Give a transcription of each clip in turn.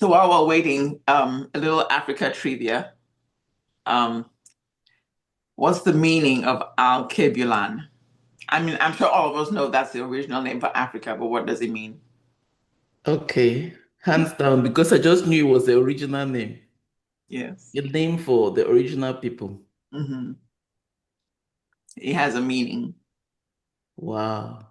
So while we're waiting, a little Africa trivia. Um, what's the meaning of Al-Kebulan? I mean, I'm sure all of us know that's the original name for Africa, but what does it mean? Okay, hands down, because I just knew it was the original name. Yes. A name for the original people. Hmm. It has a meaning. Wow.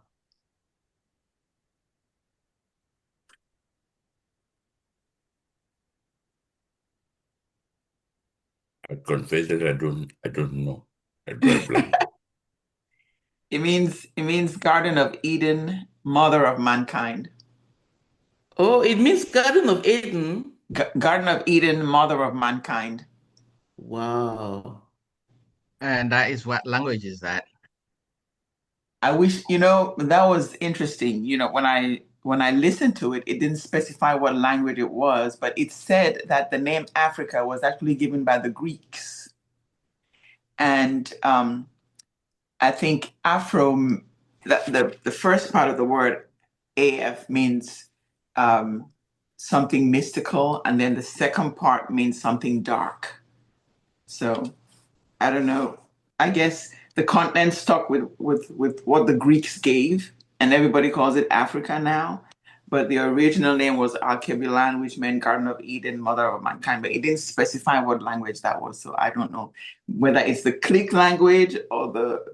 I confess that I don't know. I draw a blank. It means Garden of Eden, Mother of Mankind. Oh, it means Garden of Eden. Garden of Eden, Mother of Mankind. Wow. And that is what language is that? I wish, that was interesting. When I listened to it, it didn't specify what language it was, but it said that the name Africa was actually given by the Greeks. And I think the first part of the word AF means um, something mystical, and then the second part means something dark. So I don't know. I guess the continent stuck with what the Greeks gave, and everybody calls it Africa now. But the original name was Alkebulan, which meant Garden of Eden, Mother of Mankind. But it didn't specify what language that was, so I don't know whether it's the click language or the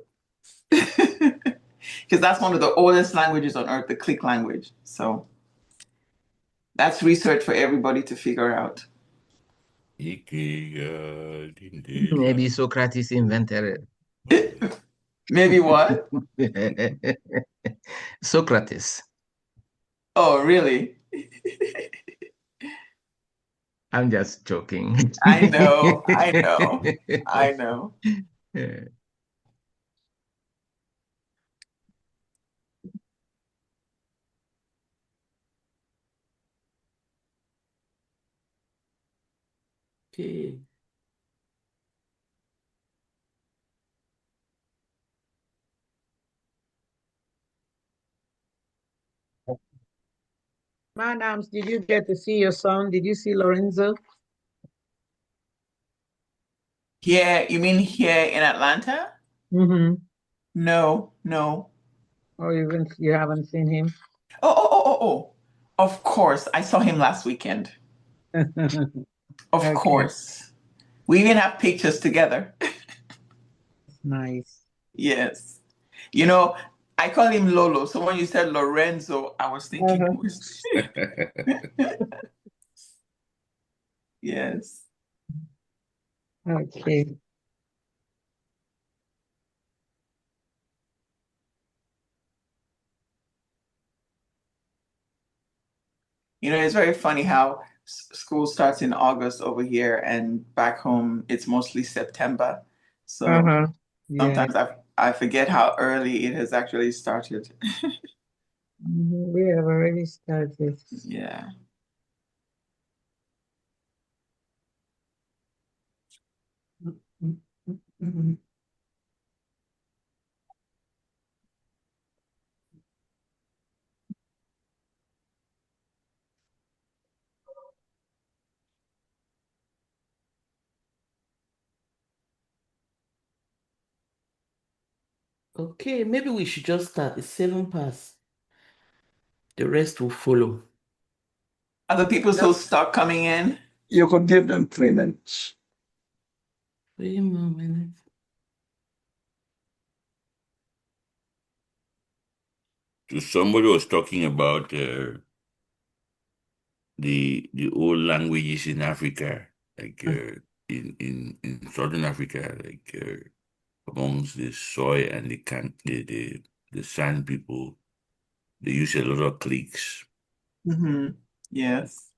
because that's one of the oldest languages on earth, the click language. So that's research for everybody to figure out. Maybe Socrates invented Maybe what? it. Socrates. Oh, really? I'm just joking. I know, I know, I know. Yeah. Okay. Madams, did you get to see your son? Did you see Lorenzo? Here, you mean here in Atlanta? Mm-hmm. No, no. Or you haven't seen him? Oh, oh, oh, oh, oh. Of course. I saw him last weekend. Of Okay, course. We even have pictures together. nice. Yes. You know, I call him Lolo. So when you said Lorenzo, I was thinking Uh-huh. who is Yes. Okay. It's very funny how school starts in August over here, and back home it's mostly September. So Uh-huh. Yeah. sometimes I forget how early it has actually started. We have already started. Yeah. Okay, maybe we should just start. It's 7 past. The rest will follow. Are the people still stuck coming in? You could give them 3 minutes. 3 more minutes. So somebody was talking about the old languages in Africa, like in Southern Africa, like amongst the soy and the sand people, they use a lot of clicks. Mm-hmm. Yes,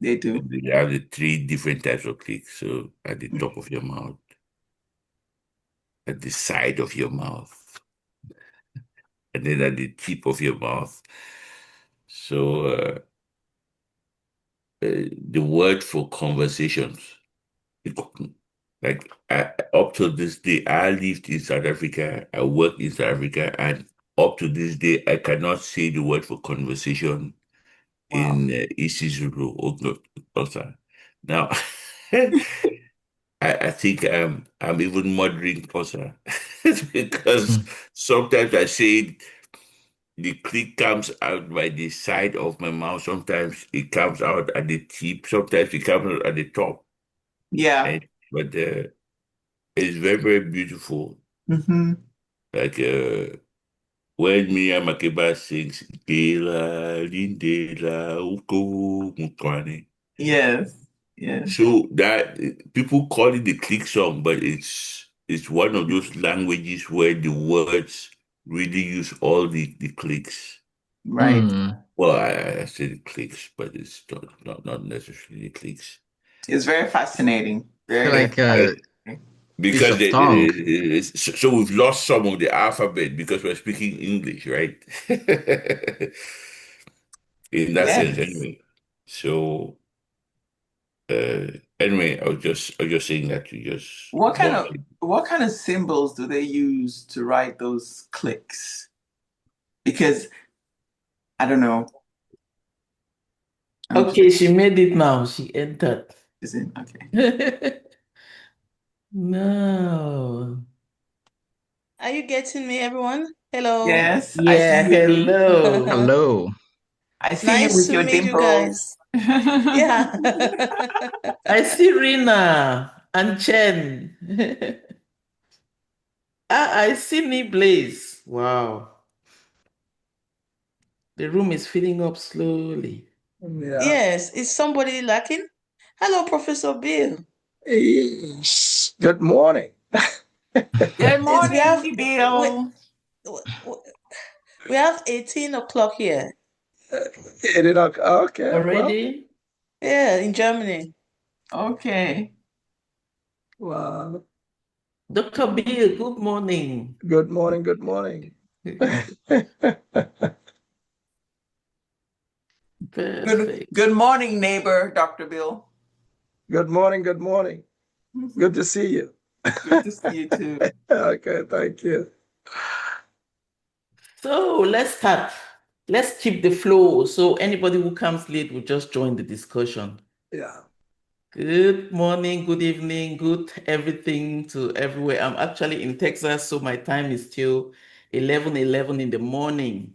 they do. They have the three different types of clicks. So at the top of your mouth, at the side of your mouth, and then at the tip of your mouth. So the word for conversations, it- like up to this day, I lived in South Africa, I worked in South Africa, and up to this day, I cannot say the word for conversation in Isizulu, Osa. Now, I think I'm even murdering Xhosa because sometimes I say the click comes out by the side of my mouth. Sometimes it comes out at the tip. Sometimes it comes out at the top. Yeah. But it's very, very beautiful. Mm-hmm. Like when Miriam Makeba sings Dela Lindela Uko Mutwane. Yes. Yes. So that people call it the click song, but it's one of those languages where the words really use all the clicks. Right. Well, I say the clicks, but it's not necessarily clicks. It's very fascinating. Very, very Like a fascinating. piece Because of tongue. so we've lost some of the alphabet because we're speaking English, right? In that sense, Yes. anyway. So anyway, I was just saying that to just What kind bump of it. what kind of symbols do they use to write those clicks? Because I don't know. I'm just Okay, she made it now. She entered. using okay. No. Are you getting me, everyone? Hello. Yes, I see Yeah, you. hello. Hello. I see you Nice with to your meet you guys. dimples. Yeah. I see Rina and Chen. I see me Blaze. Wow. The room is filling up slowly. Yeah. Yes. Is somebody lacking? Hello, Professor Bill. Yes. Good morning. Good Is we have morning, Bill. we have 18 o'clock here. Okay. Well, Already? Yeah, in Germany. Okay. well, Dr. Bill, good morning. good morning. Good morning. Perfect. Good morning, neighbor, Dr. Bill. Good morning. Good morning. Good to see you. Good to see you too. Okay. Thank you. So let's start. Let's keep the flow. So anybody who comes late will just join the discussion. Yeah. Good morning, good evening, good everything to everywhere. I'm actually in Texas, so my time is still 11:11 in the morning.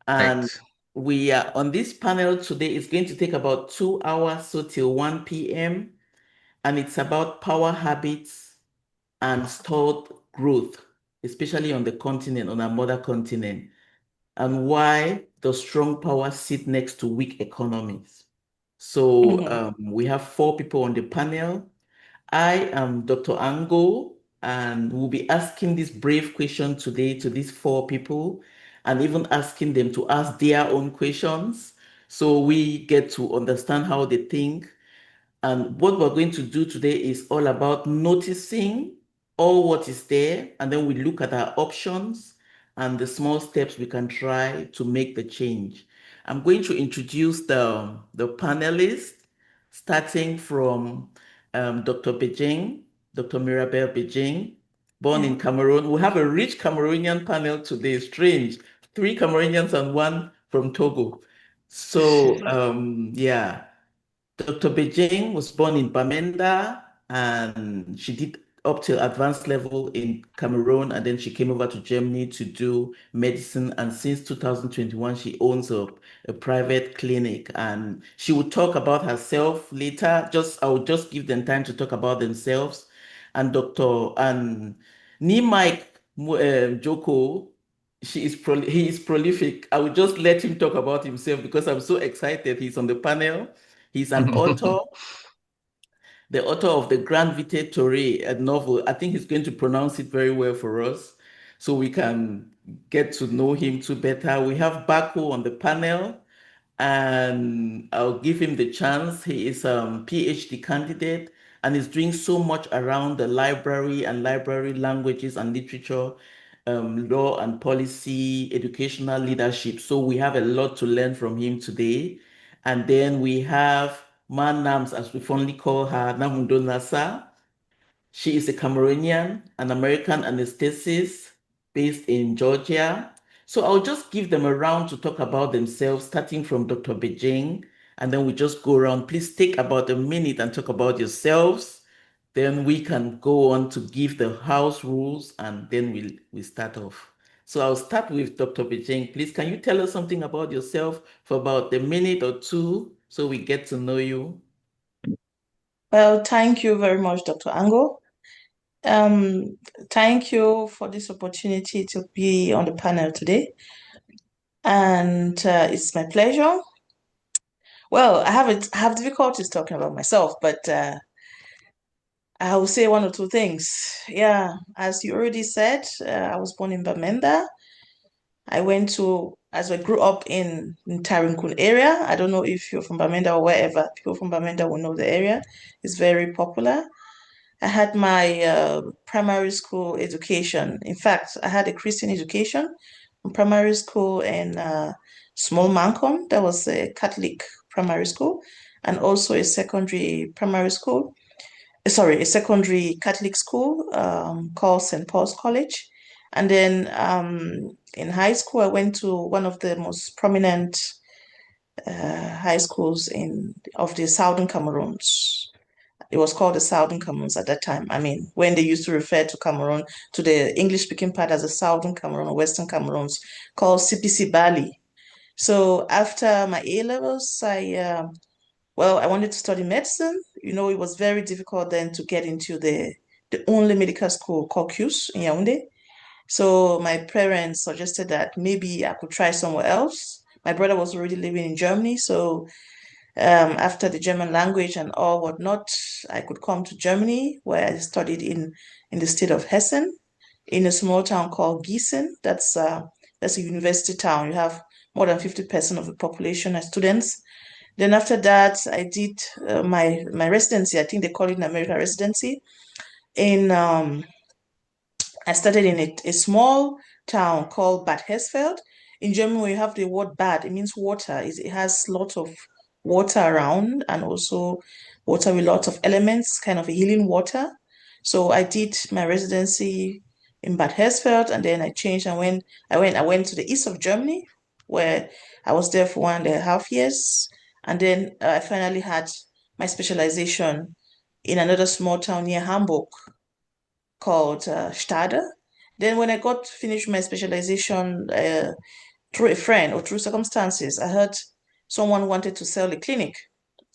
And Right. we are on this panel today. It's going to take about 2 hours, so till 1 p.m. And it's about power habits and stored growth, especially on the continent, on our mother continent, and why does strong power sit next to weak economies? So we have 4 people on the panel. I am Dr. Ango, and we'll be asking this brave question today to these 4 people, and even asking them to ask their own questions so we get to understand how they think. And what we're going to do today is all about noticing all what is there, and then we look at our options and the small steps we can try to make the change. I'm going to introduce the panelists, starting from Dr. Beijing, Dr. Mirabel Beijing, born in Cameroon. We have a rich Cameroonian panel today, strange. 3 Cameroonians and 1 from Togo. So, yeah. Dr. Beijing was born in Bamenda and she did up till advanced level in Cameroon, and then she came over to Germany to do medicine. And since 2021, she owns a private clinic, and she will talk about herself later. I will just give them time to talk about themselves. And Dr. and Nimike Joko, he is prolific. I will just let him talk about himself because I'm so excited. He's on the panel. He's an author, the author of the Grand Vitae Torre, a novel. I think he's going to pronounce it very well for us so we can get to know him too better. We have Baku on the panel, and I'll give him the chance. He is a PhD candidate and is doing so much around the library and library languages and literature, law and policy, educational leadership. So we have a lot to learn from him today. And then we have Nams, as we fondly call her, Namundo Nasa. She is a Cameroonian, an American anesthetist based in Georgia. So I'll just give them a round to talk about themselves, starting from Dr. Beijing, and then we just go around. Please take about a minute and talk about yourselves. Then we can go on to give the house rules, and then we'll start off. So I'll start with Dr. Beijing. Please, can you tell us something about yourself for about a minute or two so we get to know you? Well, thank you very much, Dr. Ango. Thank you for this opportunity to be on the panel today. And it's my pleasure. Well, I have difficulties talking about myself, but I will say one or two things. Yeah, as you already said, I was born in Bamenda. As I grew up in Tarinkun area. I don't know if you're from Bamenda or wherever. People from Bamenda will know the area. It's very popular. I had my primary school education. In fact, I had a Christian education in primary school in Small Mancom. That was a Catholic primary school, and also a secondary primary school. Sorry, a secondary Catholic school called St. Paul's College. And then in high school, I went to one of the most prominent high schools of the Southern Cameroons. It was called the Southern Cameroons at that time. I mean, when they used to refer to Cameroon, to the English-speaking part as the Southern Cameroon or Western Cameroons, called CPC Bali. So after my A levels, I wanted to study medicine. You know, it was very difficult then to get into the only medical school called CUS in Yaoundé. So my parents suggested that maybe I could try somewhere else. My brother was already living in Germany, so after the German language and all whatnot, I could come to Germany, where I studied in the state of Hessen, in a small town called Gießen. That's a university town. You have more than 50% of the population as students. Then after that, I did my residency. I think they call it an American residency. I started in a small town called Bad Hersfeld. In German, we have the word bad. It means water. It has lots of water around and also water with lots of elements, kind of a healing water. So I did my residency in Bad Hersfeld, and then I changed and I went to the east of Germany, where I was there for 1.5 years. And then I finally had my specialization in another small town near Hamburg called Stade. Then when I got finished my specialization through a friend or through circumstances, I heard someone wanted to sell a clinic,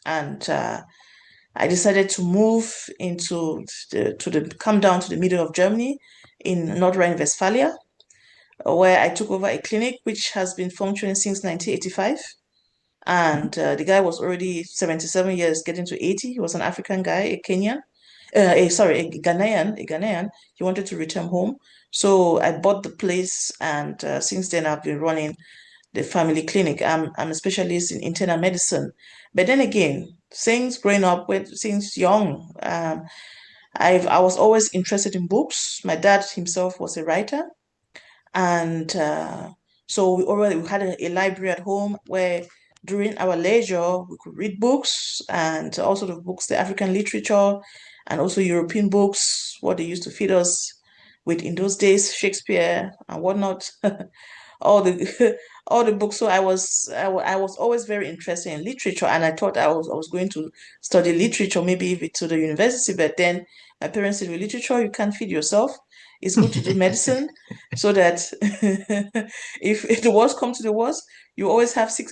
and I decided to move come down to the middle of Germany in North Rhine-Westphalia, where I took over a clinic which has been functioning since 1985. And the guy was already 77 years, getting to 80. He was an African guy, a Kenyan. A Ghanaian. He wanted to return home. So I bought the place, and since then I've been running the family clinic. I'm a specialist in internal medicine. But then again, since growing up, since young, I was always interested in books. My dad himself was a writer, and so we had a library at home where during our leisure we could read books, and also the African literature and also European books, what they used to feed us with in those days, Shakespeare and whatnot. all the all the books. So I was always very interested in literature, and I thought I was going to study literature, maybe if to the university. But then my parents said, with literature, you can't feed yourself. It's good to do medicine, so that if the worst comes to the worst, you always have sick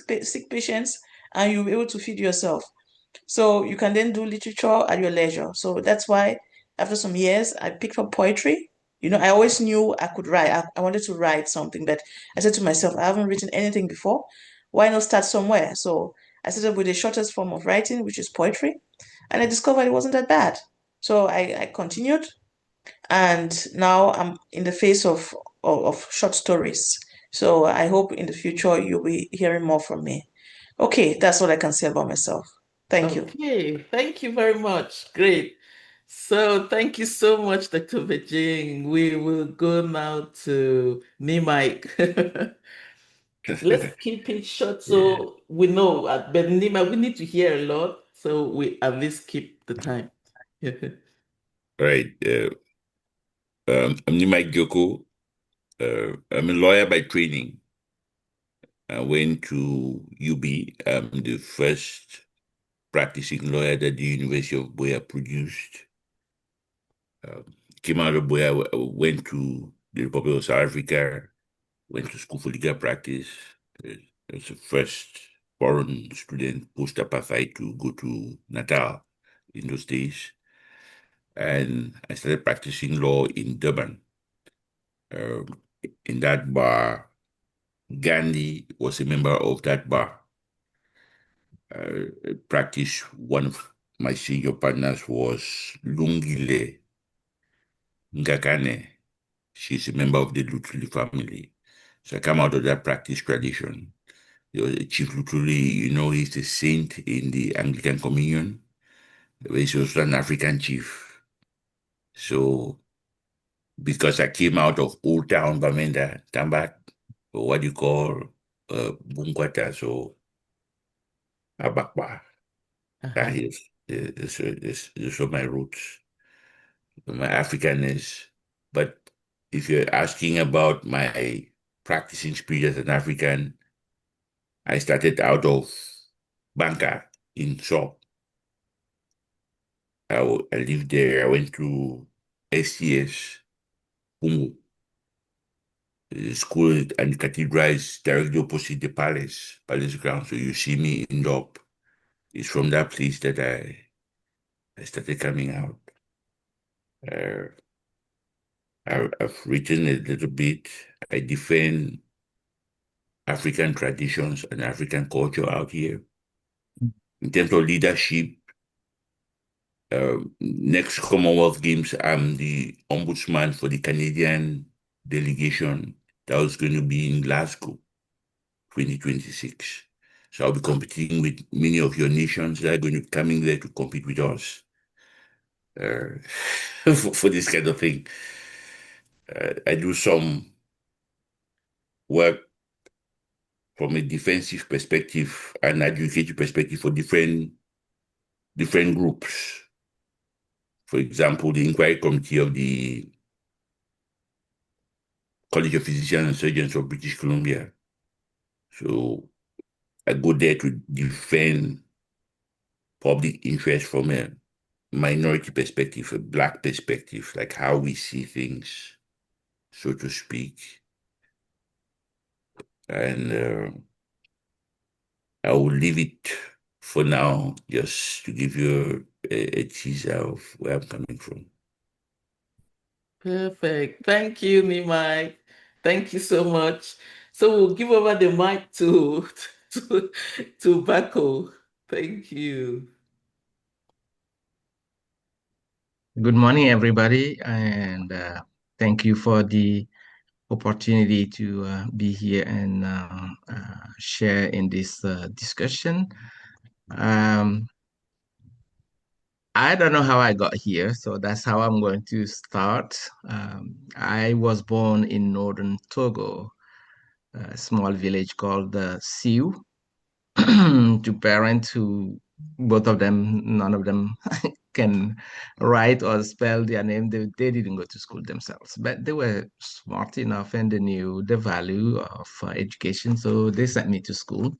patients, and you'll be able to feed yourself. So you can then do literature at your leisure. So that's why after some years, I picked up poetry. You know, I always knew I could write. I wanted to write something, but I said to myself, I haven't written anything before. Why not start somewhere? So I started with the shortest form of writing, which is poetry, and I discovered it wasn't that bad. So I continued, and now I'm in the phase of short stories. So I hope in the future you'll be hearing more from me. Okay, that's what I can say about myself. Thank you. Okay, thank you very much. Great. So thank you so much, Dr. Beijing. We will go now to Nimai. Let's keep it short Yeah. so we know. But Nima, we need to hear a lot, so we at least keep the time. Right. I'm Nimai Gyoko. I'm a lawyer by training. I went to UB. I'm the first practicing lawyer that the University of Boya produced. Um, Came out of Boya, went to the Republic of South Africa, went to school for legal practice. I was the first foreign student post-apartheid to go to Natal in those days. And I started practicing law in Durban. Um, in that bar, Gandhi was a member of that bar. Practice, one of my senior partners was Lungile Ngakane. She's a member of the Lutuli family. So I come out of that practice tradition. Chief Lutuli, he's a saint in the Anglican Communion. He's also an African chief. So because I came out of Old Town Bamenda, Tambak, or what you call Bungwata, so Abakba. That is my roots, my Africanness. But if you're asking about my practicing spirit as an African, I started out of Banka in Shaw. I lived there. I went to STS, Pungu. The school and cathedral is directly opposite the palace ground. So you see me in Dop. It's from that place that I started coming out. Uh, I've written a little bit. I defend African traditions and African culture out here. In terms of leadership, next Commonwealth Games, I'm the ombudsman for the Canadian delegation that was going to be in Glasgow, 2026. So I'll be competing with many of your nations that are going to be coming there to compete with us for this kind of thing. I do some work from a defensive perspective and educative perspective for different groups. For example, the inquiry committee of the College of Physicians and Surgeons of British Columbia. So I go there to defend public interest from a minority perspective, a Black perspective, like how we see things, so to speak. And I will leave it for now, just to give you a teaser of where I'm coming from. Perfect. Thank you, Nimai. Thank you so much. So we'll give over the mic to to Bako. Thank you. Good morning, everybody, and thank you for the opportunity to be here and share in this discussion. I don't know how I got here, so that's how I'm going to start. I was born in northern Togo, a small village called Siu, to parents who, both of them, none of them can write or spell their name. They didn't go to school themselves, but they were smart enough and they knew the value of education, so they sent me to school.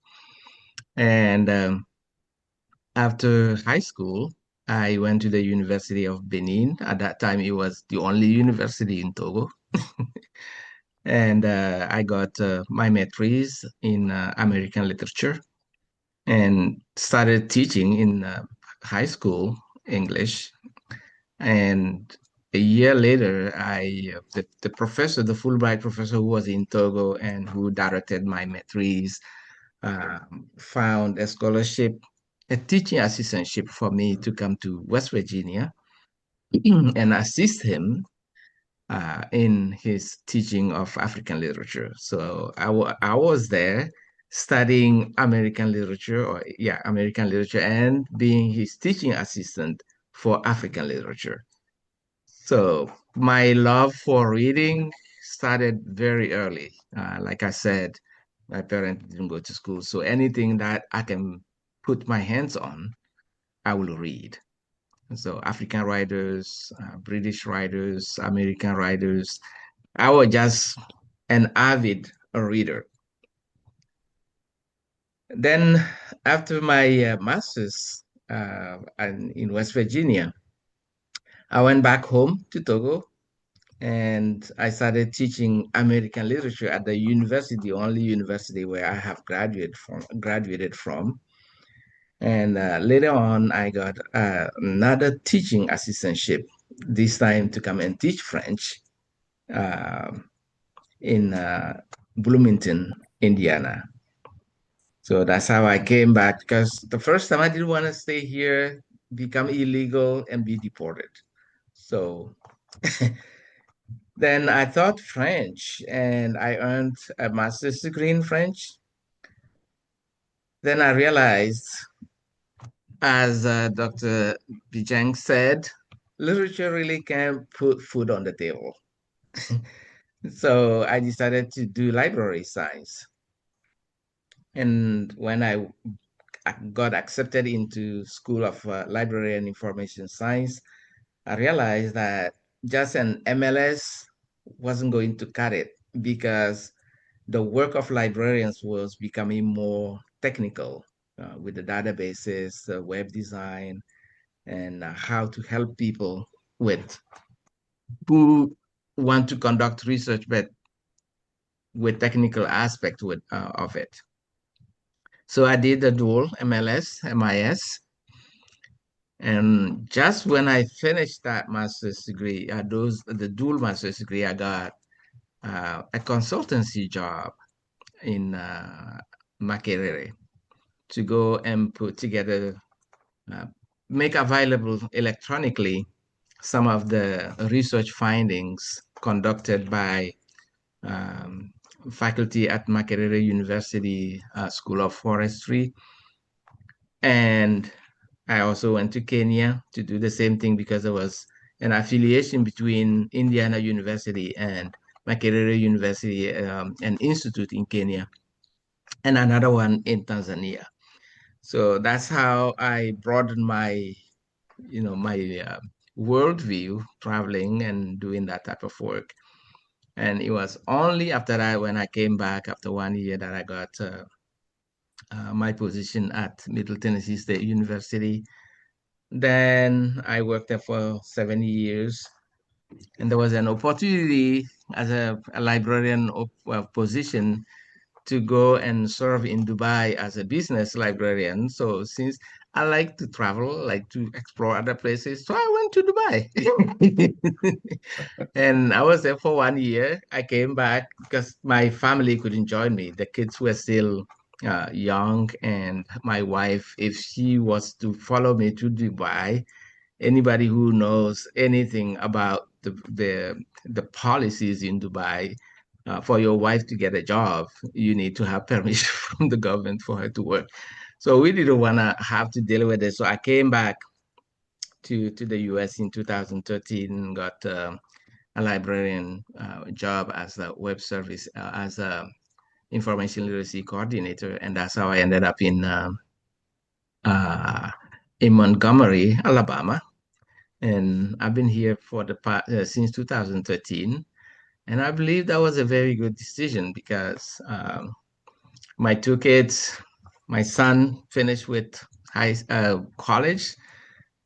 And after high school, I went to the University of Benin. At that time, it was the only university in Togo. And I got my master's in American literature and started teaching in high school English. And a year later, the professor, the Fulbright professor who was in Togo and who directed my master's, found a scholarship, a teaching assistantship for me to come to West Virginia and assist him in his teaching of African literature. So I was there studying American literature, American literature, and being his teaching assistant for African literature. So my love for reading started very early. Like I said, my parents didn't go to school, so anything that I can put my hands on, I will read. So African writers, British writers, American writers, I was just an avid reader. Then after my master's in West Virginia, I went back home to Togo and I started teaching American literature at the university, the only university where I have graduated from. And later on, I got another teaching assistantship, this time to come and teach French uh, in Bloomington, Indiana. So that's how I came back, because the first time I didn't want to stay here, become illegal, and be deported. So then I taught French and I earned a master's degree in French. Then I realized, as Dr. Bijang said, literature really can put food on the table. So I decided to do library science. And when I got accepted into School of Library and Information Science, I realized that just an MLS wasn't going to cut it, because the work of librarians was becoming more technical with the databases, web design, and how to help people with who want to conduct research, but with technical aspect of it. So I did the dual MLS, MIS, and just when I finished that master's degree, the dual master's degree, I got a consultancy job in Makerere to go and put together, make available electronically some of the research findings conducted by faculty at Makerere University School of Forestry. And I also went to Kenya to do the same thing, because there was an affiliation between Indiana University and Makerere University, an institute in Kenya, and another one in Tanzania. So that's how I broadened my, worldview, traveling and doing that type of work. And it was only after that, when I came back after 1 year, that I got my position at Middle Tennessee State University. Then I worked there for 7 years, and there was an opportunity as a librarian position to go and serve in Dubai as a business librarian. So since I like to travel, like to explore other places, so I went to Dubai. And I was there for 1 year. I came back because my family couldn't join me. The kids were still young, and my wife, if she was to follow me to Dubai, anybody who knows anything about the policies in Dubai, for your wife to get a job, you need to have permission from the government for her to work. So we didn't want to have to deal with it. So I came back to the US in 2013, got a librarian job as a web service, as a information literacy coordinator. And that's how I ended up in Montgomery, Alabama. And I've been here for the past since 2013. And I believe that was a very good decision, because my two kids, my son finished with college.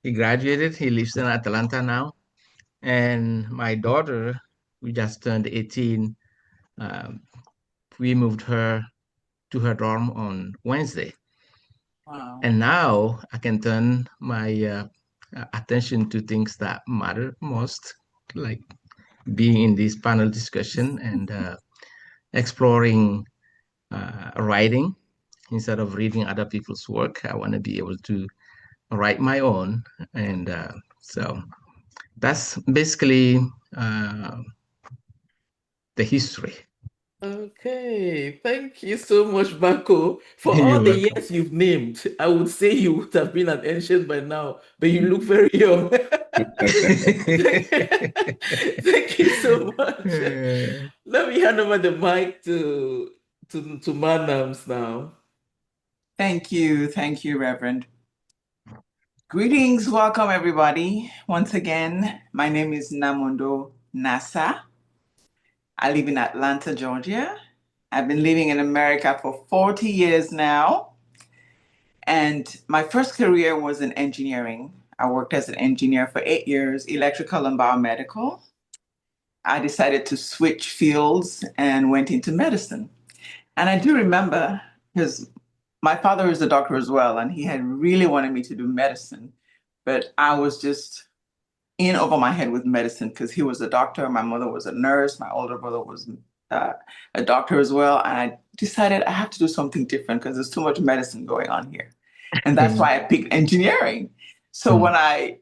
He graduated. He lives in Atlanta now. And my daughter, we just turned 18. We moved her to her dorm on Wednesday. Wow. And now I can turn my attention to things that matter most, like being in this panel discussion and exploring writing instead of reading other people's work. I want to be able to write my own. And so that's basically the history. Okay, thank you so much, Bako. For all You're the welcome. years you've named, I would say you would have been an ancient by now, but you look very young. Thank you so much. Let me hand over the mic to Manams now. Thank you, Reverend. Greetings, welcome everybody. Once again, my name is Namondo Nasa, I live in Atlanta, Georgia. I've been living in America for 40 years now. And my first career was in engineering. I worked as an engineer for 8 years, electrical and biomedical. I decided to switch fields and went into medicine. And I do remember, because my father is a doctor as well, and he had really wanted me to do medicine, but I was just in over my head with medicine because he was a doctor. My mother was a nurse. My older brother was a doctor as well. And I decided I have to do something different because there's too much medicine going on here. And that's why I picked engineering. So when I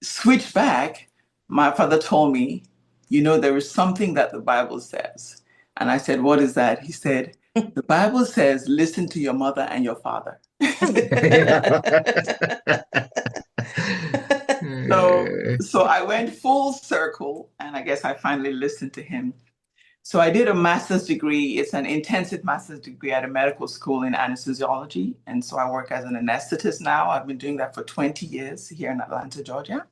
switched back, my father told me, there is something that the Bible says. And I said, what is that? He said, the Bible says, listen to your mother and your father. So I went full circle, and I guess I finally listened to him. So I did a master's degree. It's an intensive master's degree at a medical school in anesthesiology. And so I work as an anesthetist now. I've been doing that for 20 years here in Atlanta, Georgia.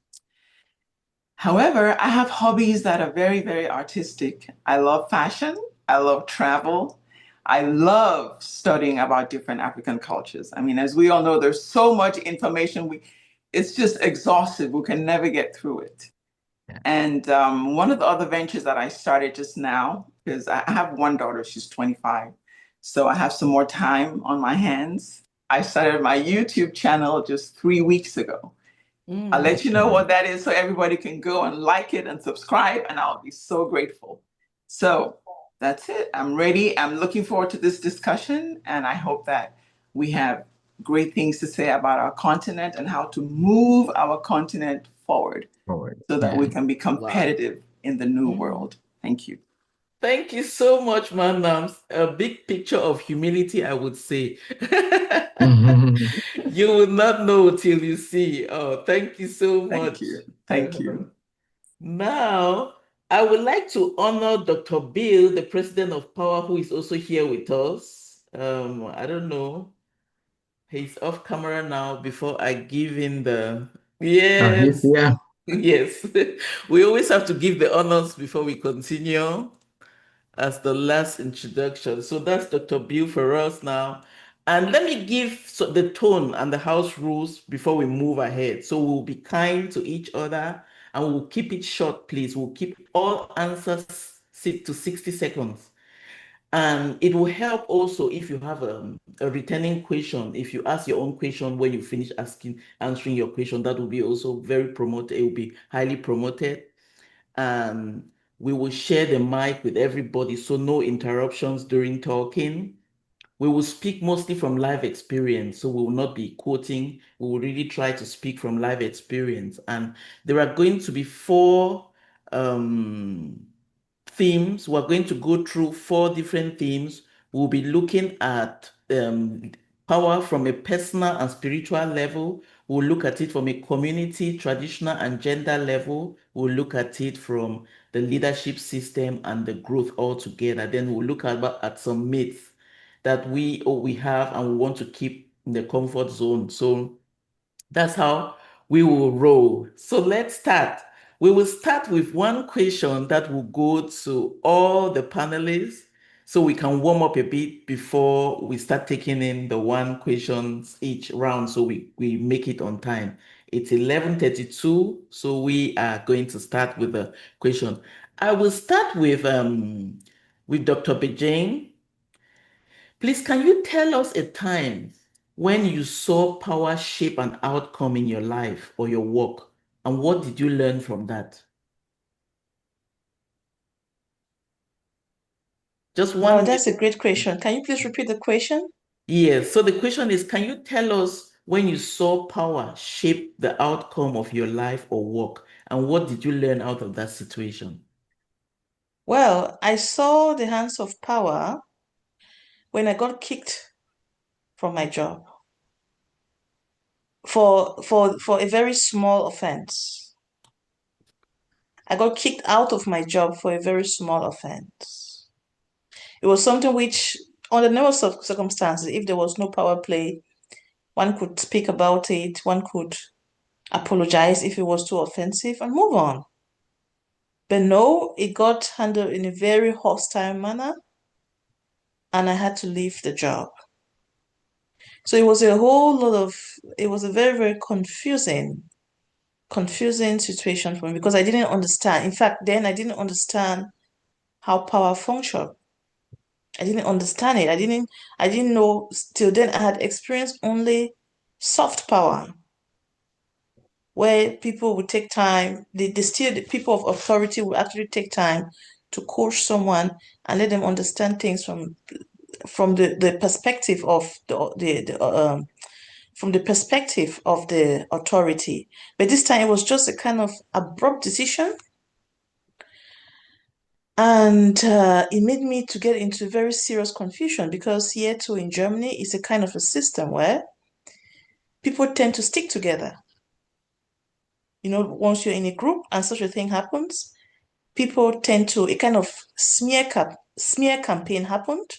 However, I have hobbies that are very, very artistic. I love fashion. I love travel. I love studying about different African cultures. I mean, as we all know, there's so much information. It's just exhaustive. We can never get through it. And one of the other ventures that I started just now, because I have one daughter, she's 25. So I have some more time on my hands. I started my YouTube channel just 3 weeks ago. I'll let you know what that is so everybody can go and like it and subscribe, and I'll be so grateful. So that's it. I'm ready. I'm looking forward to this discussion, and I hope that we have great things to say about our continent and how to move our continent forward so that we can be competitive in the new world. Thank you. Thank you so much, Manams. A big picture of humility, I would say. You will not know till you see. Oh, thank you so much. Thank you. Thank you. Now, I would like to honor Dr. Bill, the president of Power, who is also here with us. I don't know. He's off camera now before I give him the... Yes. Yes. We always have to give the honors before we continue as the last introduction. So that's Dr. Bill for us now. And let me give the tone and the house rules before we move ahead. So we'll be kind to each other and we'll keep it short, please. We'll keep all answers to 60 seconds. And it will help also if you have a returning question. If you ask your own question when you finish answering your question, that will be also very promoted. It will be highly promoted. And we will share the mic with everybody, so no interruptions during talking. We will speak mostly from live experience, so we will not be quoting. We will really try to speak from live experience. And there are going to be 4 themes. We're going to go through 4 different themes. We'll be looking at power from a personal and spiritual level. We'll look at it from a community, traditional, and gender level. We'll look at it from the leadership system and the growth altogether. Then we'll look at some myths that we have and we want to keep in the comfort zone. So that's how we will roll. So let's start. We will start with one question that will go to all the panelists so we can warm up a bit before we start taking in the 1 questions each round so we make it on time. It's 11:32, so we are going to start with the question. I will start with Dr. Bejane. Please, can you tell us a time when you saw power shape an outcome in your life or your work, and what did you learn from that? Just one. Oh, that's a great question. Can you please repeat the question? Yes. So the question is, can you tell us when you saw power shape the outcome of your life or work, and what did you learn out of that situation? Well, I saw the hands of power when I got kicked from my job for a very small offense. I got kicked out of my job for a very small offense. It was something which, under normal circumstances, if there was no power play, one could speak about it, one could apologize if it was too offensive and move on. But no, it got handled in a very hostile manner, and I had to leave the job. So it was it was a very, very confusing situation for me because I didn't understand. In fact, then I didn't understand how power functioned. I didn't understand it. I didn't know till then. I had experienced only soft power, where people would take time. The people of authority would actually take time to coach someone and let them understand things from the perspective of from the perspective of the authority. But this time it was just a kind of abrupt decision. And it made me to get into very serious confusion because here too in Germany it's a kind of a system where people tend to stick together. You know, once you're in a group and such a thing happens, people tend to, a kind of smear campaign happened.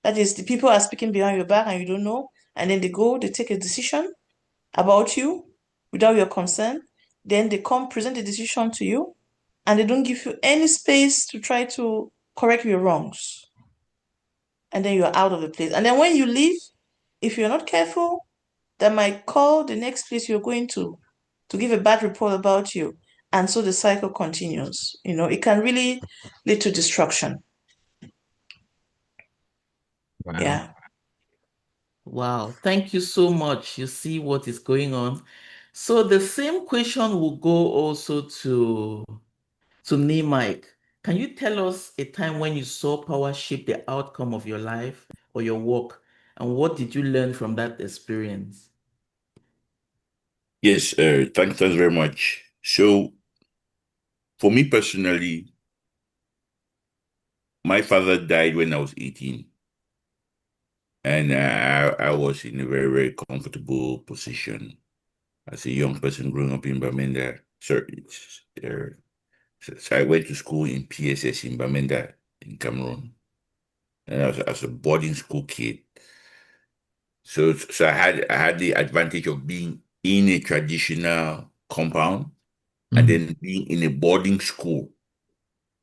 That is, the people are speaking behind your back and you don't know, and then they take a decision about you without your consent. Then they come present the decision to you, and they don't give you any space to try to correct your wrongs. And then you're out of the place. And then when you leave, if you're not careful, they might call the next place you're going to give a bad report about you. And so the cycle continues. You know, it can really lead to destruction. Wow. Yeah. Wow, thank you so much. You see what is going on. So the same question will go also to Mike. Can you tell us a time when you saw power shape the outcome of your life or your work, and what did you learn from that experience? Yes, thanks very much. So, for me personally, my father died when I was 18, and I was in a very, very comfortable position as a young person growing up in Bamenda. So I went to school in PSS in Bamenda in Cameroon, and I was as a boarding school kid. So I had the advantage of being in a traditional compound and Mm. then being in a boarding school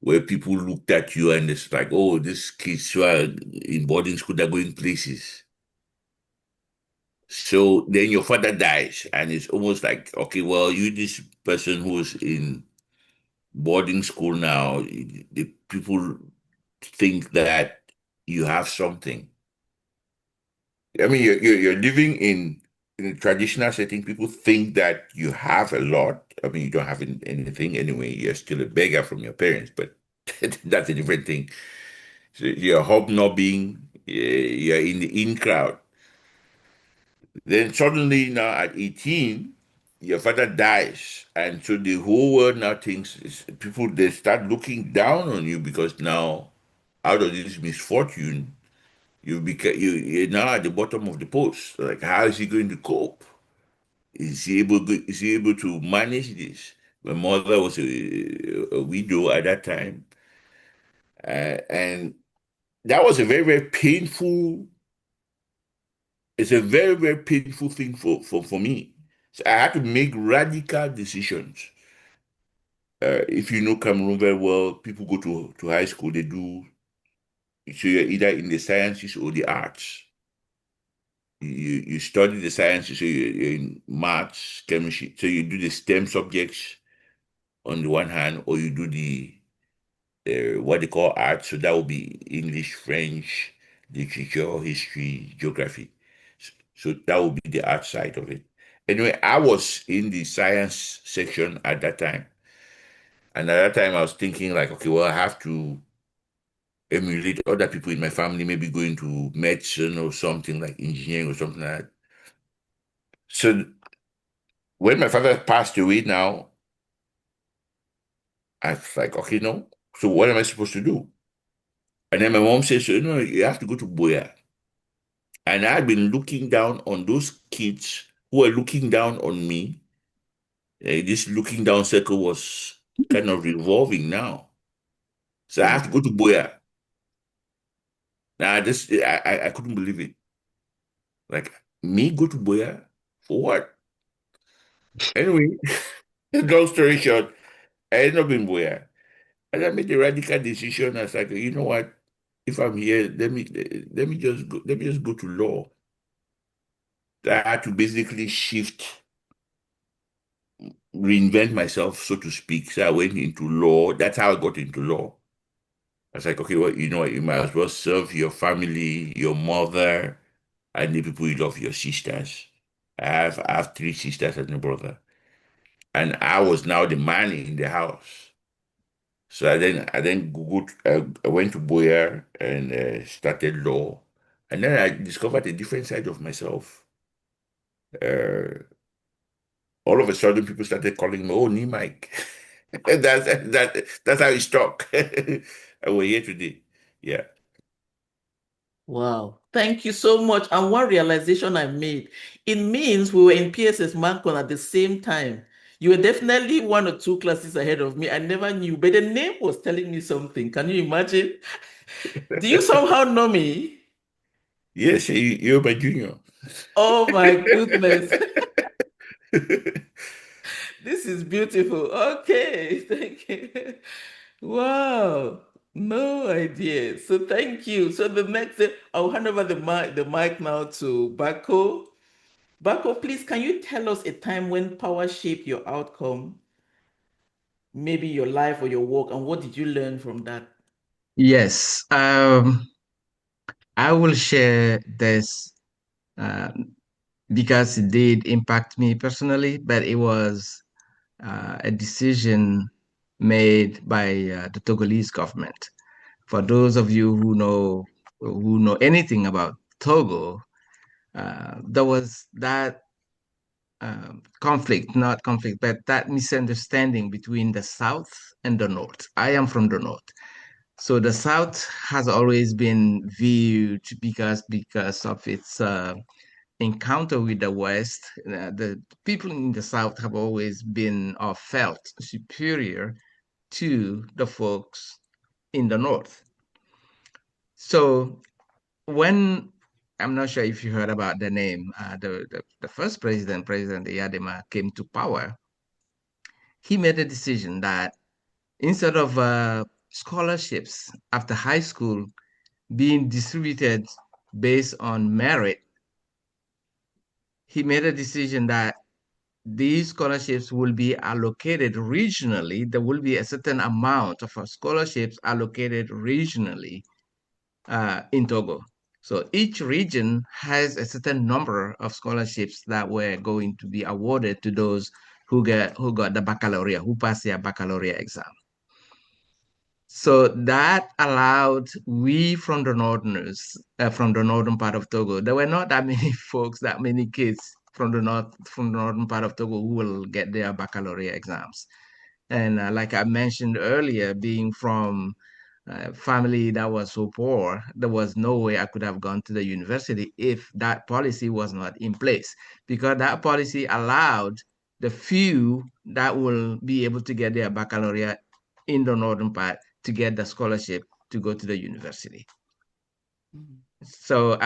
where people looked at you and it's like, oh, these kids who are in boarding school, they're going places. So then your father dies, and it's almost like, okay, well, you this person who's in boarding school now, the people think that you have something. I mean, you're living in a traditional setting. People think that you have a lot. I mean, you don't have anything anyway. You're still a beggar from your parents, but that's a different thing. So you're hobnobbing. You're in the in crowd. Then suddenly now at 18, your father dies, and so the whole world now thinks people they start looking down on you because now out of this misfortune you're now at the bottom of the post. Like, how is he going to cope? Is he able to manage this? My mother was a widow at that time, and that was a very, very painful. It's a very, very painful thing for me. So I had to make radical decisions. If you know Cameroon very well, people go to high school, they do, so you're either in the sciences or the arts. You study the sciences, so you're in maths, chemistry, so you do the STEM subjects on the one hand, or you do the what they call arts, so that would be English, French, literature, history, geography. So that would be the art side of it. Anyway, I was in the science section at that time. And at that time, I was thinking, like, okay, well, I have to emulate other people in my family, maybe going to medicine or something like engineering or something like that. So when my father passed away now, I was like, okay, no. So what am I supposed to do? And then my mom says, so, no, you have to go to Boya. And I've been looking down on those kids who were looking down on me. This looking down circle was kind of revolving now. So I have to go to Boya. Now, I couldn't believe it. Like, me go to Boya? For what? Anyway, long story short, I ended up in Boya. And I made a radical decision. I was like, you know what? If I'm here, let me just go to law. I had to basically reinvent myself, so to speak. So I went into law. That's how I got into law. I was like, okay, well, you know what? You might as well serve your family, your mother, and the people you love, your sisters. I have three sisters and a brother. And I was now the man in the house. So I then Googled, I went to Boyer and started law. And then I discovered a different side of myself. Uh, all of a sudden, people started calling me, oh, Mike. That's how it struck. And we're here today. Yeah. Wow. Thank you so much. And one realization I made, it means we were in PSS Mancon at the same time. You were definitely one or two classes ahead of me. I never knew, but the name was telling me something. Can you imagine? Do you somehow know me? Yes, you're my junior. Oh my goodness. This is beautiful. Okay, thank you. Wow, no idea. So thank you. So the next, I'll hand over the mic now to Bako. Bako, please, can you tell us a time when power shaped your outcome, maybe your life or your work, and what did you learn from that? Yes, I will share this uh, because it did impact me personally, but it was a decision made by the Togolese government. For those of you who know anything about Togo, there was that conflict, not conflict, but that misunderstanding between the South and the North. I am from the North. So the South has always been viewed because of its encounter with the West. The people in the South have always been or felt superior to the folks in the North. So when I'm not sure if you heard about the name, the first president, President Yadema, came to power, he made a decision that instead of scholarships after high school being distributed based on merit, he made a decision that these scholarships will be allocated regionally. There will be a certain amount of scholarships allocated regionally in Togo. So each region has a certain number of scholarships that were going to be awarded to those who got the baccalaureate, who passed their baccalaureate exam. So that allowed we from the northerners, from the northern part of Togo, there were not that many folks, that many kids from the northern part of Togo who will get their baccalaureate exams. And like I mentioned earlier, being from a family that was so poor, there was no way I could have gone to the university if that policy was not in place, because that policy allowed the few that will be able to get their baccalaureate in the northern part to get the scholarship to go to the university. So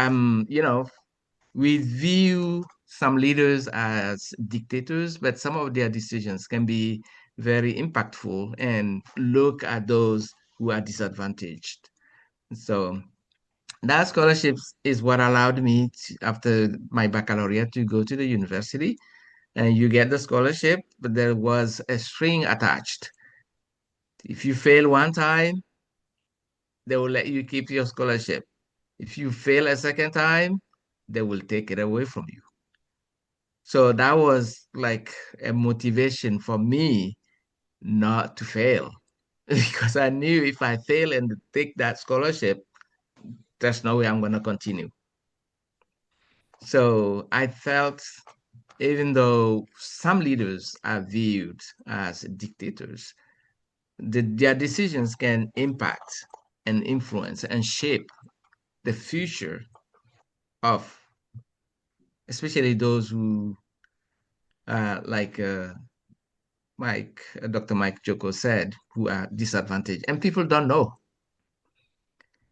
we view some leaders as dictators, but some of their decisions can be very impactful and look at those who are disadvantaged. So that scholarship is what allowed me after my baccalaureate to go to the university. And you get the scholarship, but there was a string attached. If you fail one time, they will let you keep your scholarship. If you fail a second time, they will take it away from you. So that was like a motivation for me not to fail because I knew if I fail and take that scholarship, there's no way I'm going to continue. So I felt, even though some leaders are viewed as dictators, their decisions can impact and influence and shape the future of especially those who like Dr. Mike Joko said, who are disadvantaged. And people don't know.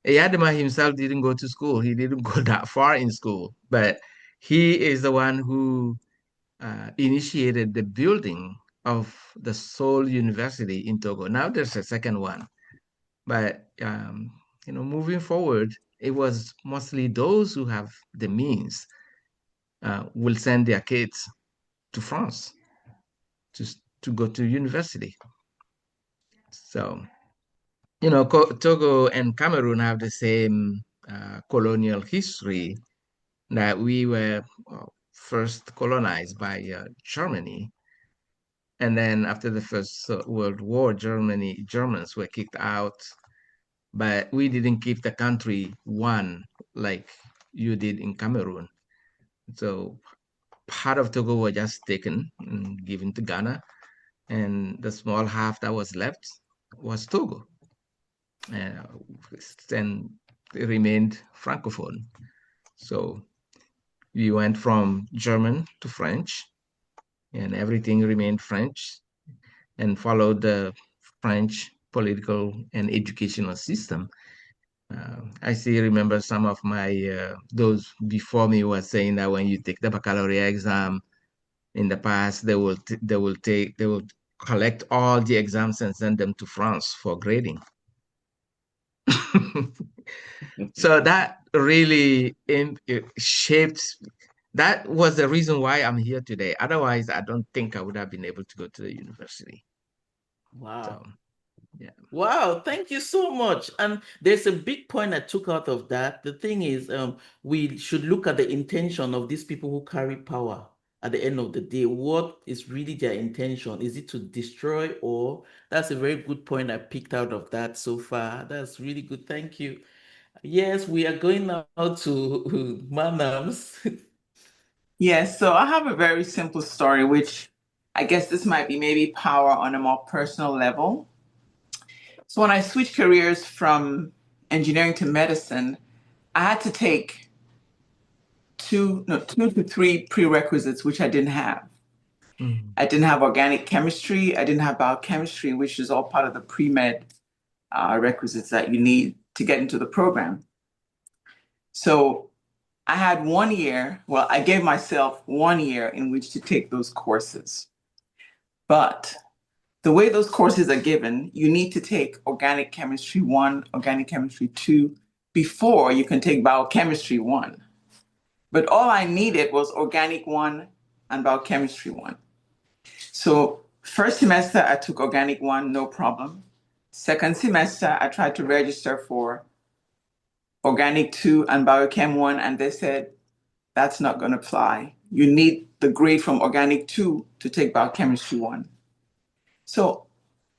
Eyadema himself didn't go to school. He didn't go that far in school, but he is the one who initiated the building of the sole university in Togo. Now there's a second one, but moving forward, it was mostly those who have the means will send their kids to France to to go to university. So Togo and Cameroon have the same colonial history, that we were first colonized by Germany. And then after the First World War, Germans were kicked out, but we didn't keep the country one like you did in Cameroon. So part of Togo was just taken and given to Ghana, and the small half that was left was Togo. And it remained Francophone. So we went from German to French, and everything remained French and followed the French political and educational system. I still remember some of my those before me were saying that when you take the baccalaureate exam in the past, they will collect all the exams and send them to France for grading. So that really shaped. That was the reason why I'm here today. Otherwise, I don't think I would have been able to go to the university. Wow. So, yeah. Wow, thank you so much. And there's a big point I took out of that. The thing is, we should look at the intention of these people who carry power at the end of the day. What is really their intention? Is it to destroy, or that's a very good point I picked out of that so far. That's really good. Thank you. Yes, we are going now to Manams. Yes, so I have a very simple story, which I guess this might be maybe power on a more personal level. So when I switched careers from engineering to medicine, I had to take two to three prerequisites, which I didn't have. I didn't have organic chemistry. I didn't have biochemistry, which is all part of the pre-med requisites that you need to get into the program. So I had 1 year, well, I gave myself 1 year in which to take those courses. But the way those courses are given, you need to take organic chemistry 1, organic chemistry 2, before you can take biochemistry 1. But all I needed was organic 1 and biochemistry 1. So first semester, I took organic 1, no problem. Second semester, I tried to register for organic 2 and biochem 1, and they said, that's not going to fly. You need the grade from organic 2 to take biochemistry 1. So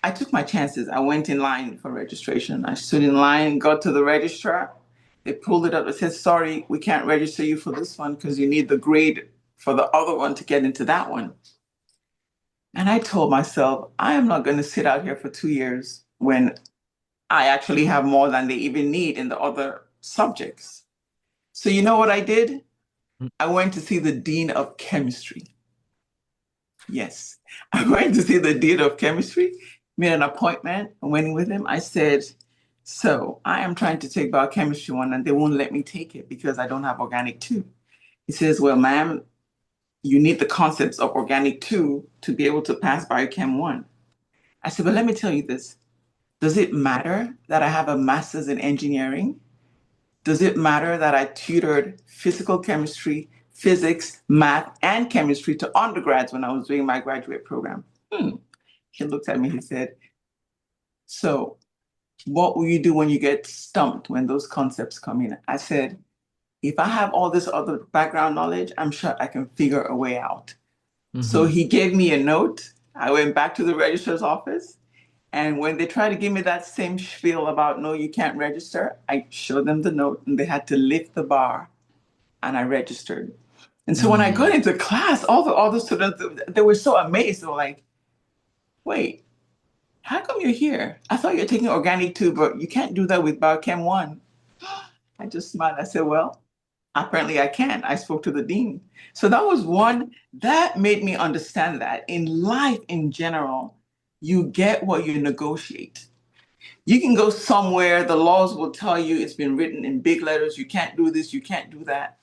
I took my chances. I went in line for registration. I stood in line, got to the registrar. They pulled it up and said, sorry, we can't register you for this one because you need the grade for the other one to get into that one. And I told myself, I am not going to sit out here for 2 years when I actually have more than they even need in the other subjects. So you know what I did? I went to see the dean of chemistry. Yes, I went to see the dean of chemistry, made an appointment, went with him. I said, so I am trying to take biochemistry 1 and they won't let me take it because I don't have organic 2. He says, well, ma'am, you need the concepts of organic 2 to be able to pass biochem 1. I said, but let me tell you this. Does it matter that I have a master's in engineering? Does it matter that I tutored physical chemistry, physics, math, and chemistry to undergrads when I was doing my graduate program? He looked at me, he said, so what will you do when you get stumped when those concepts come in? I said, if I have all this other background knowledge, I'm sure I can figure a way out. So he gave me a note. I went back to the registrar's office. And when they tried to give me that same spiel about, no, you can't register, I showed them the note and they had to lift the bar and I registered. And so when I got into class, all the students, they were so amazed. They were like, wait, how come you're here? I thought you're taking organic 2, but you can't do that with biochem 1. I just smiled. I said, well, apparently I can. I spoke to the dean. So that was one that made me understand that in life in general, you get what you negotiate. You can go somewhere, the laws will tell you it's been written in big letters, you can't do this, you can't do that.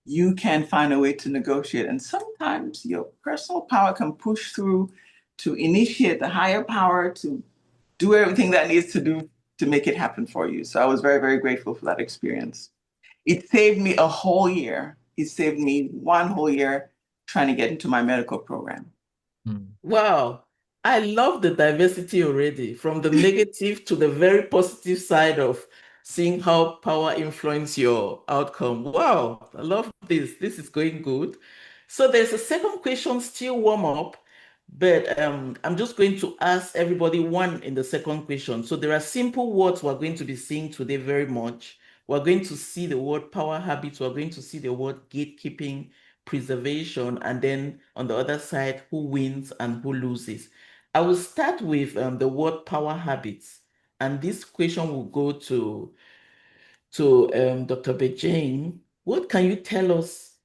you can find a way to negotiate. And sometimes your personal power can push through to initiate the higher power to do everything that needs to do to make it happen for you. So I was very, very grateful for that experience. It saved me a whole year. It saved me one whole year trying to get into my medical program. Wow. I love the diversity already, from the negative to the very positive side of seeing how power influence your outcome. Wow, I love this. This is going good. So there's a second question still warm up, but I'm just going to ask everybody one in the second question. So there are simple words we're going to be seeing today very much. We're going to see the word power habits. We're going to see the word gatekeeping, preservation, and then on the other side, who wins and who loses. I will start with the word power habits, and this question will go to Dr. Bejane. What can you tell us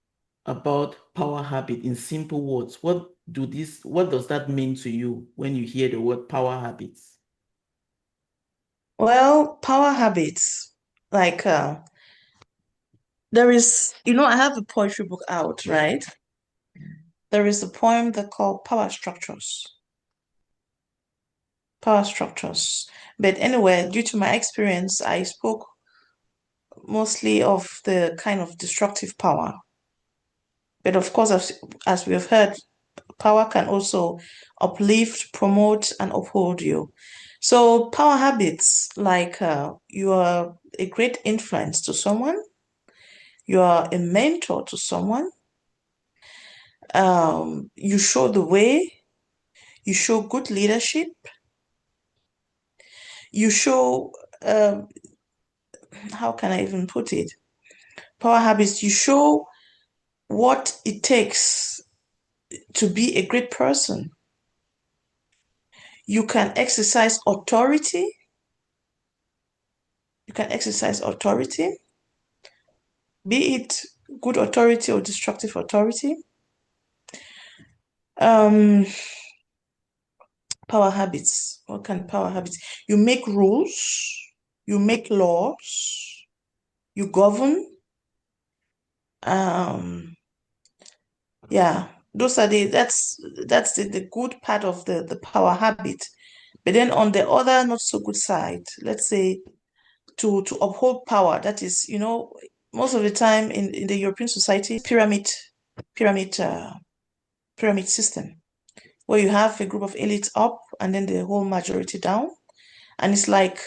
about power habit in simple words? What does that mean to you when you hear the word power habits? Well, power habits, like there is, I have a poetry book out, right? There is a poem that called Power Structures. Power structures. But anyway, due to my experience, I spoke mostly of the kind of destructive power. But of course, as we have heard, power can also uplift, promote, and uphold you. So power habits, like you are a great influence to someone, you are a mentor to someone, you show the way, you show good leadership, you show, how can I even put it? Power habits, you show what it takes to be a great person. You can exercise authority. You can exercise authority, be it good authority or destructive authority. Power habits. What kind of power habits? You make rules, you make laws, you govern. Yeah, that's the good part of the power habit. But then on the other not so good side, let's say to uphold power, that is, most of the time in the European society, pyramid system, where you have a group of elites up and then the whole majority down. And it's like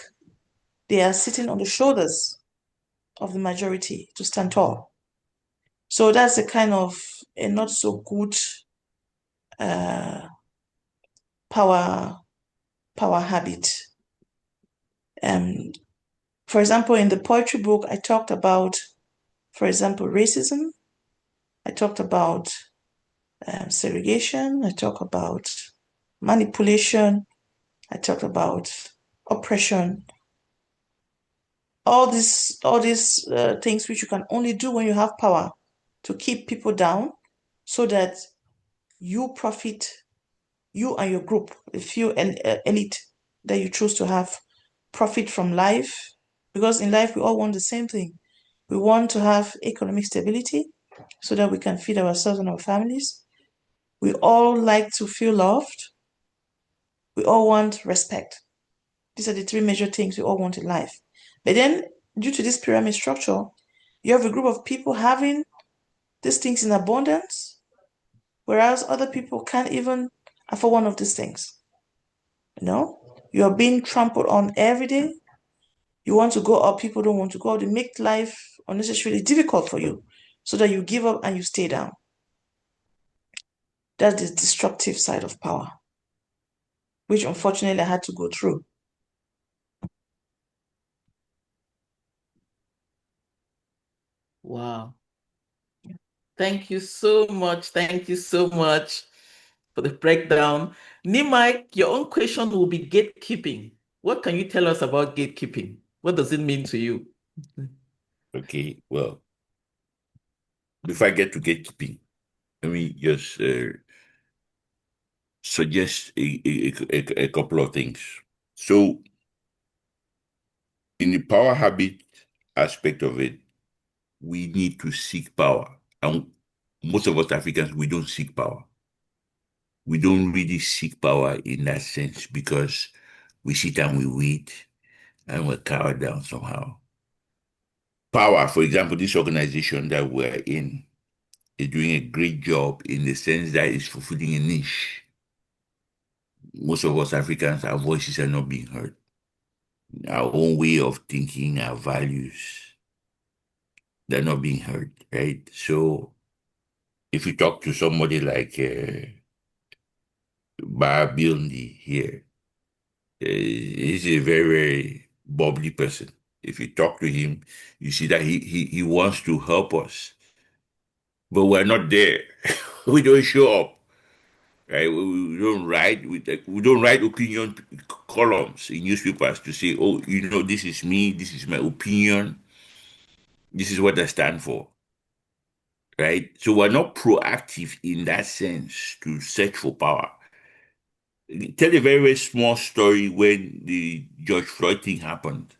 they are sitting on the shoulders of the majority to stand tall. So that's a kind of a not so good power habit. For example, in the poetry book, I talked about, for example, racism. I talked about segregation. I talked about manipulation. I talked about oppression. All these things which you can only do when you have power to keep people down, so that you profit, you and your group, the few elite that you choose to have, profit from life. Because in life, we all want the same thing. We want to have economic stability so that we can feed ourselves and our families. We all like to feel loved. We all want respect. These are the three major things we all want in life. But then, due to this pyramid structure, you have a group of people having these things in abundance, whereas other people can't even afford one of these things. You are being trampled on every day. You want to go up, people don't want to go up. They make life unnecessarily difficult for you so that you give up and you stay down. That's the destructive side of power, which unfortunately I had to go through. Wow. Thank you so much. Thank you so much for the breakdown. Nimai, your own question will be gatekeeping. What can you tell us about gatekeeping? What does it mean to you? Okay, well, before I get to gatekeeping, let me just suggest a couple of things. So, in the power habit aspect of it, we need to seek power. And most of us Africans, we don't seek power. We don't really seek power in that sense because we sit and we wait and we're cowered down somehow. Power, for example, this organization that we're in is doing a great job in the sense that it's fulfilling a niche. Most of us Africans, our voices are not being heard. Our own way of thinking, our values, they're not being heard, right? So if you talk to somebody like Bar Bilndi here, he's a very, very bubbly person. If you talk to him, you see that he wants to help us, but we're not there. We don't show up. Right? We don't write opinion columns in newspapers to say, oh, this is me, this is my opinion, this is what I stand for. Right? So we're not proactive in that sense to search for power. Tell a very, very small story when the George Floyd thing happened.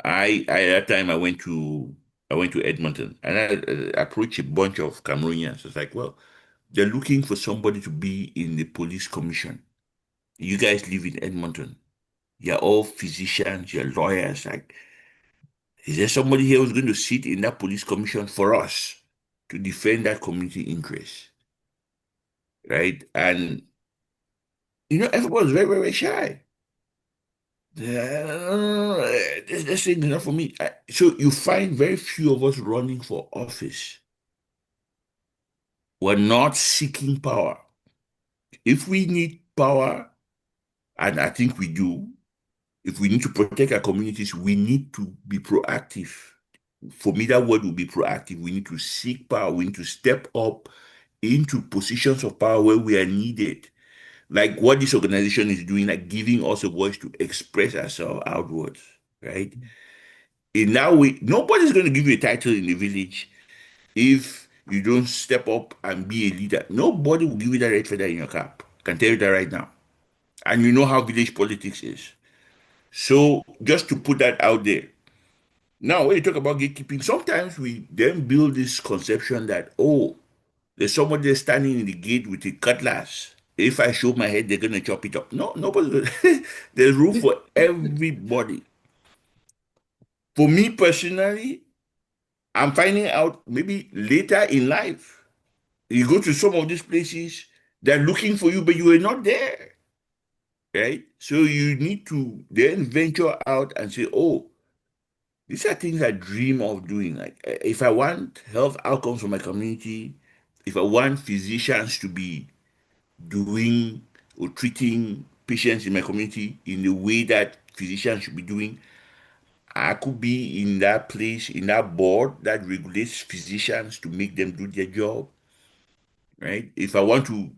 At that time I went to Edmonton and I approached a bunch of Cameroonians. It's like, well, they're looking for somebody to be in the police commission. You guys live in Edmonton. You're all physicians, you're lawyers. Like, is there somebody here who's going to sit in that police commission for us to defend that community interest? Right? And, everyone's very, very shy. This thing is not for me. So you find very few of us running for office. We're not seeking power. If we need power, and I think we do, if we need to protect our communities, we need to be proactive. For me, that word would be proactive. We need to seek power. We need to step up into positions of power where we are needed. Like what this organization is doing, like giving us a voice to express ourselves outwards, right? In that way, nobody's going to give you a title in the village if you don't step up and be a leader. Nobody will give you that red feather in your cap. I can tell you that right now. And you know how village politics is. So just to put that out there. Now, when you talk about gatekeeping, sometimes we then build this conception that, oh, there's somebody there standing in the gate with a cutlass. If I show my head, they're going to chop it up. No, nobody. There's room for everybody. For me personally, I'm finding out maybe later in life, you go to some of these places, they're looking for you, but you were not there, right? So you need to then venture out and say, oh, these are things I dream of doing. Like if I want health outcomes for my community, if I want physicians to be doing or treating patients in my community in the way that physicians should be doing, I could be in that place, in that board that regulates physicians to make them do their job, right? If I want to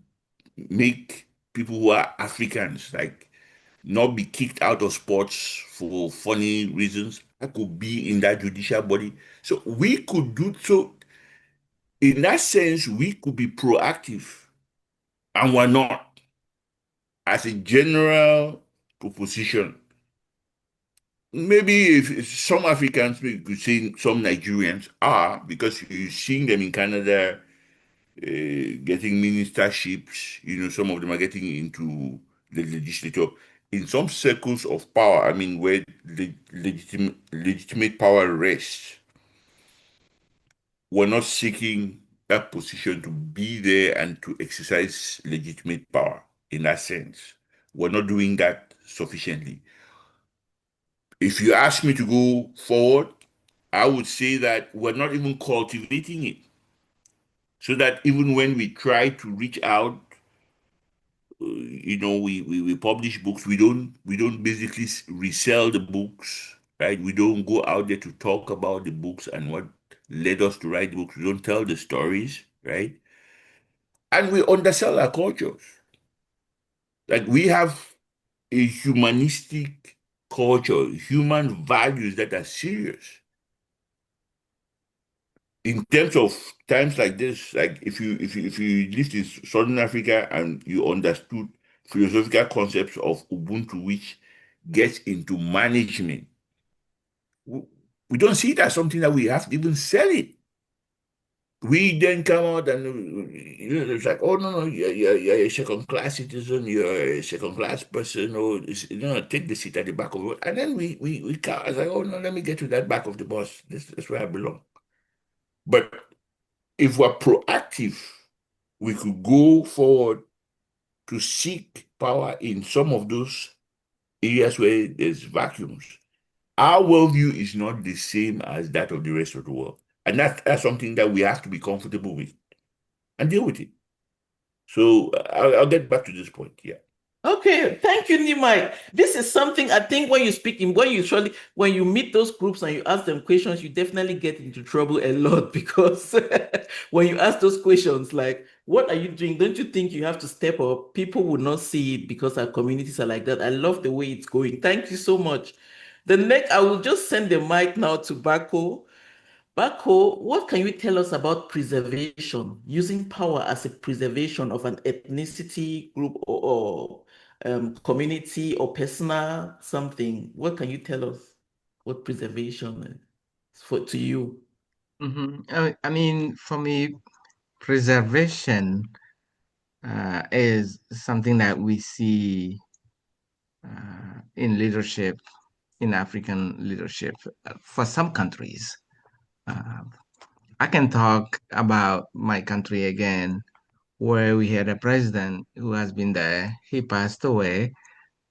make people who are Africans, like, not be kicked out of sports for funny reasons, I could be in that judicial body. So we could do so. In that sense, we could be proactive, and we're not. As a general proposition, maybe if some Africans, maybe you could say some Nigerians are, because you're seeing them in Canada getting ministerships, some of them are getting into the legislature. In some circles of power, I mean, where the legitimate power rests, we're not seeking that position to be there and to exercise legitimate power in that sense. We're not doing that sufficiently. If you ask me to go forward, I would say that we're not even cultivating it. So that even when we try to reach out, we publish books. We don't basically resell the books, right? We don't go out there to talk about the books and what led us to write the books. We don't tell the stories, right? And we undersell our cultures. Like we have a humanistic culture, human values that are serious. In terms of times like this, like if you lived in Southern Africa and you understood philosophical concepts of Ubuntu, which gets into management, we don't see it as something that we have to even sell it. we then come out and it's like, oh no, you're a second class citizen, you're a second class person, or take the seat at the back of it. And then we come, I was like, oh no, let me get to that back of the bus. That's where I belong. But if we're proactive, we could go forward to seek power in some of those areas where there's vacuums. Our worldview is not the same as that of the rest of the world. And that's something that we have to be comfortable with and deal with it. So I'll get back to this point. Yeah. Okay, thank you, Nimai. This is something I think when you speak in, when you meet those groups and you ask them questions, you definitely get into trouble a lot because when you ask those questions, like, what are you doing? Don't you think you have to step up? People will not see it because our communities are like that. I love the way it's going. Thank you so much. The next, I will just send the mic now to Bako. Bako, what can you tell us about preservation, using power as a preservation of an ethnicity group or community or personal something? What can you tell us what preservation is to you? I mean, for me, preservation is something that we see in leadership, in African leadership, for some countries. Uh, I can talk about my country again, where we had a president who has been there. He passed away,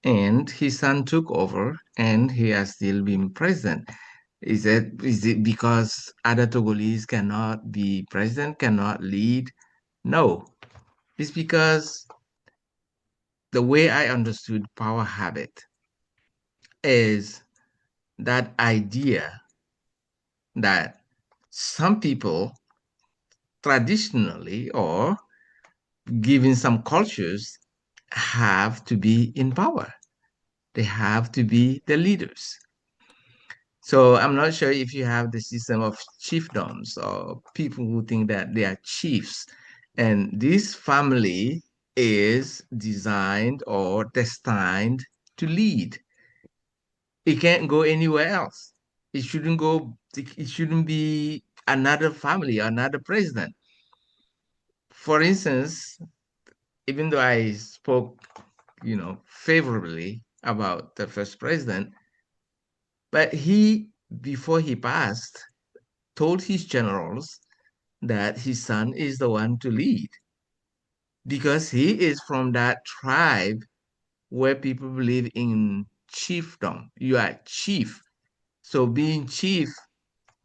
and his son took over, and he has still been president. Is it because other Togolese cannot be president, cannot lead? No, it's because the way I understood power habit is that idea that some people traditionally or given some cultures have to be in power. They have to be the leaders. So I'm not sure if you have the system of chiefdoms or people who think that they are chiefs. And this family is designed or destined to lead. It can't go anywhere else. It shouldn't be another family, another president. For instance, even though I spoke, favorably about the first president, but before he passed, told his generals that his son is the one to lead because he is from that tribe where people believe in chiefdom. You are chief. So being chief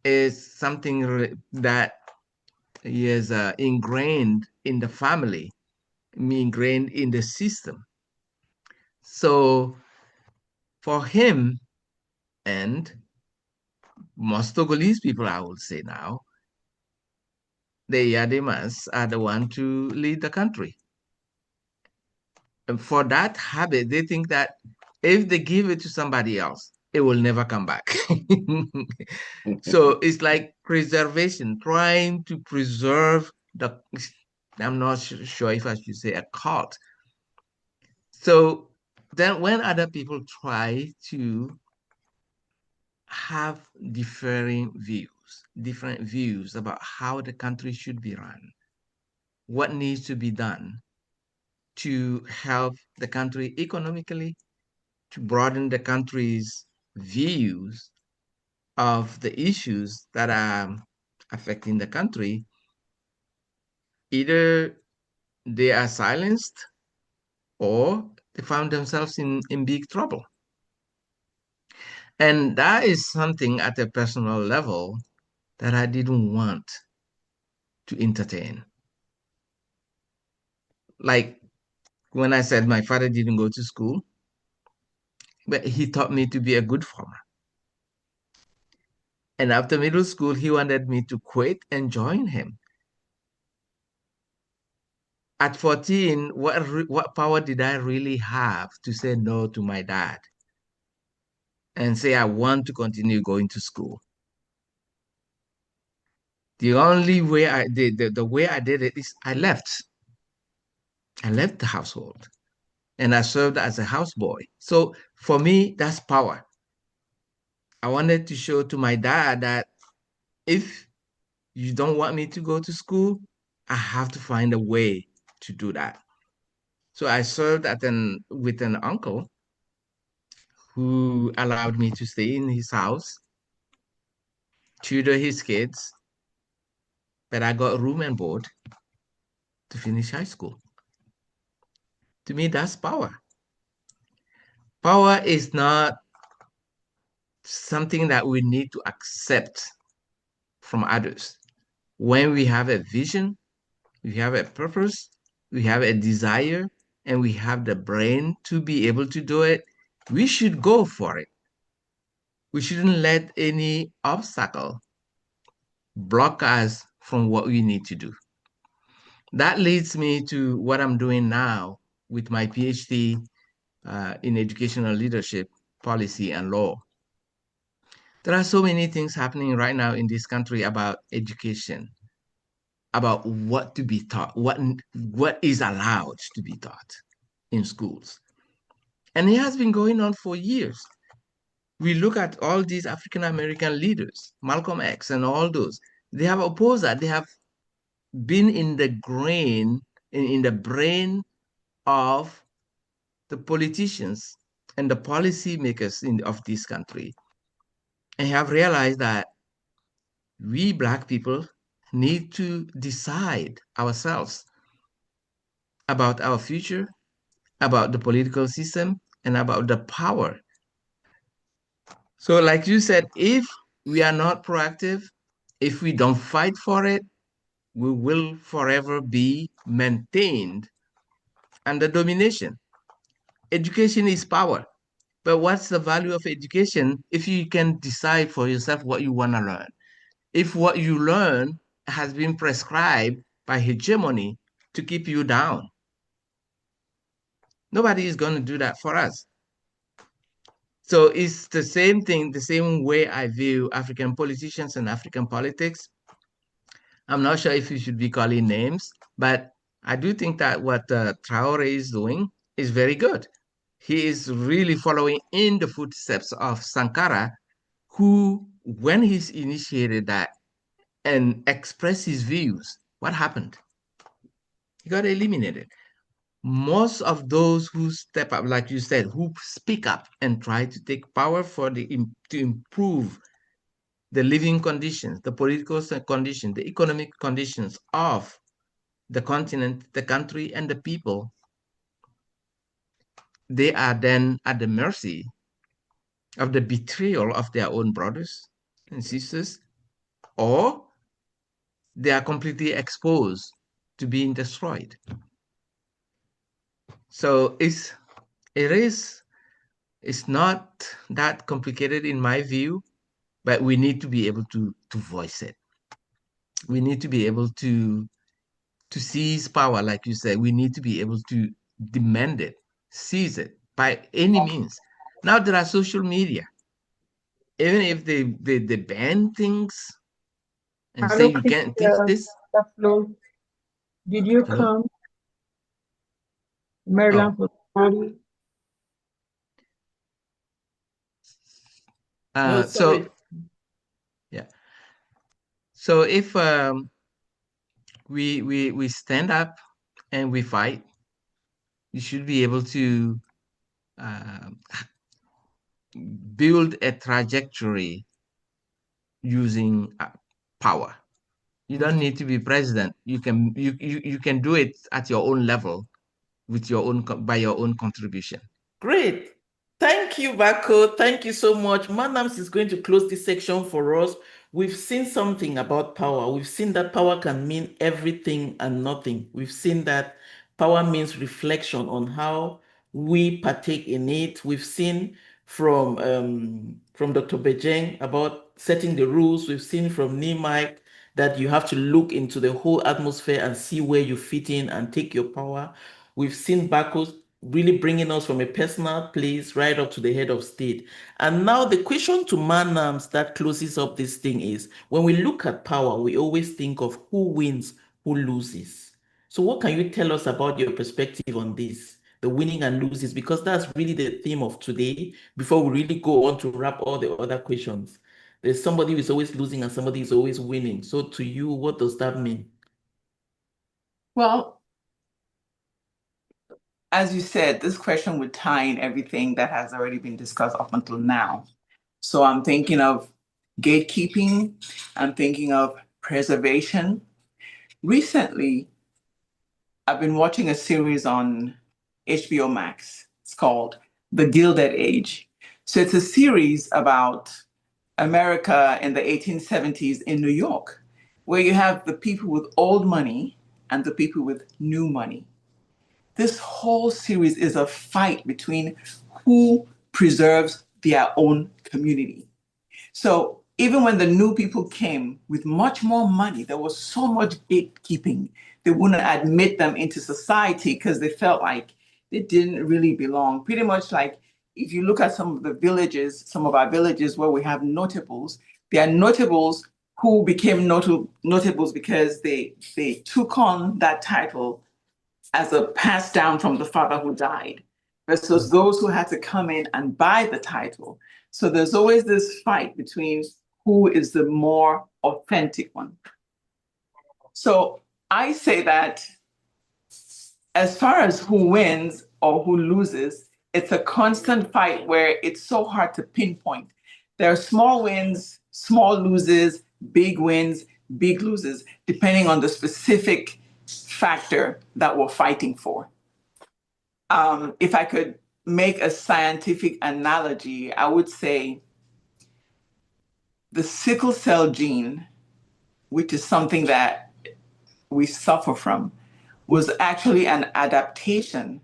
is something that is ingrained in the family, ingrained in the system. So for him and most Togolese people, I would say now, the Yadimas are the one to lead the country. And for that habit, they think that if they give it to somebody else, it will never come back. So it's like preservation, trying to preserve I'm not sure if I should say a cult. So then when other people try to have different views about how the country should be run, what needs to be done to help the country economically, to broaden the country's views of the issues that are affecting the country, either they are silenced or they found themselves in big trouble. And that is something at a personal level that I didn't want to entertain. Like when I said my father didn't go to school, but he taught me to be a good farmer. And after middle school, he wanted me to quit and join him. At 14, what power did I really have to say no to my dad and say I want to continue going to school? The only way I did the way I did it is I left. I left the household and I served as a houseboy. So for me, that's power. I wanted to show to my dad that if You don't want me to go to school? I have to find a way to do that. So I served with an uncle who allowed me to stay in his house, tutor his kids, but I got room and board to finish high school. To me, that's power. Power is not something that we need to accept from others. When we have a vision, we have a purpose, we have a desire, and we have the brain to be able to do it, we should go for it. We shouldn't let any obstacle block us from what we need to do. That leads me to what I'm doing now with my PhD in educational leadership, policy, and law. There are so many things happening right now in this country about education, about what to be taught, what is allowed to be taught in schools. And it has been going on for years. We look at all these African American leaders, Malcolm X and all those, they have opposed that. They have been in the brain of the politicians and the policymakers of this country, and have realized that we Black people need to decide ourselves about our future, about the political system, and about the power. So, like you said, if we are not proactive, if we don't fight for it, we will forever be maintained under domination. Education is power. But what's the value of education if you can decide for yourself what you want to learn? If what you learn has been prescribed by hegemony to keep you down, nobody is going to do that for us. So it's the same thing, the same way I view African politicians and African politics. I'm not sure if you should be calling names, but I do think that what Traore is doing is very good. He is really following in the footsteps of Sankara, who, when he's initiated that and expressed his views, what happened? He got eliminated. Most of those who step up, like you said, who speak up and try to take power to improve the living conditions, the political conditions, the economic conditions of the continent, the country, and the people, they are then at the mercy of the betrayal of their own brothers and sisters, or they are completely exposed to being destroyed. So it's not that complicated in my view, but we need to be able to voice it. We need to be able to seize power, like you said. We need to be able to demand it, seize it by any means. Now there are social media. Even if they ban things and say Hello, you please, can't teach this. Flo. Did you Hello? come Maryland Oh, for the party? No, sorry. so yeah. So if we stand up and we fight, you should be able to build a trajectory using power. You don't need to be president. You can do it at your own level with your own by your own contribution. Great. Thank you, Bako. Thank you so much. Manams is going to close this section for us. We've seen something about power. We've seen that power can mean everything and nothing. We've seen that power means reflection on how we partake in it. We've seen from Dr. Bejeng about setting the rules. We've seen from Nimai that you have to look into the whole atmosphere and see where you fit in and take your power. We've seen Bako really bringing us from a personal place right up to the head of state. And now the question to Manams that closes up this thing is, when we look at power, we always think of who wins, who loses. So what can you tell us about your perspective on this, the winning and loses? Because that's really the theme of today, before we really go on to wrap all the other questions. There's somebody who is always losing and somebody is always winning. So to you, what does that mean? Well, as you said, this question would tie in everything that has already been discussed up until now. So I'm thinking of gatekeeping, I'm thinking of preservation. Recently, I've been watching a series on HBO Max. It's called The Gilded Age. So it's a series about America in the 1870s in New York, where you have the people with old money and the people with new money. This whole series is a fight between who preserves their own community. So even when the new people came with much more money, there was so much gatekeeping. They wouldn't admit them into society because they felt like they didn't really belong. Pretty much like if you look at some of the villages, some of our villages where we have notables, they are notables who became notables because they took on that title as a pass down from the father who died, versus those who had to come in and buy the title. So there's always this fight between who is the more authentic one. So I say that as far as who wins or who loses, it's a constant fight where it's so hard to pinpoint. There are small wins, small loses, big wins, big loses, depending on the specific factor that we're fighting for. If I could make a scientific analogy, I would say the sickle cell gene, which is something that we suffer from, was actually an adaptation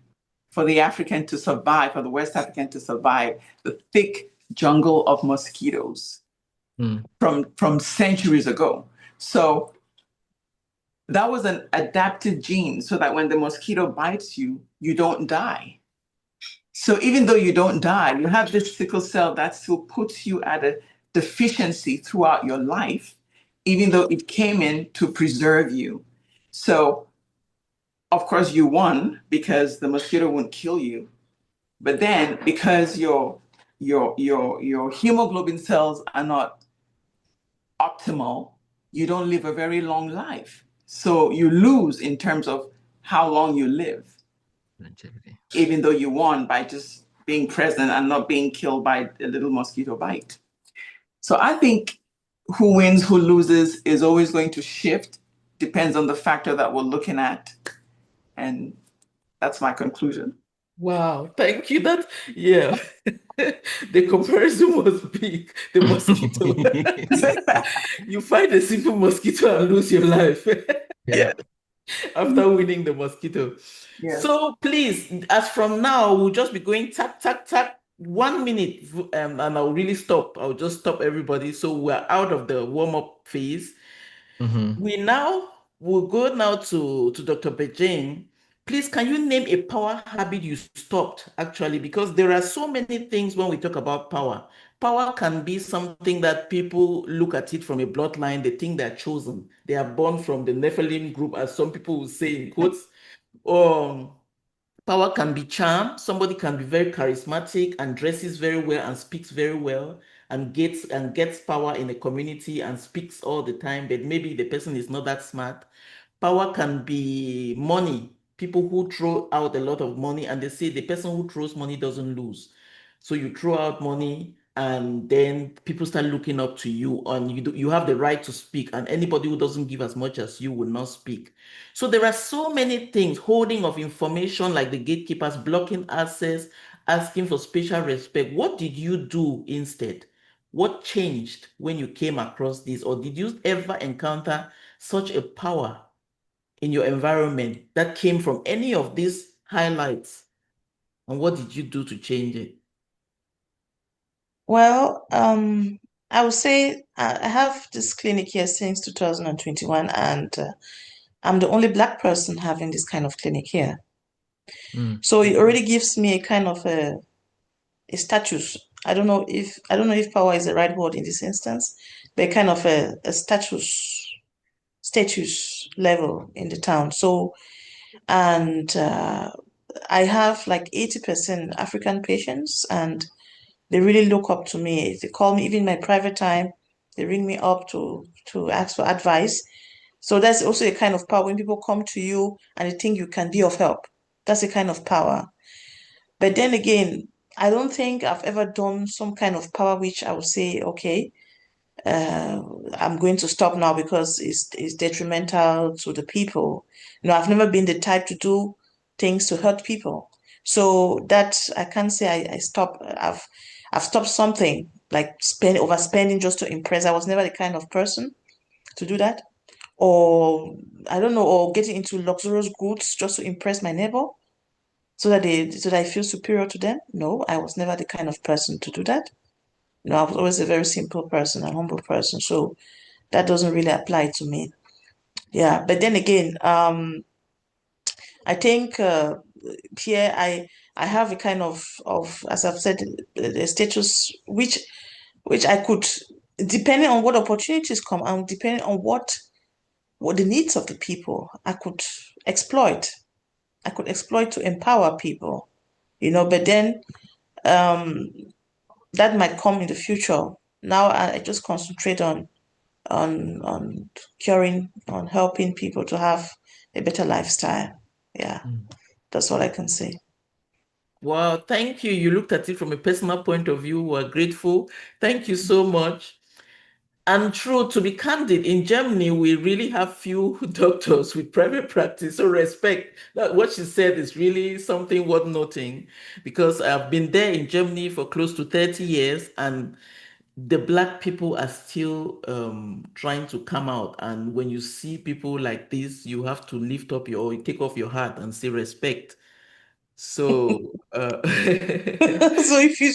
for the African to survive, for the West African to survive the thick jungle of mosquitoes from centuries ago. So that was an adaptive gene so that when the mosquito bites you, you don't die. So even though you don't die, you have this sickle cell that still puts you at a deficiency throughout your life, even though it came in to preserve you. So of course you won because the mosquito won't kill you. But then because your hemoglobin cells are not optimal, you don't live a very long life. So you lose in terms of how long you live, even though you won by just being present and not being killed by a little mosquito bite. So I think who wins, who loses is always going to shift, depends on the factor that we're looking at. And that's my conclusion. Wow, thank you. Yeah, the comparison was big. The mosquito. You find a simple mosquito and lose your life. Yeah. After winning the mosquito. Yes. So please, as from now, we'll just be going tap, tap, tap, 1 minute, and I'll really stop. I'll just stop everybody. So we're out of the warm-up phase. We'll go now to Dr. Beijing. Please, can you name a power habit you stopped actually? Because there are so many things when we talk about power. Power can be something that people look at it from a bloodline. They think they're chosen. They are born from the Nephilim group, as some people will say in quotes. Power can be charm. Somebody can be very charismatic and dresses very well and speaks very well and gets power in a community and speaks all the time, but maybe the person is not that smart. Power can be money. People who throw out a lot of money and they say the person who throws money doesn't lose. So you throw out money and then people start looking up to you and you have the right to speak, and anybody who doesn't give as much as you will not speak. So there are so many things, holding of information like the gatekeepers, blocking access, asking for special respect. What did you do instead? What changed when you came across this? Or did you ever encounter such a power in your environment that came from any of these highlights? And what did you do to change it? Well, I would say I have this clinic here since 2021, and I'm the only Black person having this kind of clinic here. So it already gives me a kind of a status. I don't know if power is the right word in this instance, but kind of a status level in the town. So, and I have like 80% African patients, and they really look up to me. They call me even in my private time. They ring me up to ask for advice. So that's also a kind of power when people come to you and they think you can be of help. That's a kind of power. But then again, I don't think I've ever done some kind of power which I would say, okay, I'm going to stop now because it's detrimental to the people. I've never been the type to do things to hurt people. So that I can't say I stop. I've stopped something like overspending just to impress. I was never the kind of person to do that. Or I don't know, or getting into luxurious goods just to impress my neighbor so that I feel superior to them. No, I was never the kind of person to do that. I was always a very simple person, a humble person. So that doesn't really apply to me. Yeah, but then again, I think here I have a kind of as I've said, the status which I could, depending on what opportunities come and depending on what the needs of the people, I could exploit. I could exploit to empower people, but then um, that might come in the future. Now I just concentrate on curing, on helping people to have a better lifestyle. Yeah, that's what I can say. Wow, thank you. You looked at it from a personal point of view. We're grateful. Thank you so much. And true, to be candid, in Germany, we really have few doctors with private practice. So respect that what she said is really something worth noting because I've been there in Germany for close to 30 years and the Black people are still trying to come out. And when you see people like this, you have to lift up or take off your hat and say respect. So, So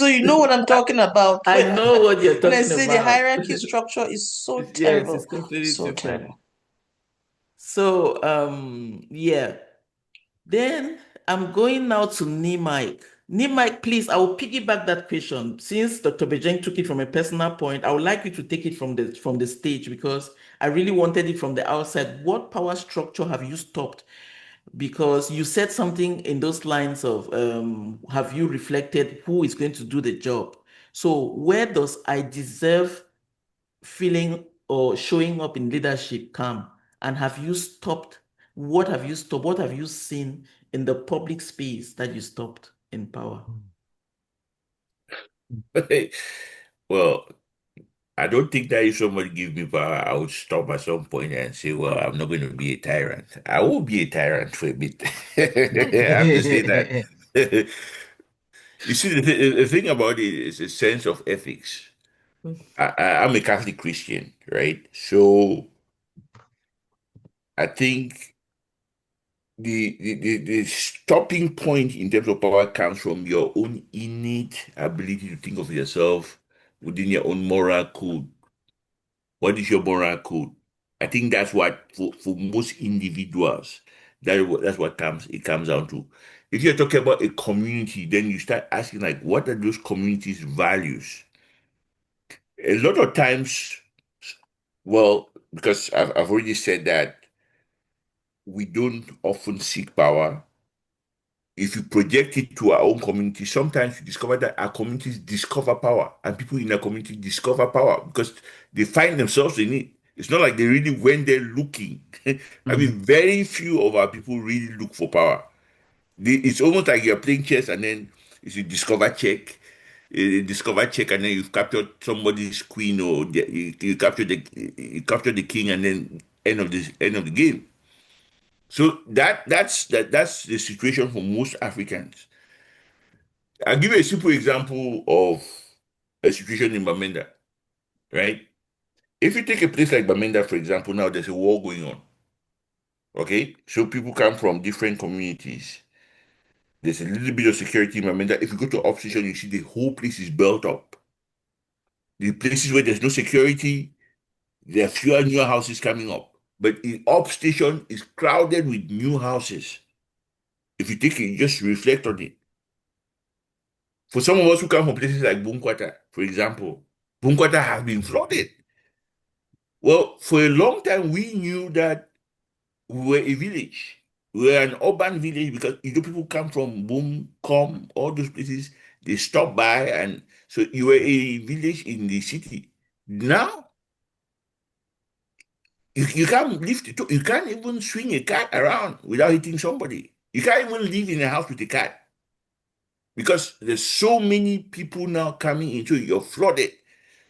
you know what I'm talking about. I know what you're When I talking say the about. hierarchy structure is so Yes, terrible, it's completely so different. terrible. So, yeah. Then I'm going now to Nimike. Nimike, please, I will piggyback that question. Since Dr. Bejeng took it from a personal point, I would like you to take it from the stage because I really wanted it from the outside. What power structure have you stopped? Because you said something in those lines of have you reflected who is going to do the job? So where does I deserve feeling or showing up in leadership come? And have you stopped? What have you stopped? What have you seen in the public space that you stopped in power? Well, I don't think that if somebody give me power, I would stop at some point and say, well, I'm not going to be a tyrant. I will be a tyrant for a bit. I have to say that. You see, the thing about it is a sense of ethics. I'm a Catholic Christian, right? So I think the stopping point in terms of power comes from your own innate ability to think of yourself within your own moral code. What is your moral code? I think that's what for most individuals, that's what it comes down to. If you're talking about a community, then you start asking like, what are those communities' values? A lot of times, well, because I've already said that we don't often seek power. If you project it to our own community, sometimes you discover that our communities discover power and people in our community discover power because they find themselves in it. It's not like they really went there looking. I mean, very few of our people really look for power. It's almost like you're playing chess and then it's a discover check, and then you've captured somebody's queen or you capture the king, and then end of the game. So that's the situation for most Africans. I'll give you a simple example of a situation in Bamenda, right? If you take a place like Bamenda, for example, now there's a war going on. Okay, so people come from different communities. There's a little bit of security in Bamenda. If you go to opposition, you see the whole place is built up. The places where there's no security, there are fewer new houses coming up. But in up station is crowded with new houses. If you take it, just reflect on it. For some of us who come from places like Bunkwata, for example, Bunkwata has been flooded. Well, for a long time, we knew that we were a village. We were an urban village because people come from Boom, Com, all those places. They stop by, and so you were a village in the city. Now You can't lift it. You can't even swing a cat around without hitting somebody. You can't even live in a house with a cat because there's so many people now coming into it. You're flooded.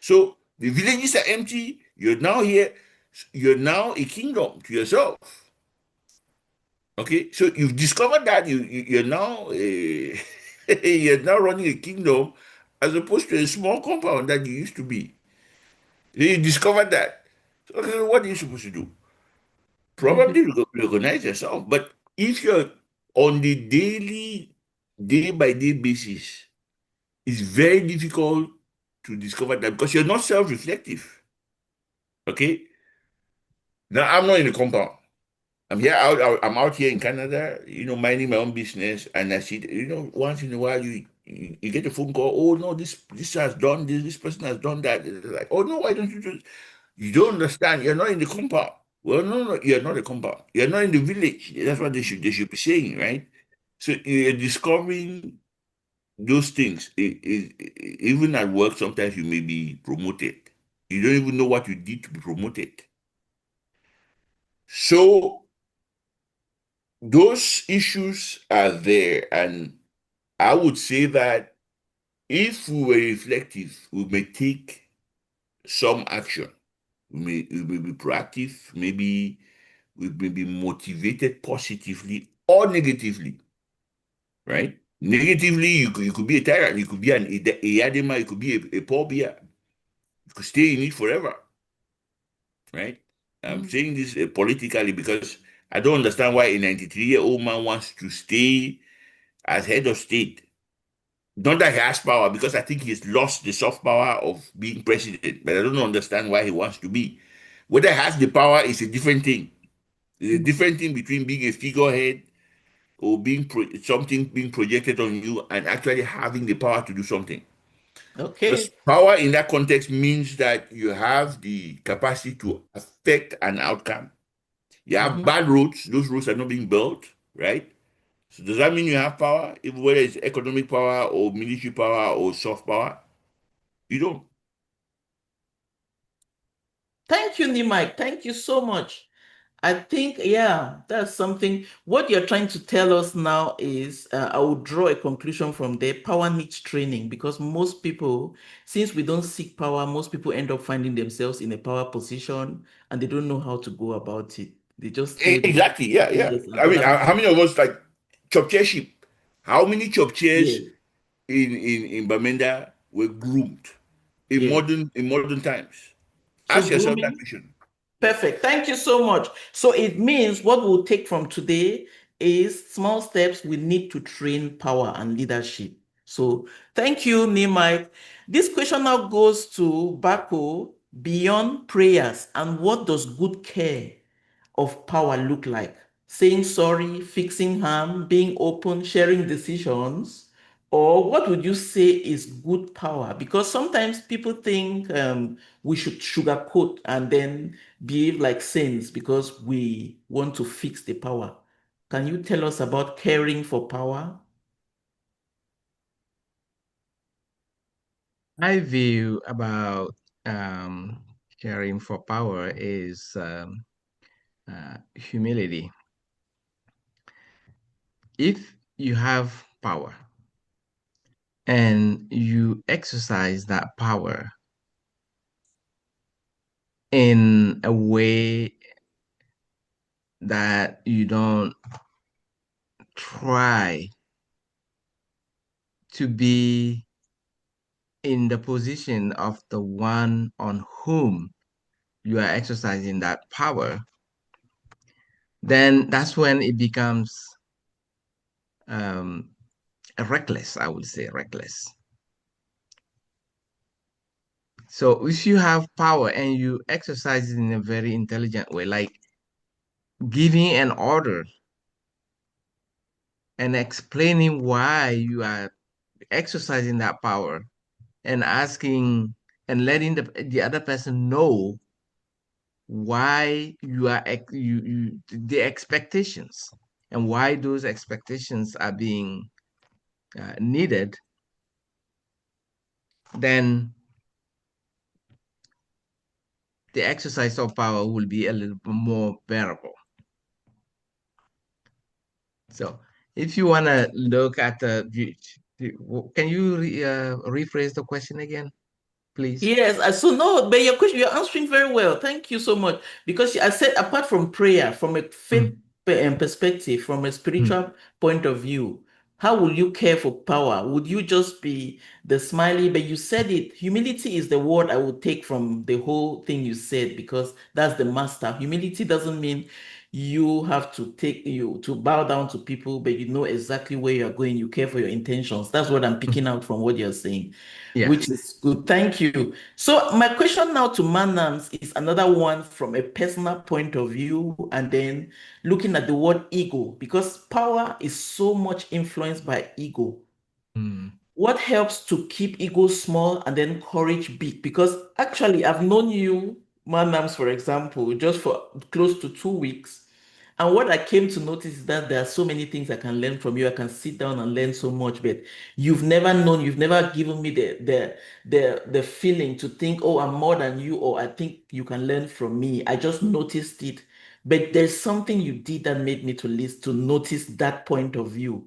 So the villages are empty. You're now here. You're now a kingdom to yourself. Okay, so you've discovered that you're now you're now running a kingdom as opposed to a small compound that you used to be. You discovered that. So, okay, what are you supposed to do? Probably recognize yourself. But if you're on the daily, day by day basis, it's very difficult to discover that because you're not self-reflective. Okay? Now I'm not in the compound. I'm out here in Canada, minding my own business, and I see, once in a while you get a phone call. Oh no, this has done this. This person has done that. It's like, oh no, why don't you just? You don't understand. You're not in the compound. Well, no, you're not a compound. You're not in the village. That's what they should be saying, right? So you're discovering those things. Even at work, sometimes you may be promoted. You don't even know what you did to be promoted. So those issues are there, and I would say that if we were reflective, we may take some action. We may be proactive, maybe we may be motivated positively or negatively, right? Negatively, you could be a tyrant, you could be a yadima, you could be a poor bear, you could stay in it forever, right? I'm saying this politically because I don't understand why a 93-year-old man wants to stay as head of state. Not that he has power, because I think he's lost the soft power of being president, but I don't understand why he wants to be. Whether he has the power is a different thing. There's a different thing between being a figurehead or something being projected on you and actually having the power to do something. Because Okay. power in that context means that you have the capacity to affect an outcome. You have bad roads, those roads are not being built, right? So does that mean you have power, even whether it's economic power or military power or soft power? You don't. Thank you, Nimai. Thank you so much. I think, yeah, that's something. What you're trying to tell us now is I will draw a conclusion from there. Power needs training because most people, since we don't seek power, most people end up finding themselves in a power position and they don't know how to go about it. They just stay there. Exactly. Yeah, yeah. Yes, and I mean, other how people. many of us like chop chairship? How many chop chairs Yes, in Bamenda were groomed yes. in modern times? So Ask yourself that grooming. question. Perfect. Thank you so much. So it means what we'll take from today is small steps we need to train power and leadership. So thank you, Nimai. This question now goes to Bako, beyond prayers and what does good care of power look like? Saying sorry, fixing harm, being open, sharing decisions? Or what would you say is good power? Because sometimes people think we should sugarcoat and then behave like saints because we want to fix the power. Can you tell us about caring for power? My view about caring for power is humility. If you have power and you exercise that power in a way that you don't try to be in the position of the one on whom you are exercising that power, then that's when it becomes um, reckless, I would say reckless. So if you have power and you exercise it in a very intelligent way, like giving an order and explaining why you are exercising that power and asking and letting the other person know why you are the expectations and why those expectations are being needed, then the exercise of power will be a little more bearable. So if you want to look at can you rephrase the question again, please? Yes, so no, but your question, you're answering very well. Thank you so much. Because I said, apart from prayer, from a faith Mm, perspective, from a mm, spiritual point of view, how will you care for power? Would you just be the smiley? But you said it. Humility is the word I would take from the whole thing you said, because that's the master. Humility doesn't mean you have to bow down to people, but you know exactly where you're going. You care for your intentions. That's what I'm mm. picking out from what you're saying, Yeah. which is good. Thank you. So my question now to Manams is another one from a personal point of view, and then looking at the word ego, because power is so much influenced by ego. Mm, What helps to keep ego small and then courage big? Because actually, I've known you, Manams, for example, just for close to 2 weeks. And what I came to notice is that there are so many things I can learn from you. I can sit down and learn so much, but you've never given me the feeling to think, oh, I'm more than you, or I think you can learn from me. I just noticed it. But there's something you did that made me to notice that point of view.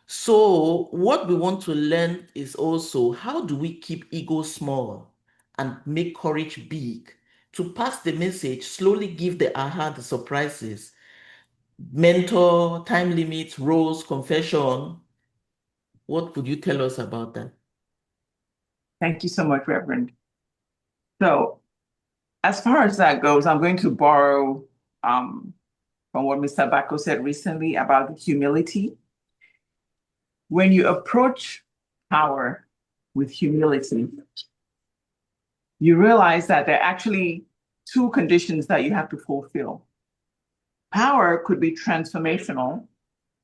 So, what we want to learn is also, how do we keep ego small and make courage big to pass the message, slowly give the aha, the surprises, mentor, time limits, roles, confession. What would you tell us about that? Thank you so much, Reverend. So, as far as that goes, I'm going to borrow from what Mr. Bako said recently about humility. When you approach power with humility, you realize that there are actually two conditions that you have to fulfill. Power could be transformational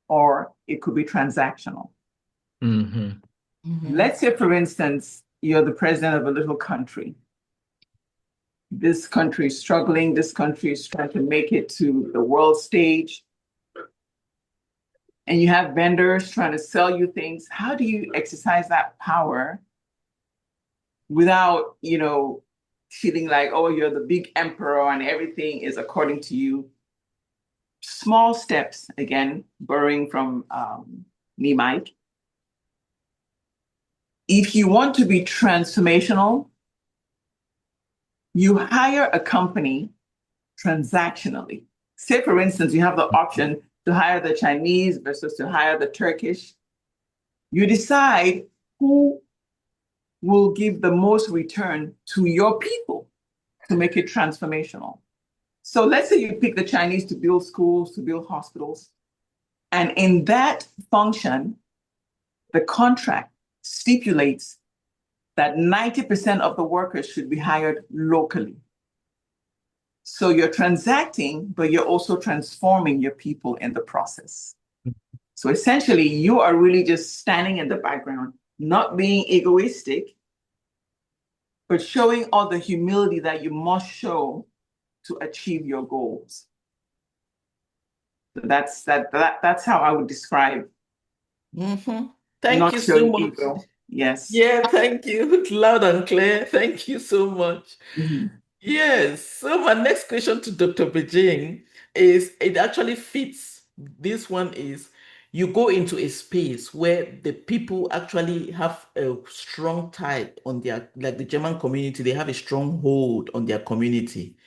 or it could be transactional. mhm, Let's say, for instance, you're the president of a little country. This country is struggling. This country is trying to make it to the world stage. And you have vendors trying to sell you things. How do you exercise that power without, feeling like, oh, you're the big emperor and everything is according to you? Small steps, again, borrowing from Mike. If you want to be transformational, you hire a company transactionally. Say, for instance, you have the option to hire the Chinese versus to hire the Turkish. You decide who will give the most return to your people to make it transformational. So let's say you pick the Chinese to build schools, to build hospitals. And in that function, the contract stipulates that 90% of the workers should be hired locally. So you're transacting, but you're also transforming your people in the process. So essentially, you are really just standing in the background, not being egoistic, but showing all the humility that you must show to achieve your goals. So that's how I would describe Thank not you so showing much. ego. Yes. Yeah, thank you. It's loud and clear. Thank you so much. Mhm. Yes. So my next question to Dr. Beijing is, it actually fits. This one is, you go into a space where the people actually have a strong tie on their, like the German community, they have a strong hold on their community.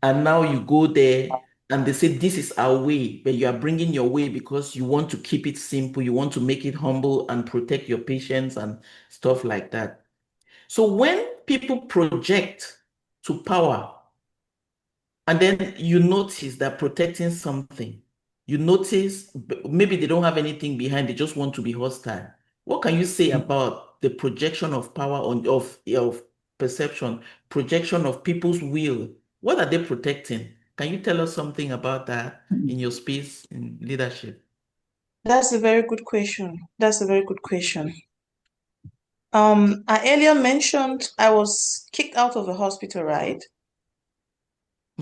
And now you go there and they say, this is our way, but you are bringing your way because you want to keep it simple, you want to make it humble and protect your patients and stuff like that. So when people project to power, and then you notice they're protecting something, you notice maybe they don't have anything behind, they just want to be hostile. What can you say about the projection of power of perception, projection of people's will? What are they protecting? Can you tell us something about that in your space in leadership? That's a very good question. That's a very good question. I earlier mentioned I was kicked out of a hospital, right?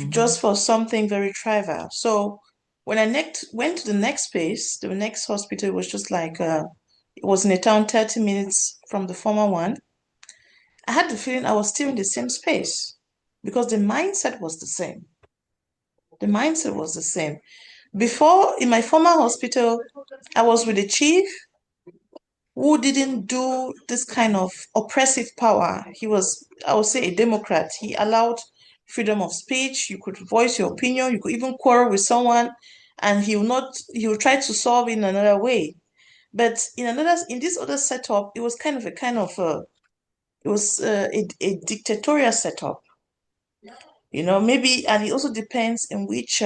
Just for something very trivial. So when I went to the next space, the next hospital was just like it was in a town 30 minutes from the former one. I had the feeling I was still in the same space. because the mindset was the same. The mindset was the same. Before, in my former hospital, I was with a chief who didn't do this kind of oppressive power. He was, I would say, a Democrat. He allowed freedom of speech. You could voice your opinion. You could even quarrel with someone, and he will try to solve in another way. But in this other setup, it was a dictatorial setup. Maybe, and it also depends in which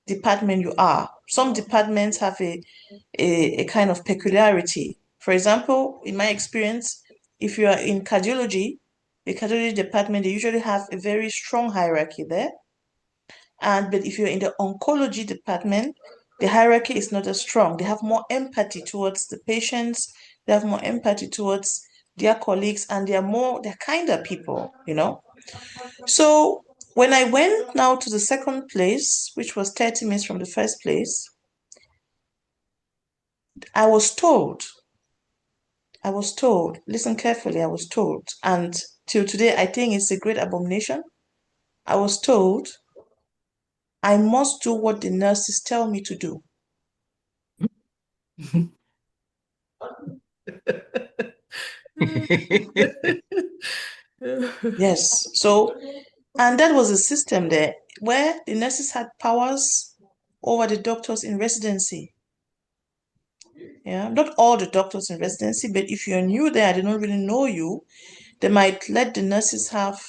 department you are. Some departments have a kind of peculiarity. For example, in my experience, if you are in cardiology, the cardiology department, they usually have a very strong hierarchy there. But if you're in the oncology department, the hierarchy is not as strong. They have more empathy towards the patients. They have more empathy towards their colleagues, and they're kinder people, So when I went now to the second place, which was 30 minutes from the first place, I was told, listen carefully, I was told, and till today, I think it's a great abomination. I was told I must do what the nurses tell me to do. Yes. So, and that was a system there where the nurses had powers over the doctors in residency. Yeah, not all the doctors in residency, but if you're new there, they don't really know you, they might let the nurses have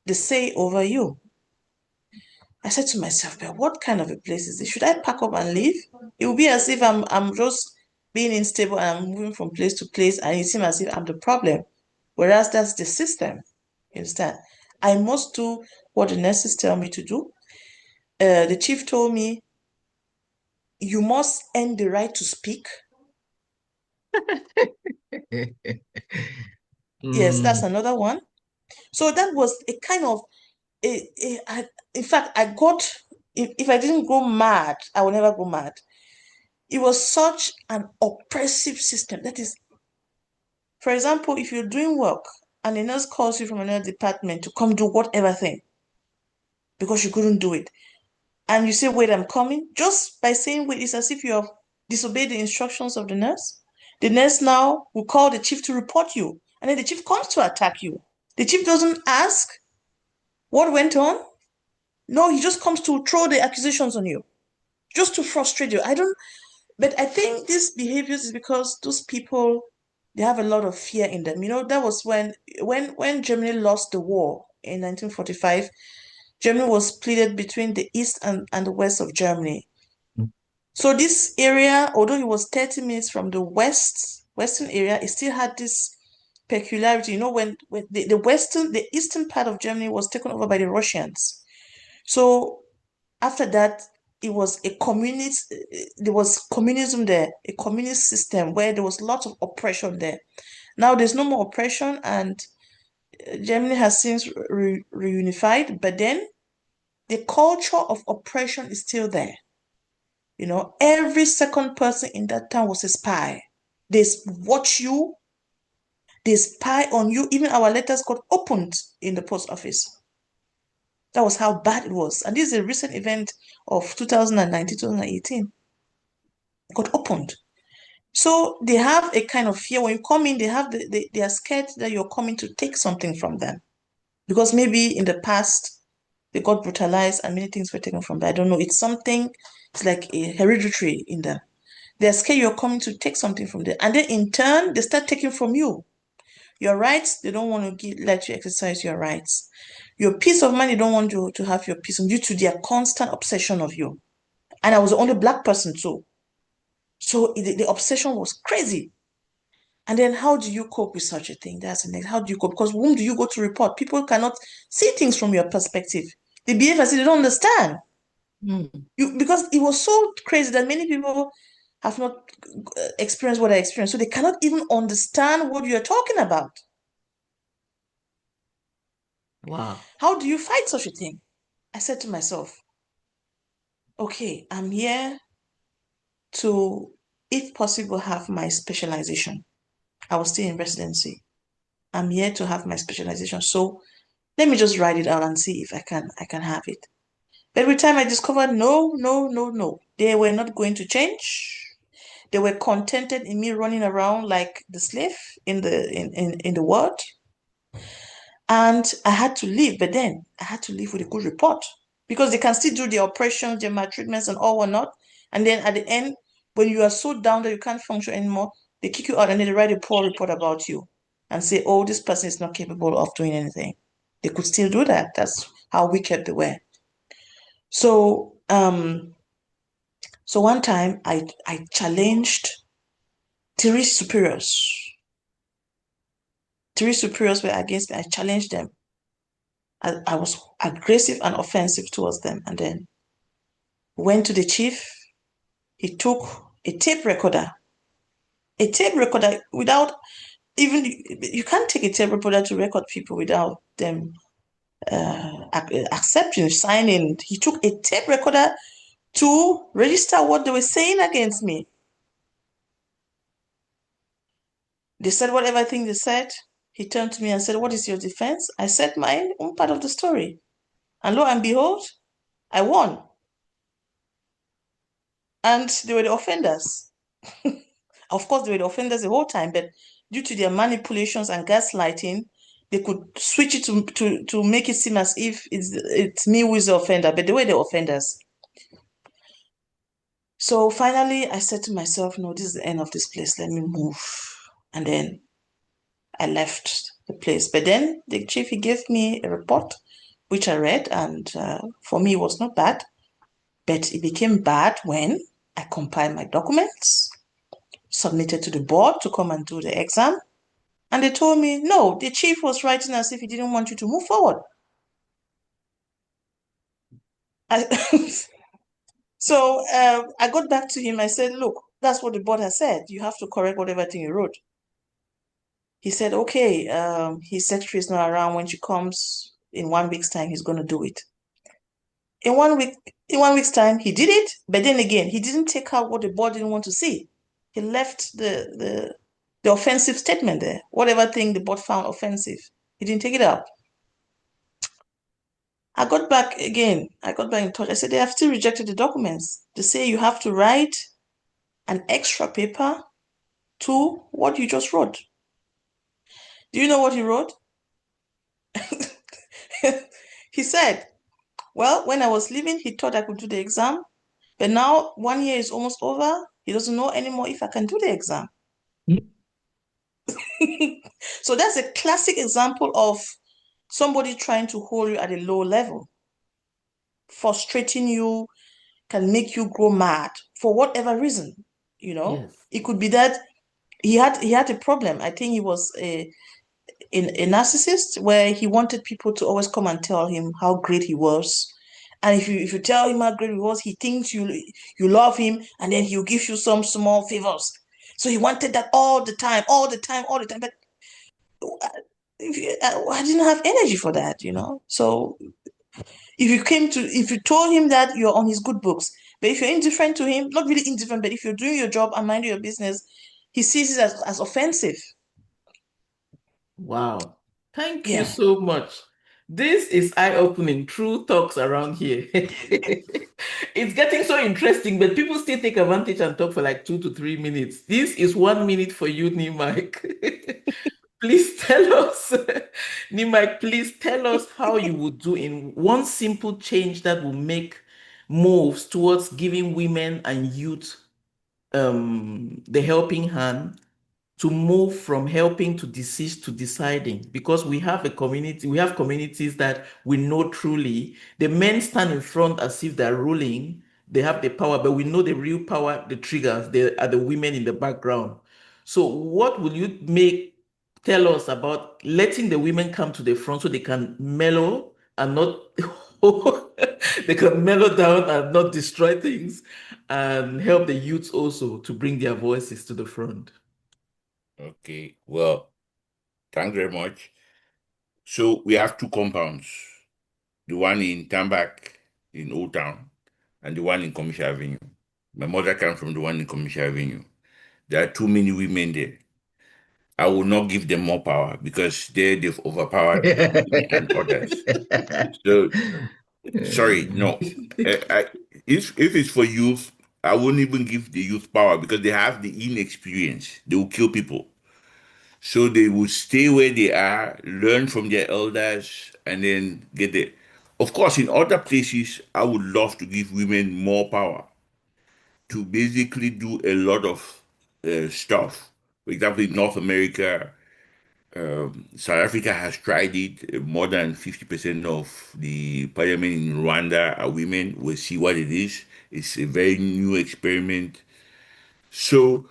the say over you. I said to myself, but what kind of a place is this? Should I pack up and leave? It will be as if I'm just being unstable and I'm moving from place to place, and it seems as if I'm the problem. Whereas that's the system. You understand? I must do what the nurses tell me to do. The chief told me, you must earn the right to speak. Yes, that's another one. So that was a kind of, in fact, I got, if I didn't go mad, I will never go mad. It was such an oppressive system. That is, for example, if you're doing work and a nurse calls you from another department to come do whatever thing because you couldn't do it, and you say, wait, I'm coming, just by saying wait, it's as if you have disobeyed the instructions of the nurse. The nurse now will call the chief to report you, and then the chief comes to attack you. The chief doesn't ask what went on. No, he just comes to throw the accusations on you, just to frustrate you. But I think these behaviors is because those people, they have a lot of fear in them. That was when Germany lost the war in 1945. Germany was split between the east and the west of Germany. So this area, although it was 30 minutes from the western area, it still had this peculiarity. When the eastern part of Germany was taken over by the Russians. So after that, it was there was communism there, a communist system where there was lots of oppression there. Now there's no more oppression, and Germany has since reunified, but then the culture of oppression is still there. Every second person in that town was a spy. They watch you, they spy on you. Even our letters got opened in the post office. That was how bad it was. And this is a recent event of 2019, 2018. It got opened. So they have a kind of fear. When you come in, they are scared that you're coming to take something from them. Because maybe in the past, they got brutalized and many things were taken from them. I don't know. It's like a hereditary in them. They're scared you're coming to take something from them. And then in turn, they start taking from you. Your rights, they don't want to let you exercise your rights. Your peace of mind, they don't want you to have your peace due to their constant obsession of you. And I was the only Black person too. So the obsession was crazy. And then how do you cope with such a thing? That's the next. How do you cope? Because whom do you go to report? People cannot see things from your perspective. They behave as if they don't understand. Because it was so crazy that many people have not experienced what I experienced. So they cannot even understand what you're talking about. Wow. How do you fight such a thing? I said to myself, okay, I'm here to, if possible, have my specialization. I was still in residency. I'm here to have my specialization. So Let me just write it out and see if I can have it. But every time I discovered, no, no, no, no, they were not going to change. They were contented in me running around like the slave in the world. And I had to leave, but then I had to leave with a good report because they can still do their operations, their maltreatments, and all whatnot. And then at the end, when you are so down that you can't function anymore, they kick you out and then they write a poor report about you and say, oh, this person is not capable of doing anything. They could still do that. That's how wicked they were. So, so one time I challenged three superiors. Three superiors were against me. I challenged them. I was aggressive and offensive towards them. And then went to the chief. He took a tape recorder. A tape recorder without even, you can't take a tape recorder to record people without them accepting, signing. He took a tape recorder to register what they were saying against me. They said whatever thing they said. He turned to me and said, what is your defense? I said my own part of the story. And lo and behold, I won. And they were the offenders. Of course, they were the offenders the whole time, but due to their manipulations and gaslighting, they could switch it to make it seem as if it's me who is the offender, but they were the offenders. So finally, I said to myself, no, this is the end of this place. Let me move. And then I left the place. But then the chief, he gave me a report, which I read, and for me, it was not bad. But it became bad when I compiled my documents, submitted to the board to come and do the exam. And they told me, no, the chief was writing as if he didn't want you to move forward. So I got back to him. I said, look, that's what the board has said. You have to correct whatever thing you wrote. He said, okay, his secretary is not around. When she comes in 1 week's time, he's going to do it. In 1 week's time, he did it. But then again, he didn't take out what the board didn't want to see. He left the offensive statement there. Whatever thing the board found offensive, he didn't take it out. I got back again. I got back in touch. I said, they have still rejected the documents. They say you have to write an extra paper to what you just wrote. Do you know what he wrote? He said, well, when I was leaving, he thought I could do the exam. But now 1 year is almost over. He doesn't know anymore if I can do the exam. So that's a classic example of somebody trying to hold you at a low level, frustrating you, can make you go mad for whatever reason. You know, Yes. it could be that he had a problem. I think he was a narcissist where he wanted people to always come and tell him how great he was. And if you tell him how great he was, he thinks you love him, and then he'll give you some small favors. So he wanted that all the time, all the time, all the time. But I didn't have energy for that, you know. So if you told him that, you're on his good books. But if you're indifferent to him, not really indifferent, but if you're doing your job and minding your business, he sees it as offensive. Wow. Thank you Yeah. so much. This is eye-opening, true talks around here. It's getting so interesting, but people still take advantage and talk for like 2 to 3 minutes. This is 1 minute for you, Nimike. Please tell us, Nimike, please tell us how you would do in one simple change that will make moves towards giving women and youth the helping hand to move from helping to desist to deciding, because we have communities that we know truly the men stand in front as if they're ruling, they have the power, but we know the real power, the triggers, they are the women in the background. So what will you tell us about letting the women come to the front so they can mellow and not they can mellow down and not destroy things, and help the youths also to bring their voices to the front? Okay, well, thanks very much. So we have two compounds, the one in Tambak in Old Town and the one in Commercial Avenue. My mother comes from the one in Commercial Avenue. There are too many women there. I will not give them more power because they've overpowered me and others. So sorry, no. If it's for youth, I won't even give the youth power because they have the inexperience. They will kill people. So they will stay where they are, learn from their elders, and then get there. Of course, in other places, I would love to give women more power to basically do a lot of stuff. For example, in North America, South Africa has tried it. More than 50% of the parliament in Rwanda are women. We'll see what it is. It's a very new experiment. So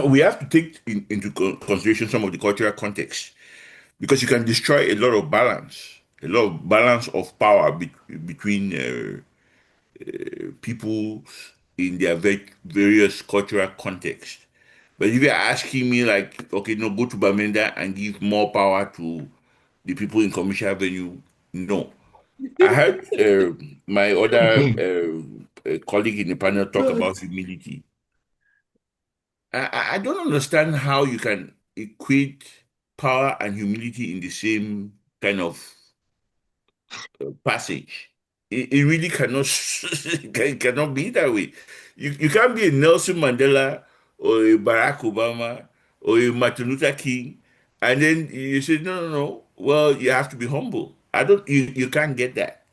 we have to take into consideration some of the cultural context because you can destroy a lot of balance of power between people in their various cultural contexts. But if you're asking me, like, okay, no, go to Bamenda and give more power to the people in commercial venue, no. I heard my other colleague in the panel talk about humility. I don't understand how you can equate power and humility in the same kind of passage. It really cannot cannot be that way. You can't be a Nelson Mandela or a Barack Obama or a Martin Luther King, and then you say no, no, no. Well, you have to be humble. I don't. You can't get that.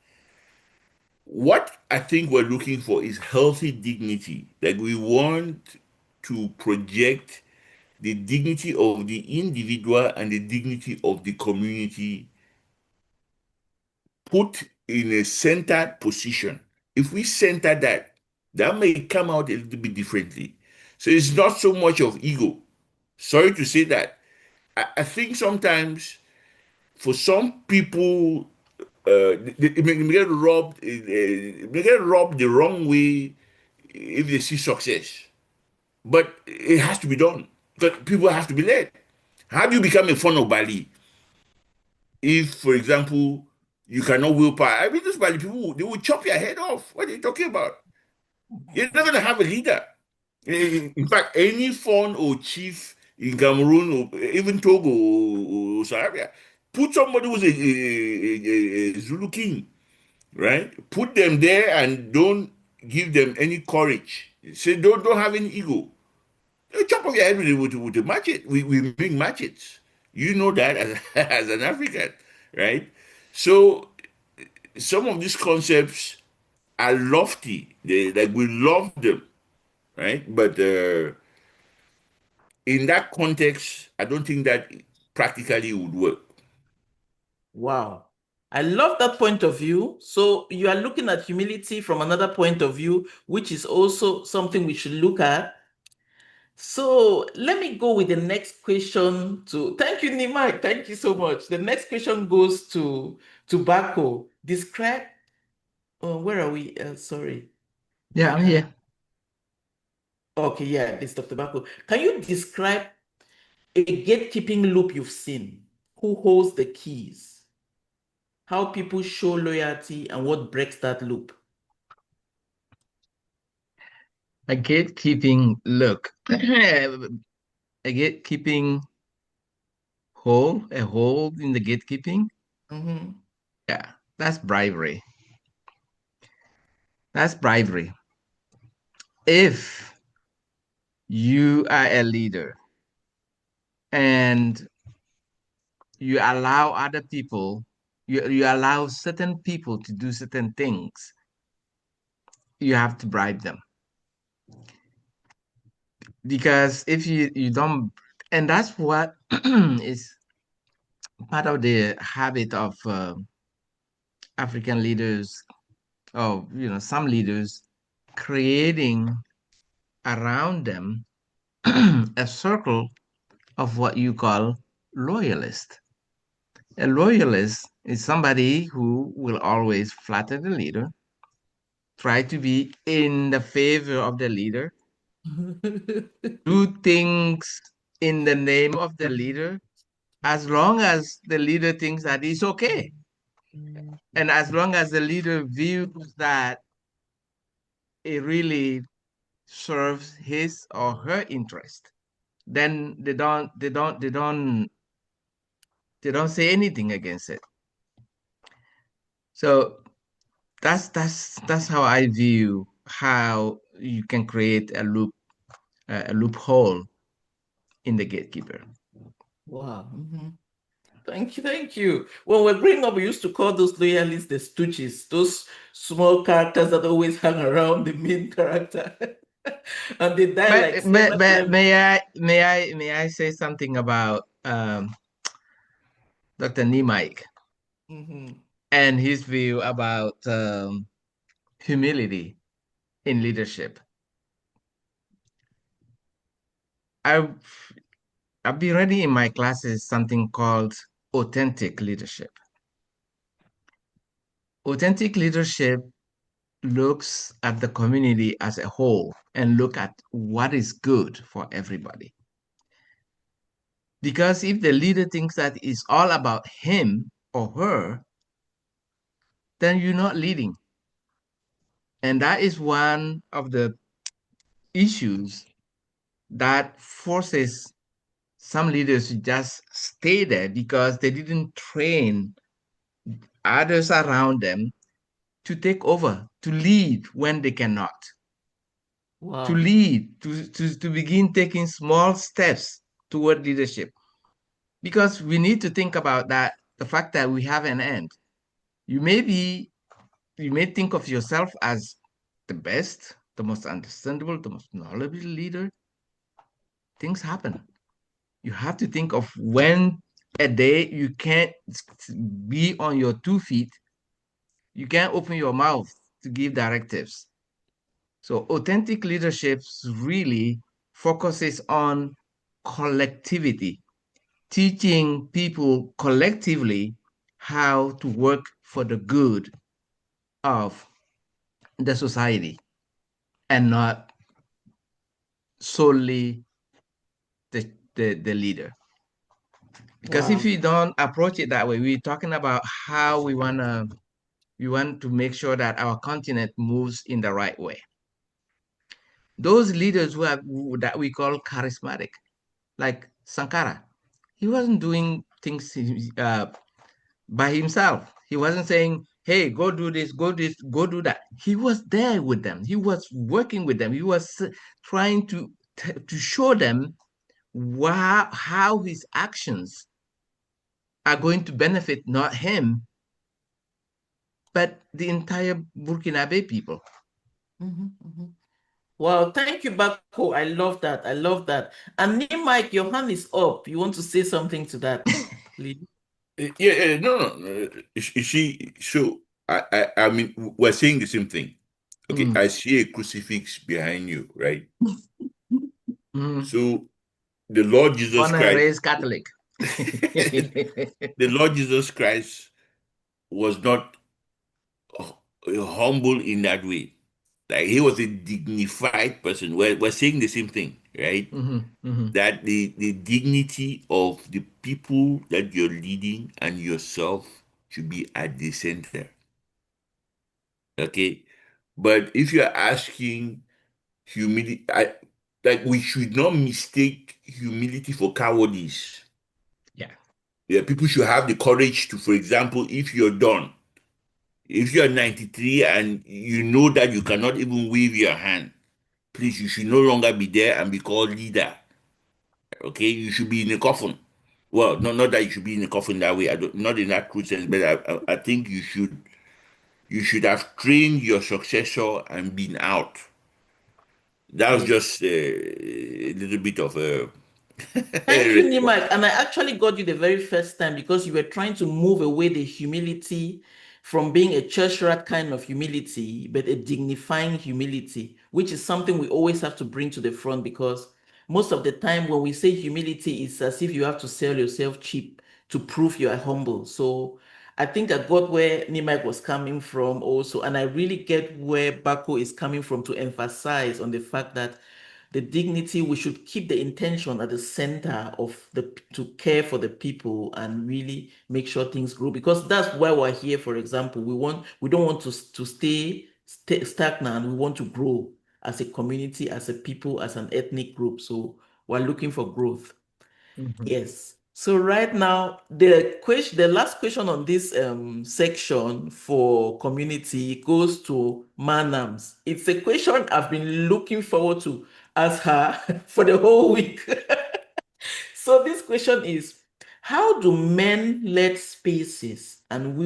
What I think we're looking for is healthy dignity. Like we want to project the dignity of the individual and the dignity of the community put in a centered position. If we center that, that may come out a little bit differently. So it's not so much of ego. Sorry to say that. I think sometimes for some people, they may get robbed the wrong way if they see success. But it has to be done because people have to be led. How do you become a fun of Bali? If, for example, you cannot willpower, I mean, those Bali people, they will chop your head off. What are you talking about? You're not going to have a leader. In fact, any fund or chief in Cameroon or even Togo or South Africa, put somebody who's a Zulu king, right? Put them there and don't give them any courage. Say, don't have any ego. You chop off your head with a machete. We make machetes. You know that as, as an African, right? So some of these concepts are lofty. Like we love them, right? But in that context, I don't think that practically would work. Wow. I love that point of view. So you are looking at humility from another point of view, which is also something we should look at. So let me go with the next question to thank you, Nimai. Thank you so much. The next question goes to Bako. Describe where are we? Sorry. Yeah, I'm here. Okay, yeah, it's Dr. Bako. Can you describe a gatekeeping loop you've seen? Who holds the keys? How people show loyalty and what breaks that loop? A gatekeeping look. A gatekeeping hole, a hole in the gatekeeping. Mhm. Yeah, that's bribery. That's bribery. If you are a leader and you allow other people, you allow certain people to do certain things, you have to bribe them. Because if you don't, and that's what is part of the habit of African leaders, or some leaders creating around them a circle of what you call loyalists. A loyalist is somebody who will always flatter the leader, try to be in the favor of the leader, do things in the name of the leader, as long as the leader thinks that it's okay. And as long as the leader views that it really serves his or her interest. then they don't say anything against it. So that's how I view how you can create a loophole in the gatekeeper. Wow. Mm-hmm. Thank you, thank you. When we're growing up, we used to call those loyalists the stooges, those small characters that always hang around the main character. And they die like several But times. may I say something about Dr. Niemeyer Mm-hmm. and his view about humility in leadership? I've I've been reading in my classes something called authentic leadership. Authentic leadership looks at the community as a whole and look at what is good for everybody. Because if the leader thinks that it's all about him or her, then you're not leading. And that is one of the issues that forces some leaders to just stay there because they didn't train others around them to take over, to lead when they cannot, to Wow. lead, to begin taking small steps toward leadership. Because we need to think about that, the fact that we have an end. You may be, you may think of yourself as the best, the most understandable, the most knowledgeable leader. Things happen. You have to think of when a day you can't be on your 2 feet, you can't open your mouth to give directives. So authentic leadership really focuses on collectivity, teaching people collectively how to work for the good of the society and not solely the leader. Because if Wow. we don't approach it that way, we're talking about how we want to make sure that our continent moves in the right way. Those leaders that we call charismatic, like Sankara, he wasn't doing things by himself. He wasn't saying, "Hey, go do this, go do that." He was there with them. He was working with them. He was trying to show them how his actions are going to benefit not him, but the entire Burkinabe people. Mm-hmm. Mm-hmm. Wow, thank you, Bako. I love that. I love that. And name Mike, your hand is up. You want to say something to that, please? Yeah, no, no. She, so I mean, we're saying the same thing. Okay, Mm. I see a crucifix behind you, right? Mm. So the Lord Jesus Born and Christ, raised Catholic. the Lord Jesus Christ was not humble in that way. Like he was a dignified person. We're saying the same thing, right? Mhm, mhm. That the dignity of the people that you're leading and yourself should be at the center. Okay. But if you're asking humility, like we should not mistake humility for cowardice. Yeah. Yeah, people should have the courage to, for example, if you're done, if you're 93 and you know that you cannot even wave your hand, please, you should no longer be there and be called leader. Okay, you should be in a coffin. Well, not that you should be in a coffin that way. I don't, not in that true sense, but I think you should have trained your successor and been out. That was just a little bit of a Thank you, response. Nimak. And I actually got you the very first time because you were trying to move away the humility from being a church rat kind of humility, but a dignifying humility, which is something we always have to bring to the front because most of the time when we say humility, it's as if you have to sell yourself cheap to prove you are humble. So I think I got where Nimak was coming from also, and I really get where Bako is coming from to emphasize on the fact that the dignity, we should keep the intention at the center of the to care for the people and really make sure things grow because that's why we're here. For example, we don't want to stay stagnant. We want to grow as a community, as a people, as an ethnic group. So We're looking for growth. Mhm. Yes. So right now, the last question on this section for community goes to Manams. It's a question I've been looking forward to ask her for the whole week. So this question is, how do men let spaces, and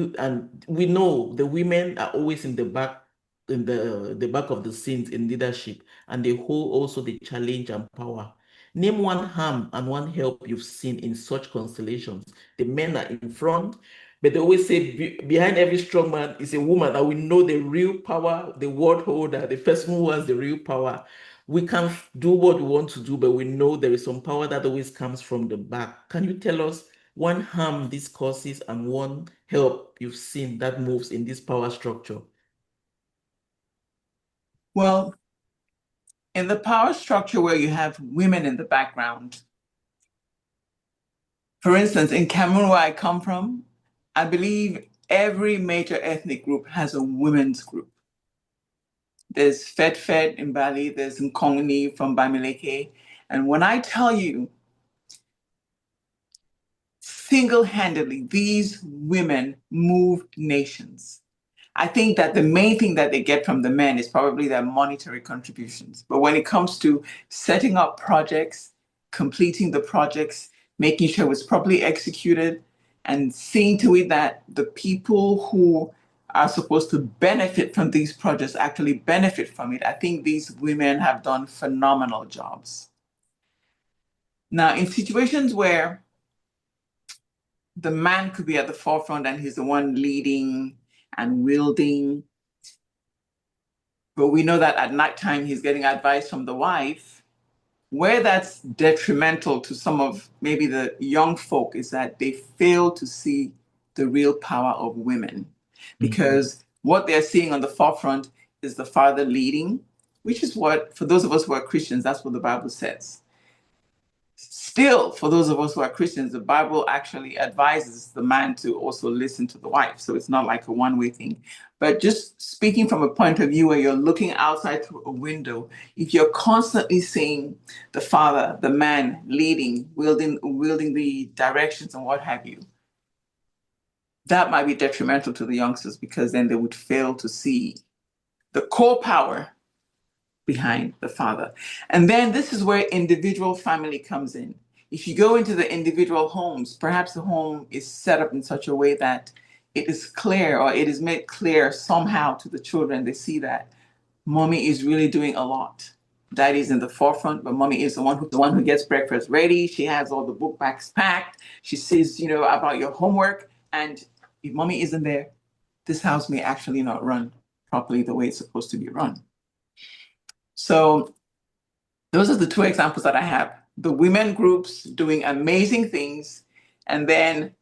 we know the women are always in the back, in the back of the scenes in leadership, and they hold also the challenge and power. Name one harm and one help you've seen in such constellations. The men are in front, but they always say behind every strong man is a woman, and we know the real power, the word holder, the person who has the real power. We can do what we want to do, but we know there is some power that always comes from the back. Can you tell us one harm this causes and one help you've seen that moves in this power structure? Well, in the power structure where you have women in the background, for instance, in Cameroon, where I come from, I believe every major ethnic group has a women's group. There's Fed in Bali, there's Nkongni from Bamileke. And when I tell you, single-handedly, these women move nations. I think that the main thing that they get from the men is probably their monetary contributions. But when it comes to setting up projects, completing the projects, making sure it's properly executed, and seeing to it that the people who are supposed to benefit from these projects actually benefit from it, I think these women have done phenomenal jobs. Now, in situations where the man could be at the forefront and he's the one leading and wielding, but we know that at nighttime he's getting advice from the wife. Where that's detrimental to some of maybe the young folk is that they fail to see the real power of women, because what they're seeing on the forefront is the father leading, which is what, for those of us who are Christians, that's what the Bible says. Still, for those of us who are Christians, the Bible actually advises the man to also listen to the wife. So it's not like a one-way thing. But just speaking from a point of view where you're looking outside through a window, if you're constantly seeing the father, the man leading, wielding the directions and what have you, that might be detrimental to the youngsters, because then they would fail to see the core power behind the father. And then this is where individual family comes in. If you go into the individual homes, perhaps the home is set up in such a way that it is clear, or it is made clear somehow to the children. They see that mommy is really doing a lot. Daddy's in the forefront, but mommy is the one who gets breakfast ready. She has all the book bags packed. She says, about your homework. And if mommy isn't there, this house may actually not run properly the way it's supposed to be run. So those are the two examples that I have. The women groups doing amazing things, and then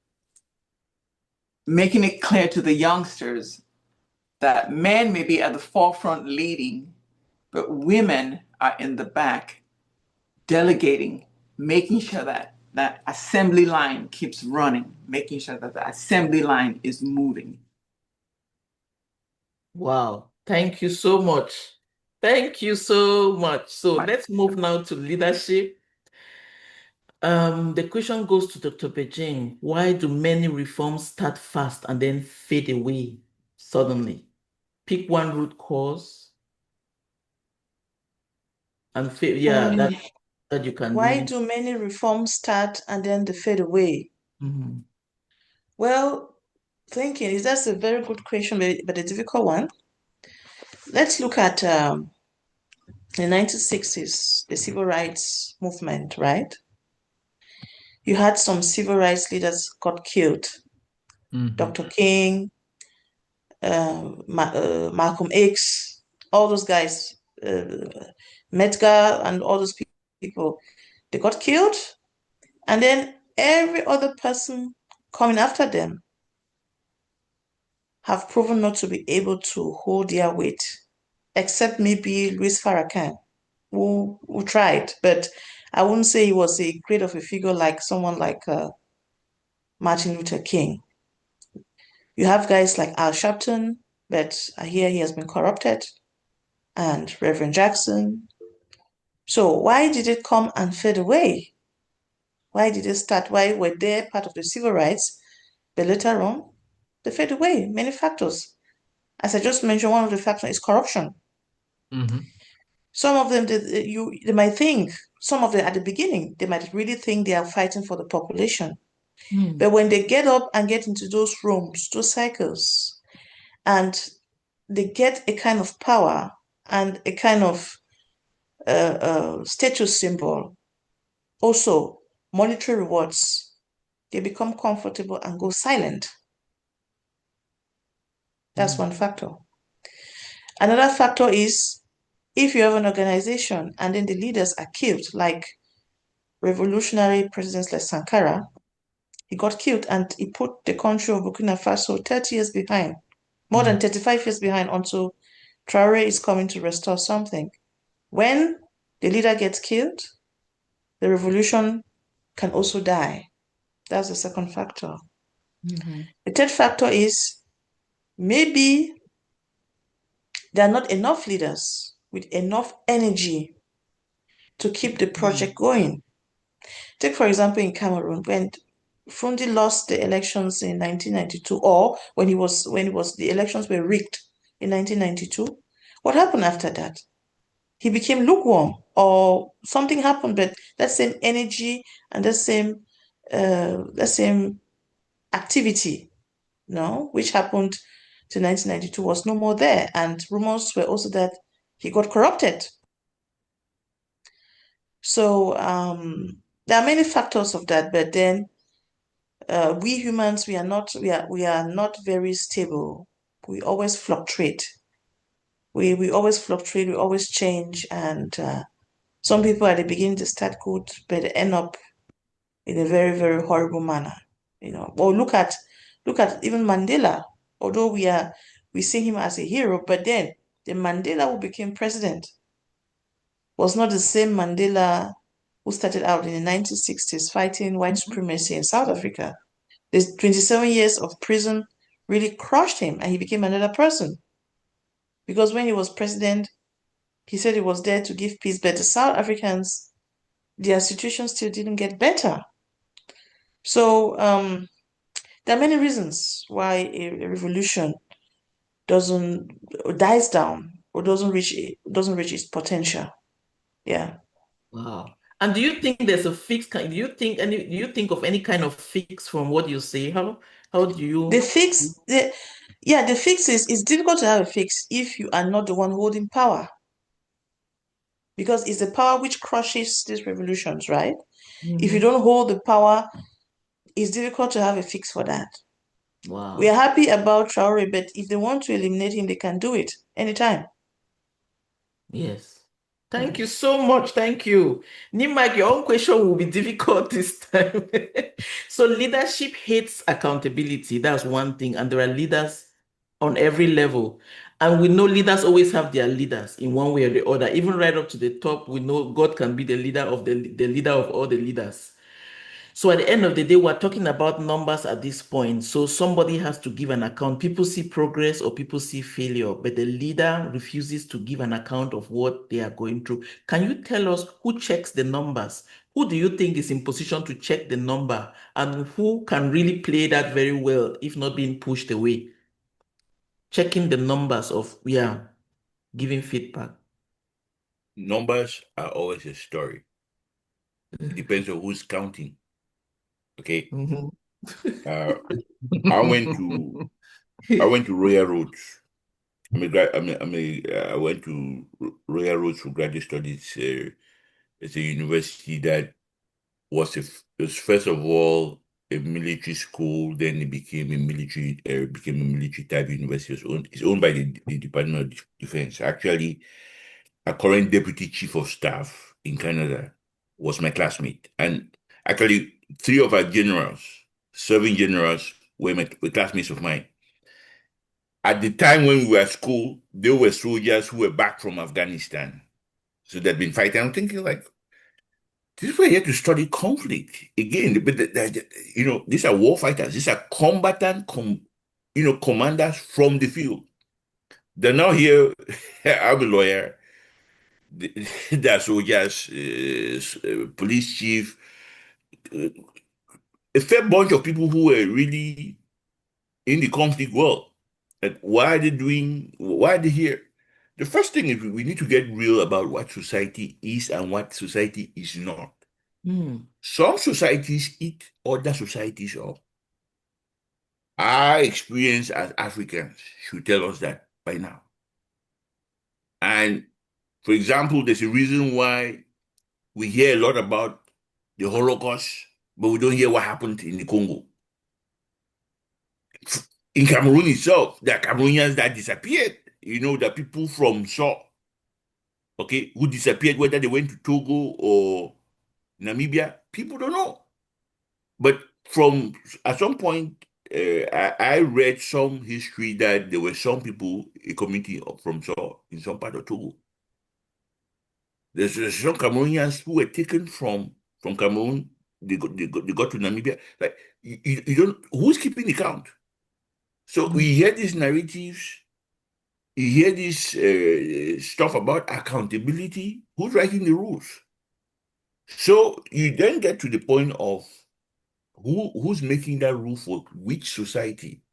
making it clear to the youngsters that men may be at the forefront leading, but women are in the back delegating, making sure that that assembly line keeps running, making sure that the assembly line is moving. Wow. Thank you so much. Thank you so much. So let's move now to leadership. The question goes to Dr. Beijing. Why do many reforms start fast and then fade away suddenly? Pick one root cause and fade. Yeah, that you can Why really. do many reforms start and then they fade away? Mhm. Well, that's a very good question, but a difficult one. Let's look at the 1960s, the civil rights movement, right? You had some civil rights leaders got killed. Dr. King, Malcolm X, all those guys, Medgar, and all those people, they got killed. And then every other person coming after them have proven not to be able to hold their weight, except maybe Louis Farrakhan, who tried. But I wouldn't say he was a great of a figure like someone like Martin Luther King. You have guys like Al Sharpton, but I hear he has been corrupted, and Reverend Jackson. So why did it come and fade away? Why did it start? Why were they part of the civil rights, but later on they fade away? Many factors. As I just mentioned, one of the factors is corruption. Mm-hmm. Some of them, they might think, some of them at the beginning, they might really think they are fighting for the population. But when they get up and get into those rooms, those cycles, and they get a kind of power and a kind of status symbol, also monetary rewards, they become comfortable and go silent. That's one factor. Another factor is if you have an organization and then the leaders are killed, like revolutionary presidents like Sankara, he got killed and he put the country of Burkina Faso 30 years behind, more than 35 years behind until Traore is coming to restore something. When the leader gets killed, the revolution can also die. That's the second factor. The third factor is maybe there are not enough leaders with enough energy to keep the project going. Take, for example, in Cameroon, when Fundi lost the elections in 1992, or when the elections were rigged in 1992, what happened after that? He became lukewarm, or something happened, but that same energy and that same activity, which happened to 1992 was no more there. And rumors were also that he got corrupted. So there are many factors of that, but then we humans, we are not very stable. We always fluctuate. We always fluctuate, we always change, and some people at the beginning they start good, but they end up in a very, very horrible manner. Or look at even Mandela. Although we see him as a hero, but then the Mandela who became president was not the same Mandela who started out in the 1960s fighting white supremacy in South Africa. The 27 years of prison really crushed him and he became another person. Because when he was president, he said he was there to give peace, but the South Africans, their situation still didn't get better. So there are many reasons why a revolution dies down or doesn't reach its potential. Yeah. Wow. And do you think there's a fix? Do you think of any kind of fix from what you say? How do you The fix, the fix is it's difficult to have a fix if you are not the one holding power. Because it's the power which crushes these revolutions, right? If you don't hold the power, it's difficult to have a fix for that. Wow. We are happy about Traore, but if they want to eliminate him, they can do it anytime. Yes. Thank you so much. Thank you. Nimak, your own question will be difficult this time. So leadership hates accountability. That's one thing. And there are leaders on every level. And we know leaders always have their leaders in one way or the other. Even right up to the top, we know God can be the leader of the leader of all the leaders. So at the end of the day, we're talking about numbers at this point. So somebody has to give an account. People see progress or people see failure, but the leader refuses to give an account of what they are going through. Can you tell us who checks the numbers? Who do you think is in position to check the number and who can really play that very well if not being pushed away? Checking the numbers of, giving feedback. Numbers are always a story. It depends on who's counting. Okay. I went to Royal Roads. I went to Royal Roads for graduate studies. It's a university that was first of all a military school. Then it became a military type university. It's owned by the Department of Defense. Actually, a current deputy chief of staff in Canada was my classmate, and actually three of our generals, serving generals, were classmates of mine. At the time when we were at school, they were soldiers who were back from Afghanistan. So they'd been fighting. I'm thinking, like, this were here to study conflict. Again, but these are war fighters. These are combatant, commanders from the field. They're now here. I'm a lawyer. the soldiers, police chief, a fair bunch of people who were really in the conflict world. And why are they here? The first thing is we need to get real about what society is and what society is not. Some societies eat other societies up. Our experience as Africans should tell us that by now. And for example, there's a reason why we hear a lot about the Holocaust, but we don't hear what happened in the Congo. In Cameroon itself, there are Cameroonians that disappeared. You know, the people from Shaw, okay, who disappeared, whether they went to Togo or Namibia, people don't know. But at some point, I read some history that there were some people, a community from Shaw in some part of Togo. There's some Cameroonians who were taken from Cameroon. They got to Namibia. Like you don't. Who's keeping the count? So we hear these narratives. You hear this stuff about accountability. Who's writing the rules? So you then get to the point of who's making that rule for which society.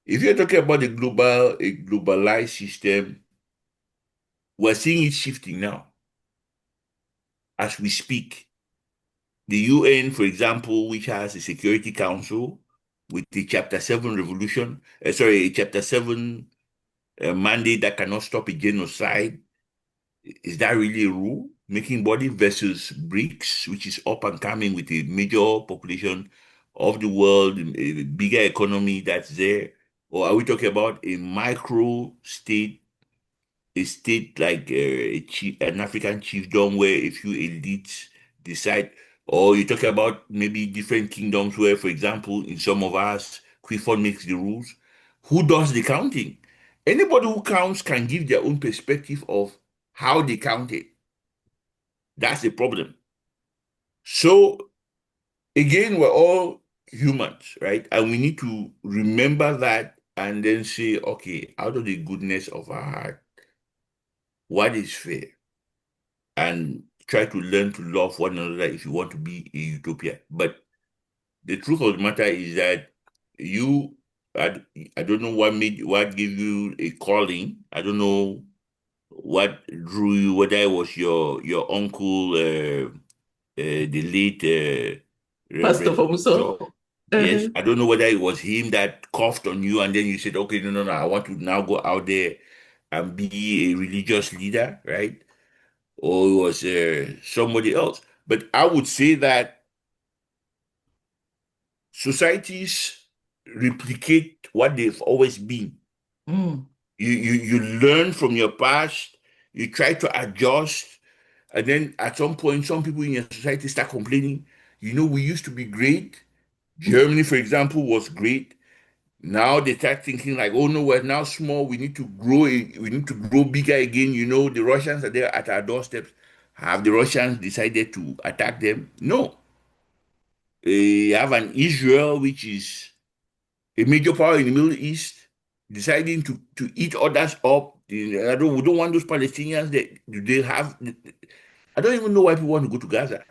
If you're talking about a globalized system, we're seeing it shifting now as we speak. The UN, for example, which has a Security Council with the Chapter 7 Chapter 7 mandate that cannot stop a genocide. Is that really a rule? Making body versus BRICS, which is up and coming with a major population of the world, a bigger economy that's there? Or are we talking about a micro state, a state like an African chiefdom where a few elites decide? Or you're talking about maybe different kingdoms where, for example, in some of us, Clifford makes the rules. Who does the counting? Anybody who counts can give their own perspective of how they count it. That's the problem. So, again, we're all humans, right? And we need to remember that and then say, okay, out of the goodness of our heart, what is fair? And try to learn to love one another if you want to be a utopia. But the truth of the matter is that I don't know what gave you a calling. I don't know what drew you, whether it was your uncle, the late Pastor Reverend Fomuso. Shaw. Yes, I don't know whether it was him that coughed on you and then you said, okay, no, I want to now go out there and be a religious leader, right? Or it was somebody else. But I would say that societies replicate what they've always been. You learn from your past, you try to adjust, and then at some point, some people in your society start complaining, we used to be great. Germany, for example, was great. Now they start thinking like, oh no, we're now small. We need to grow. We need to grow bigger again. The Russians are there at our doorsteps. Have the Russians decided to attack them? No. They have an Israel, which is a major power in the Middle East, deciding to eat others up. We don't want those Palestinians. They have. I don't even know why people want to go to Gaza.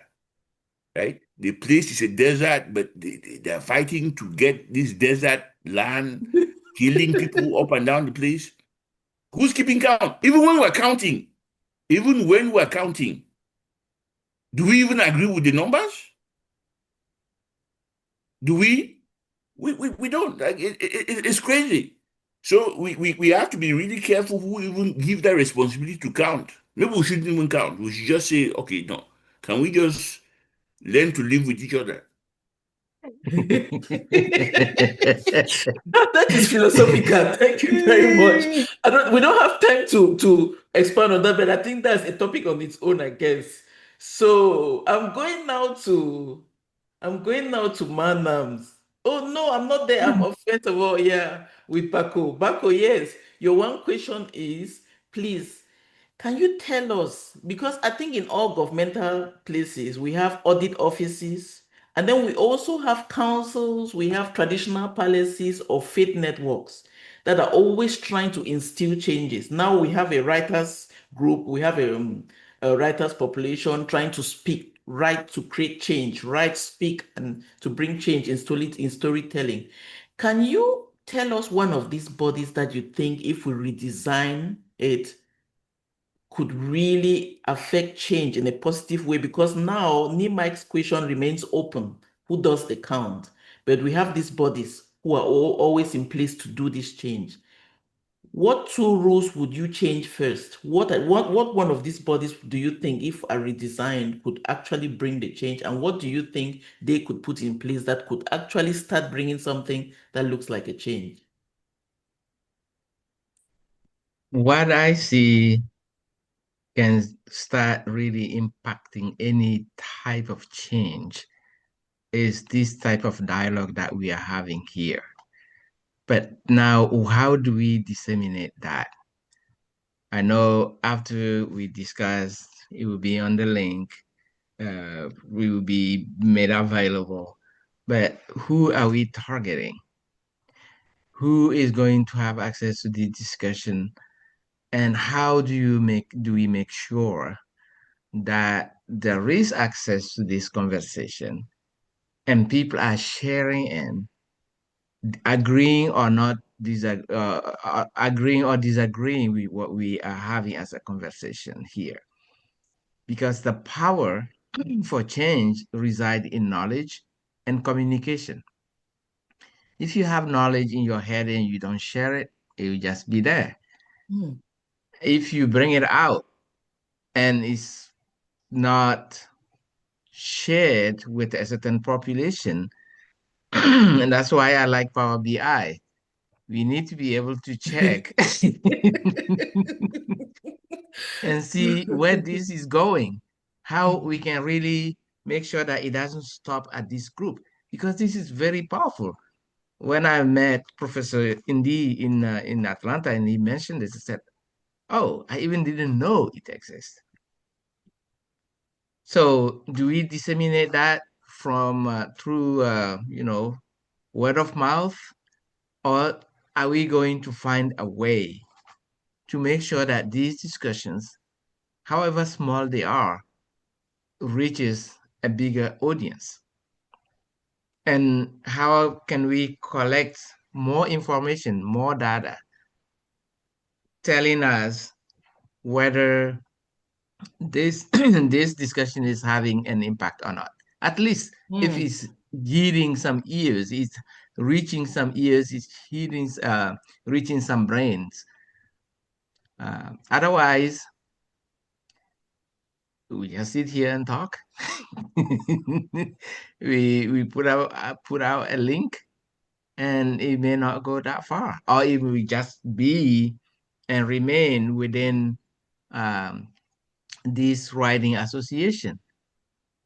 Right? The place is a desert, but they're fighting to get this desert land, killing people up and down the place. Who's keeping count? Even when we're counting, do we even agree with the numbers? Do we? We don't. Like, it's crazy. So we have to be really careful who even give that responsibility to count. Maybe we shouldn't even count. We should just say, okay, no. Can we just learn to live with each other? That is philosophical. Thank you very much. We don't have time to expand on that, but I think that's a topic on its own, I guess. So I'm going now to Manams. Oh no, I'm not there. I'm first of all, yeah, with Bako. Bako, yes. Your one question is, please, can you tell us, because I think in all governmental places we have audit offices And then we also have councils, we have traditional palaces or faith networks that are always trying to instill changes. Now we have a writers group, we have a writers population trying to speak, write to create change, write, speak, and to bring change in storytelling. Can you tell us one of these bodies that you think if we redesign it could really affect change in a positive way? Because now Nimike's question remains open. Who does the count? But we have these bodies who are always in place to do this change. What two rules would you change first? What one of these bodies do you think, if are redesigned, could actually bring the change? And what do you think they could put in place that could actually start bringing something that looks like a change? What I see can start really impacting any type of change is this type of dialogue that we are having here. But now, how do we disseminate that? I know after we discuss, it will be on the link, we will be made available. But who are we targeting? Who is going to have access to the discussion? And how do we make sure that there is access to this conversation and people are sharing and agreeing or not agreeing or disagreeing with what we are having as a conversation here? Because the power for change resides in knowledge and communication. If you have knowledge in your head and you don't share it, it will just be there. If you bring it out and it's not shared with a certain population, and that's why I like Power BI. We need to be able to check and see where this is going, how we can really make sure that it doesn't stop at this group, because this is very powerful. When I met Professor Indy in Atlanta and he mentioned this, I said, "Oh, I even didn't know it exists." So, do we disseminate that from through word of mouth, or are we going to find a way to make sure that these discussions, however small they are, reaches a bigger audience? And how can we collect more information, more data, telling us whether this this discussion is having an impact or not? At least if it's hitting some ears, it's reaching some ears, it's hitting reaching some brains. Otherwise, we just sit here and talk. we put out a link, and it may not go that far, or it will just be and remain within this writing association.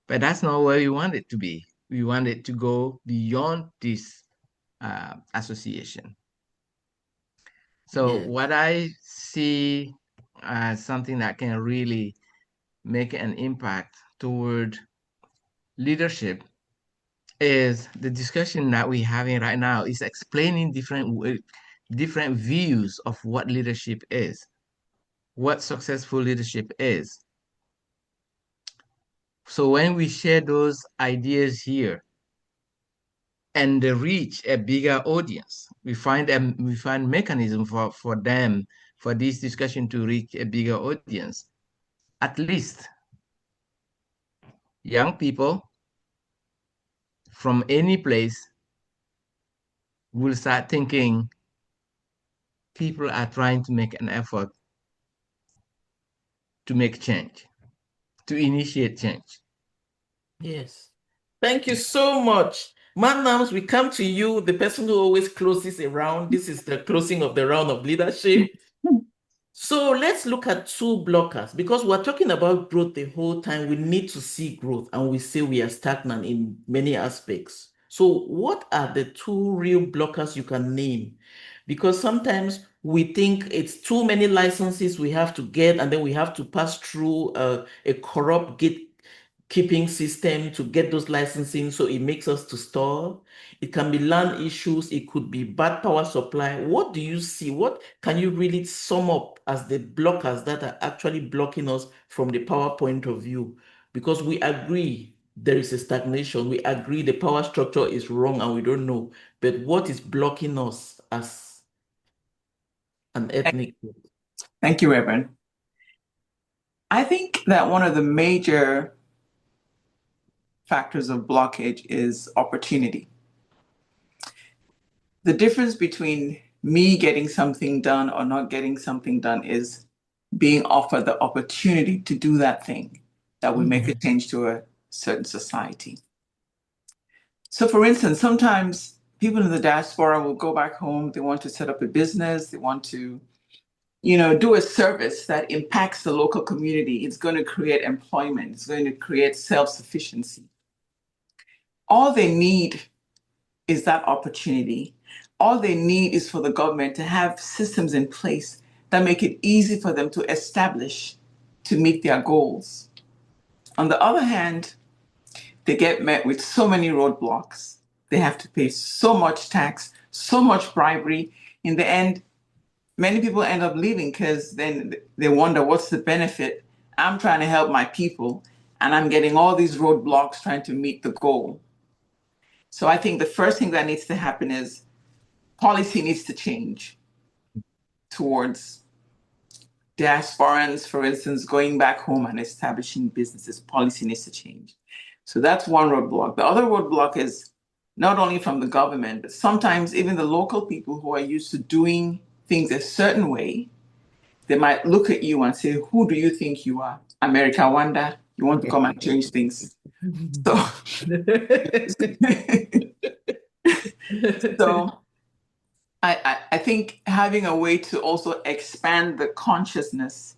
But that's not where we want it to be. We want it to go beyond this association. So what I see as something that can really make an impact toward leadership is the discussion that we're having right now is explaining different views of what leadership is, what successful leadership is. So when we share those ideas here and they reach a bigger audience, we find mechanism for this discussion to reach a bigger audience. At least young people from any place will start thinking people are trying to make an effort to make change, to initiate change. Yes. Thank you so much. Madams, we come to you, the person who always closes a round. This is the closing of the round of leadership. So let's look at two blockers, because we're talking about growth the whole time. We need to see growth, and we say we are stagnant in many aspects. So what are the two real blockers you can name? Because sometimes we think it's too many licenses we have to get, and then we have to pass through a corrupt keeping system to get those licensing, so it makes us to stall. It can be land issues. It could be bad power supply. What do you see? What can you really sum up as the blockers that are actually blocking us from the power point of view? Because we agree there is a stagnation. We agree the power structure is wrong and we don't know. But what is blocking us as an ethnic group? Thank you, Reverend. I think that one of the major factors of blockage is opportunity. The difference between me getting something done or not getting something done is being offered the opportunity to do that thing that will make a change to a certain society. So, for instance, sometimes people in the diaspora will go back home, they want to set up a business, they want to, do a service that impacts the local community. It's going to create employment, it's going to create self-sufficiency. All they need is that opportunity. All they need is for the government to have systems in place that make it easy for them to establish to meet their goals. On the other hand, they get met with so many roadblocks. They have to pay so much tax, so much bribery. In the end, many people end up leaving because then they wonder, what's the benefit? I'm trying to help my people and I'm getting all these roadblocks trying to meet the goal. So I think the first thing that needs to happen is policy needs to change towards diasporans, for instance, going back home and establishing businesses. Policy needs to change. So that's one roadblock. The other roadblock is not only from the government, but sometimes even the local people who are used to doing things a certain way, they might look at you and say, who do you think you are? America Wanda, you want to come and change things. So, so I think having a way to also expand the consciousness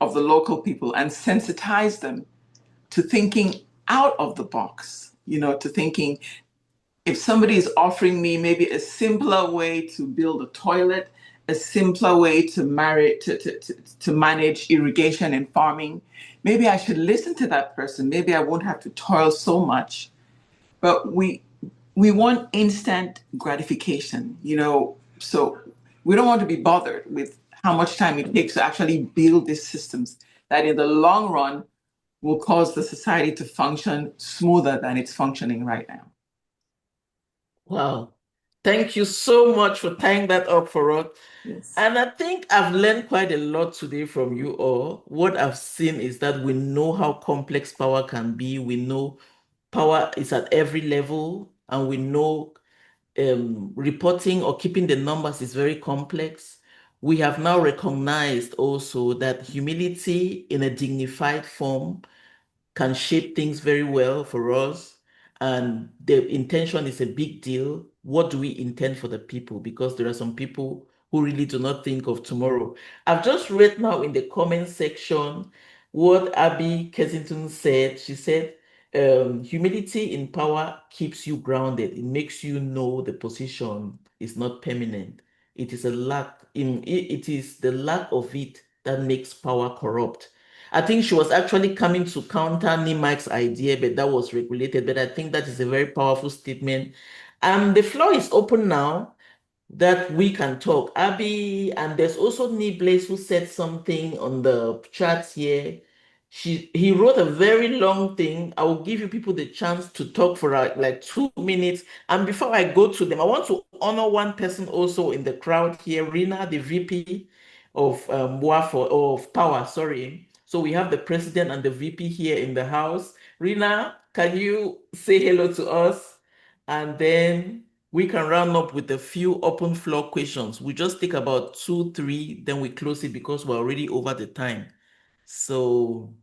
of the local people and sensitize them to thinking out of the box, to thinking, if somebody is offering me maybe a simpler way to build a toilet, a simpler way to manage irrigation and farming, maybe I should listen to that person. Maybe I won't have to toil so much. But we want instant gratification, so we don't want to be bothered with how much time it takes to actually build these systems that in the long run will cause the society to function smoother than it's functioning right now. Wow. Thank you so much for tying that up for us. Yes. And I think I've learned quite a lot today from you all. What I've seen is that we know how complex power can be. We know power is at every level, and we know reporting or keeping the numbers is very complex. We have now recognized also that humility in a dignified form can shape things very well for us. And the intention is a big deal. What do we intend for the people? Because there are some people who really do not think of tomorrow. I've just read now in the comment section what Abby Kensington said. She said, humility in power keeps you grounded. It makes you know the position is not permanent. It is it is the lack of it that makes power corrupt. I think she was actually coming to counter Nimac's idea, but that was regulated. But I think that is a very powerful statement. The floor is open now that we can talk. Abby, and there's also Niblaze who said something on the chat here. He wrote a very long thing. I will give you people the chance to talk for like 2 minutes. And before I go to them, I want to honor one person also in the crowd here, Rina, the VP of WAFORD, of Power, sorry. So we have the president and the VP here in the house. Rina, can you say hello to us? And then we can round up with a few open floor questions. We just take about 2, 3, then we close it because we're already over the time. So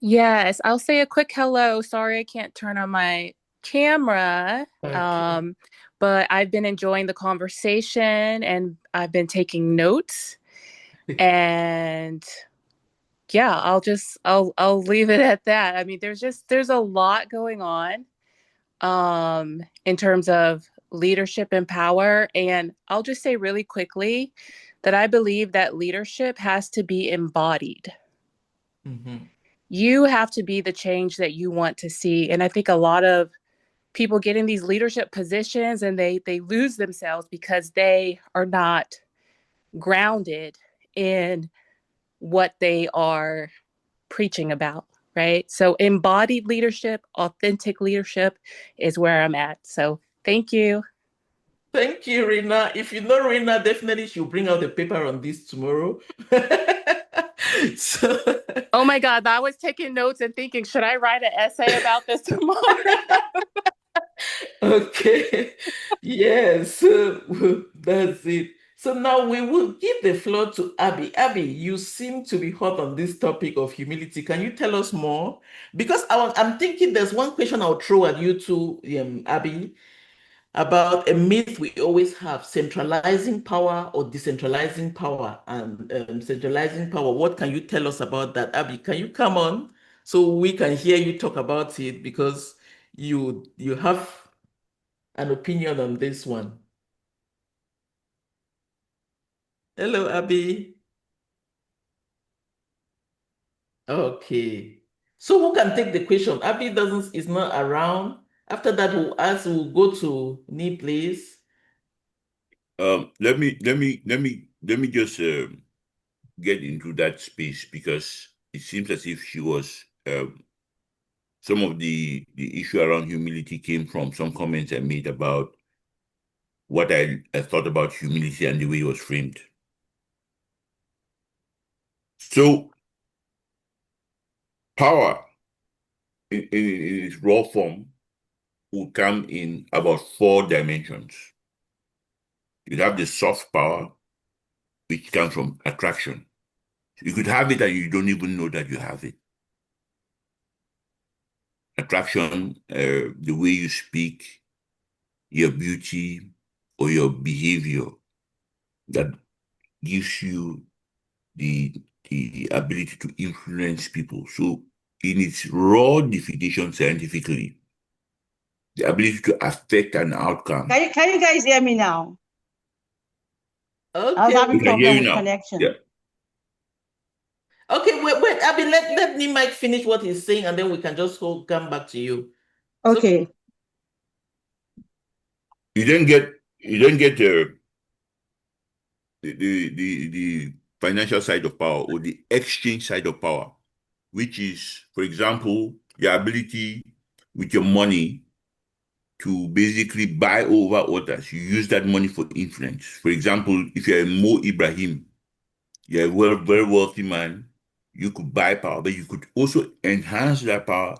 yes, I'll say a quick hello. Sorry, I can't turn on my camera. okay. But I've been enjoying the conversation and I've been taking notes. And yeah, I'll leave it at that. I mean, there's a lot going on in terms of leadership and power. And I'll just say really quickly that I believe that leadership has to be embodied. Mhm. You have to be the change that you want to see. And I think a lot of people get in these leadership positions and they lose themselves because they are not grounded in what they are preaching about, right? So embodied leadership, authentic leadership is where I'm at. So thank you. Thank you, Rina. If you know Rina, definitely she'll bring out the paper on this tomorrow. So, oh my God, I was taking notes and thinking, should I write an essay about this tomorrow? okay. Yes, that's it. So now we will give the floor to Abby. Abby, you seem to be hot on this topic of humility. Can you tell us more? Because I'm thinking there's one question I'll throw at you too, Abby, about a myth we always have: centralizing power or decentralizing power. And centralizing power, what can you tell us about that? Abby, can you come on so we can hear you talk about it, because you have an opinion on this one. Hello, Abby. Okay. So who can take the question? Abby is not around. After that, we'll go to Nee, please. Let me just get into that space, because it seems as if she was some of the issue around humility came from some comments I made about what I thought about humility and the way it was framed. So power in its raw form will come in about 4 dimensions. You have the soft power, which comes from attraction. You could have it and you don't even know that you have it. Attraction, the way you speak, your beauty, or your behavior, that gives you the ability to influence people. So in its raw definition scientifically, the ability to affect an outcome. Can you guys hear me now? Okay. I was having We can hear problem you with now. connection. Yeah. Okay, wait, Abby, let Mike finish what he's saying, and then we can just come back to you. Okay. So, You don't get the financial side of power or the exchange side of power, which is, for example, your ability with your money to basically buy over others. You use that money for influence. For example, if you're a Mo Ibrahim, you're a very wealthy man, you could buy power, but you could also enhance that power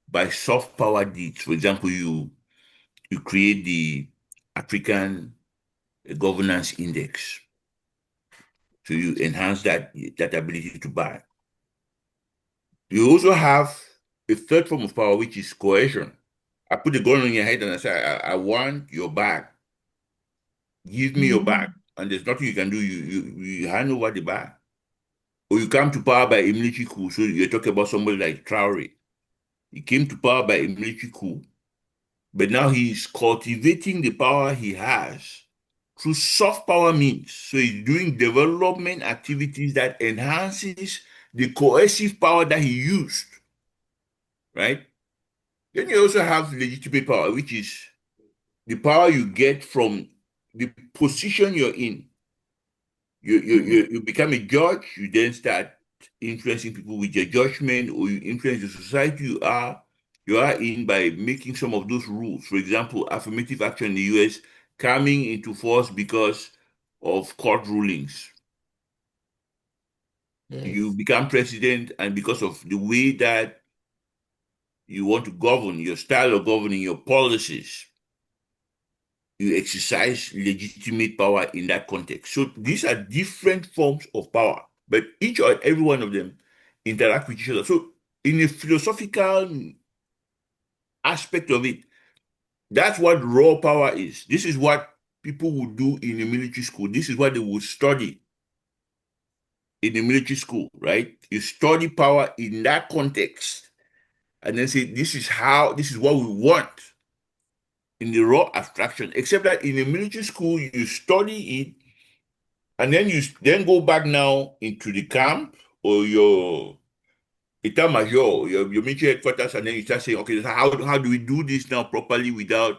by soft power deeds. For example, you create the African governance index. So you enhance that ability to buy. You also have a third form of power, which is coercion. I put a gun on your head and I say, I want your bag. Give me your bag. And there's nothing you can do. You hand over the bag. Or you come to power by a military coup. So you're talking about somebody like Traore. He came to power by a military coup. But now he's cultivating the power he has through soft power means. So he's doing development activities that enhances the coercive power that he used, right? Then you also have legitimate power, which is the power you get from the position you're in. You become a judge, you then start influencing people with your judgment, or you influence the society you are in by making some of those rules. For example, affirmative action in the US coming into force because of court rulings. yes. You become president, and because of the way that you want to govern, your style of governing, your policies, you exercise legitimate power in that context. So these are different forms of power, but each or every one of them interact with each other. So in a philosophical aspect of it, that's what raw power is. This is what people would do in a military school. This is what they would study in the military school, right? You study power in that context and then say, this is what we want in the raw abstraction, except that in a military school, you study it and then you then go back now into the camp or your État-major, your military headquarters, and then you start saying, okay, so how do we do this now properly without,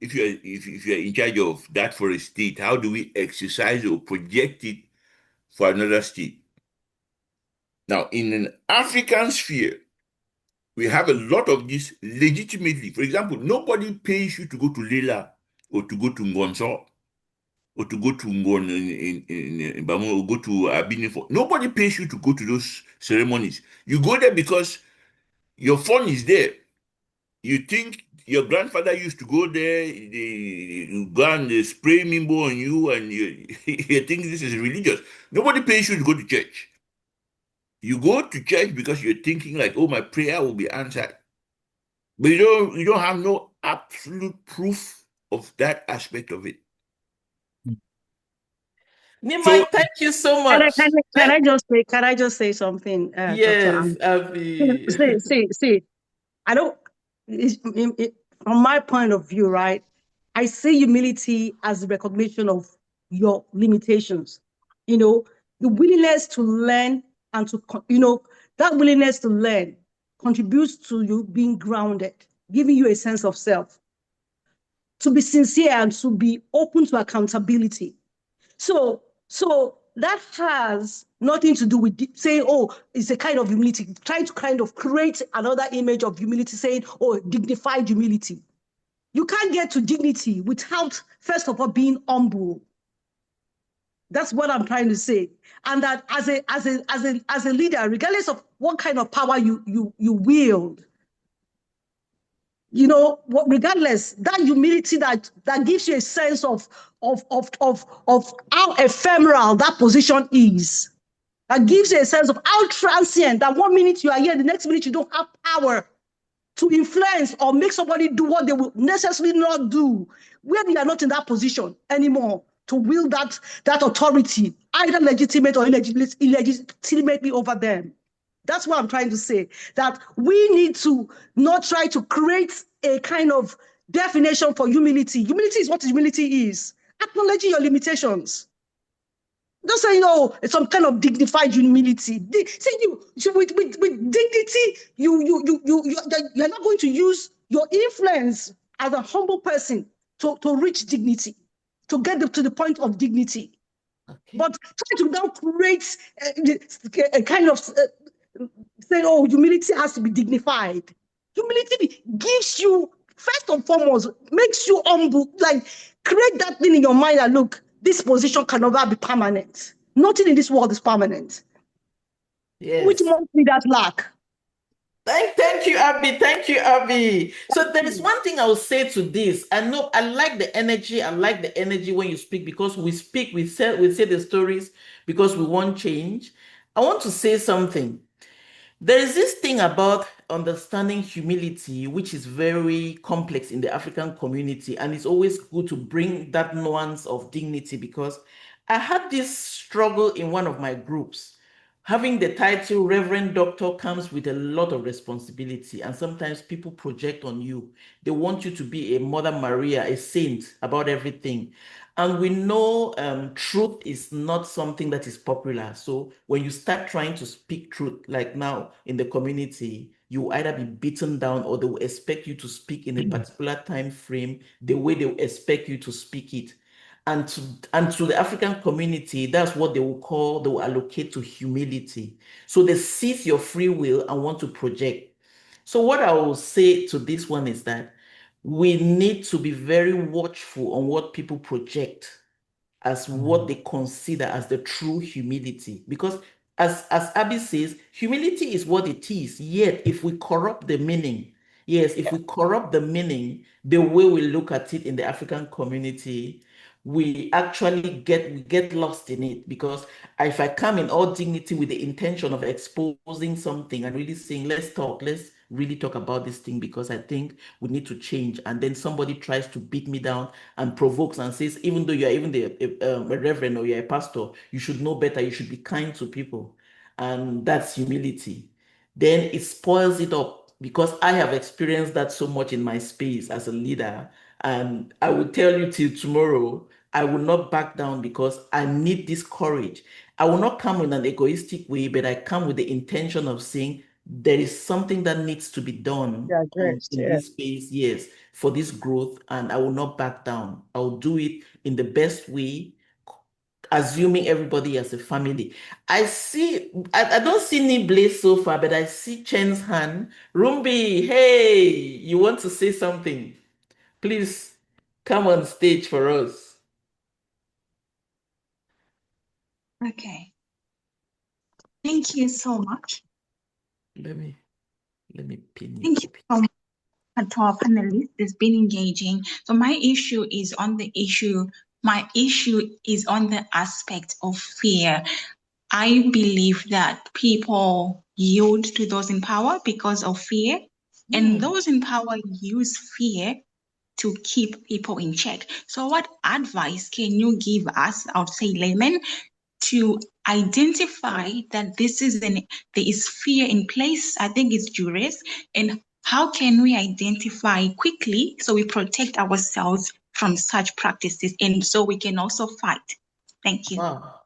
if you're in charge of that for a state, how do we exercise or project it for another state? Now, in an African sphere, we have a lot of this legitimately. For example, nobody pays you to go to Lela or to go to Ngonso or to go to Ngon in Bamu or go to Abini. Nobody pays you to go to those ceremonies. You go there because your phone is there. You think your grandfather used to go there, they go and they spray mimbo on you, and you think this is religious. Nobody pays you to go to church. You go to church because you're thinking like, oh, my prayer will be answered. But you don't have no absolute proof of that aspect of it. Nimai, So thank you so Can much. can I just say something, Dr. Yes, Abby. See, I don't, from my point of view, right? I see humility as the recognition of your limitations. You know, the willingness to learn and that willingness to learn contributes to you being grounded, giving you a sense of self, to be sincere and to be open to accountability. So that has nothing to do with saying, oh, it's a kind of humility, trying to kind of create another image of humility, saying, oh, dignified humility. You can't get to dignity without, first of all, being humble. That's what I'm trying to say. And that as a leader, regardless of what kind of power you wield, regardless, that humility that gives you a sense of how ephemeral that position is. That gives you a sense of how transient that 1 minute you are here, the next minute you don't have power to influence or make somebody do what they will necessarily not do, where they are not in that position anymore to wield that authority, either legitimate or illegitimately over them. That's what I'm trying to say, that we need to not try to create a kind of definition for humility. Humility is what humility is. Acknowledging your limitations. Don't say, oh, it's some kind of dignified humility. With dignity, you're not going to use your influence as a humble person to reach dignity, to get to the point of dignity. Okay. But try to now create a kind of saying, oh, humility has to be dignified. Humility gives you, first and foremost, makes you humble, like create that thing in your mind that, look, this position can never be permanent. Nothing in this world is permanent. Yes. Which must be that lack. Thank you, Abby. Thank you, Abby. So there is one thing I will say to this. I know I like the energy. I like the energy when you speak, because we speak, we say the stories because we want change. I want to say something. There is this thing about understanding humility, which is very complex in the African community, and it's always good to bring that nuance of dignity, because I had this struggle in one of my groups. Having the title Reverend Doctor comes with a lot of responsibility, and sometimes people project on you. They want you to be a Mother Maria, a saint about everything. And we know truth is not something that is popular. So when you start trying to speak truth, like now in the community, you will either be beaten down, or they will expect you to speak in a particular time frame, the way they will expect you to speak it. And to the African community, that's what they will allocate to humility. So they seize your free will and want to project. So what I will say to this one is that we need to be very watchful on what people project as what they consider as the true humility. Because as Abby says, humility is what it is. Yet if we corrupt the meaning, if we corrupt the meaning, the way we look at it in the African community, we actually get lost in it. Because if I come in all dignity with the intention of exposing something and really saying, let's really talk about this thing, because I think we need to change, and then somebody tries to beat me down and provokes and says, even though you're even a reverend or you're a pastor, you should know better, you should be kind to people, and that's humility, then it spoils it up. Because I have experienced that so much in my space as a leader, and I will tell you till tomorrow, I will not back down, because I need this courage. I will not come in an egoistic way, but I come with the intention of saying, there is something that needs to be done Yeah, great. in Yeah. this space, yes, for this growth, and I will not back down. I'll do it in the best way, assuming everybody as a family. I don't see Nible so far, but I see Chen's hand. Rumbi, hey, you want to say something? Please come on stage for us. Okay. Thank you so much. Let me pin you. Thank you so much to our panelists. It's been engaging. So my issue is on the aspect of fear. I believe that people yield to those in power because of fear, and those in power use fear to keep people in check. So what advice can you give us, I would say laymen, to identify that there is fear in place? I think it's duress. And how can we identify quickly so we protect ourselves from such practices and so we can also fight? Thank you. Wow.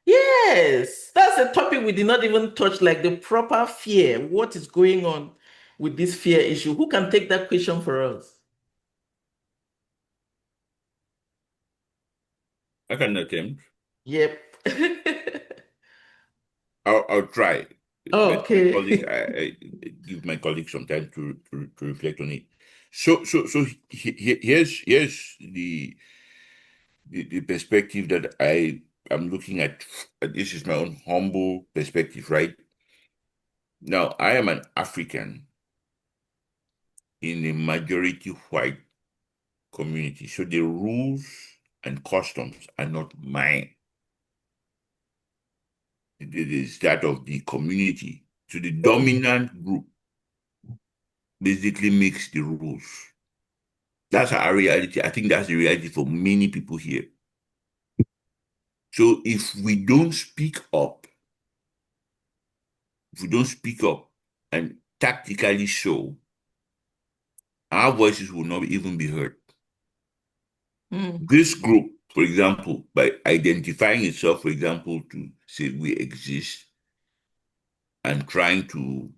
Yes, that's a topic we did not even touch, like the proper fear. What is going on with this fear issue? Who can take that question for us? I can attempt. Yep. I'll try. Oh, But okay. my colleague, I give my colleague some time to reflect on it. So here's the perspective that I'm looking at. This is my own humble perspective, right? Now, I am an African in a majority white community, so the rules and customs are not mine. It is that of the community. So the dominant group basically makes the rules. That's our reality. I think that's the reality for many people here. So if we don't speak up, and tactically show, our voices will not even be heard. This group, for example, by identifying itself, for example, to say we exist and trying to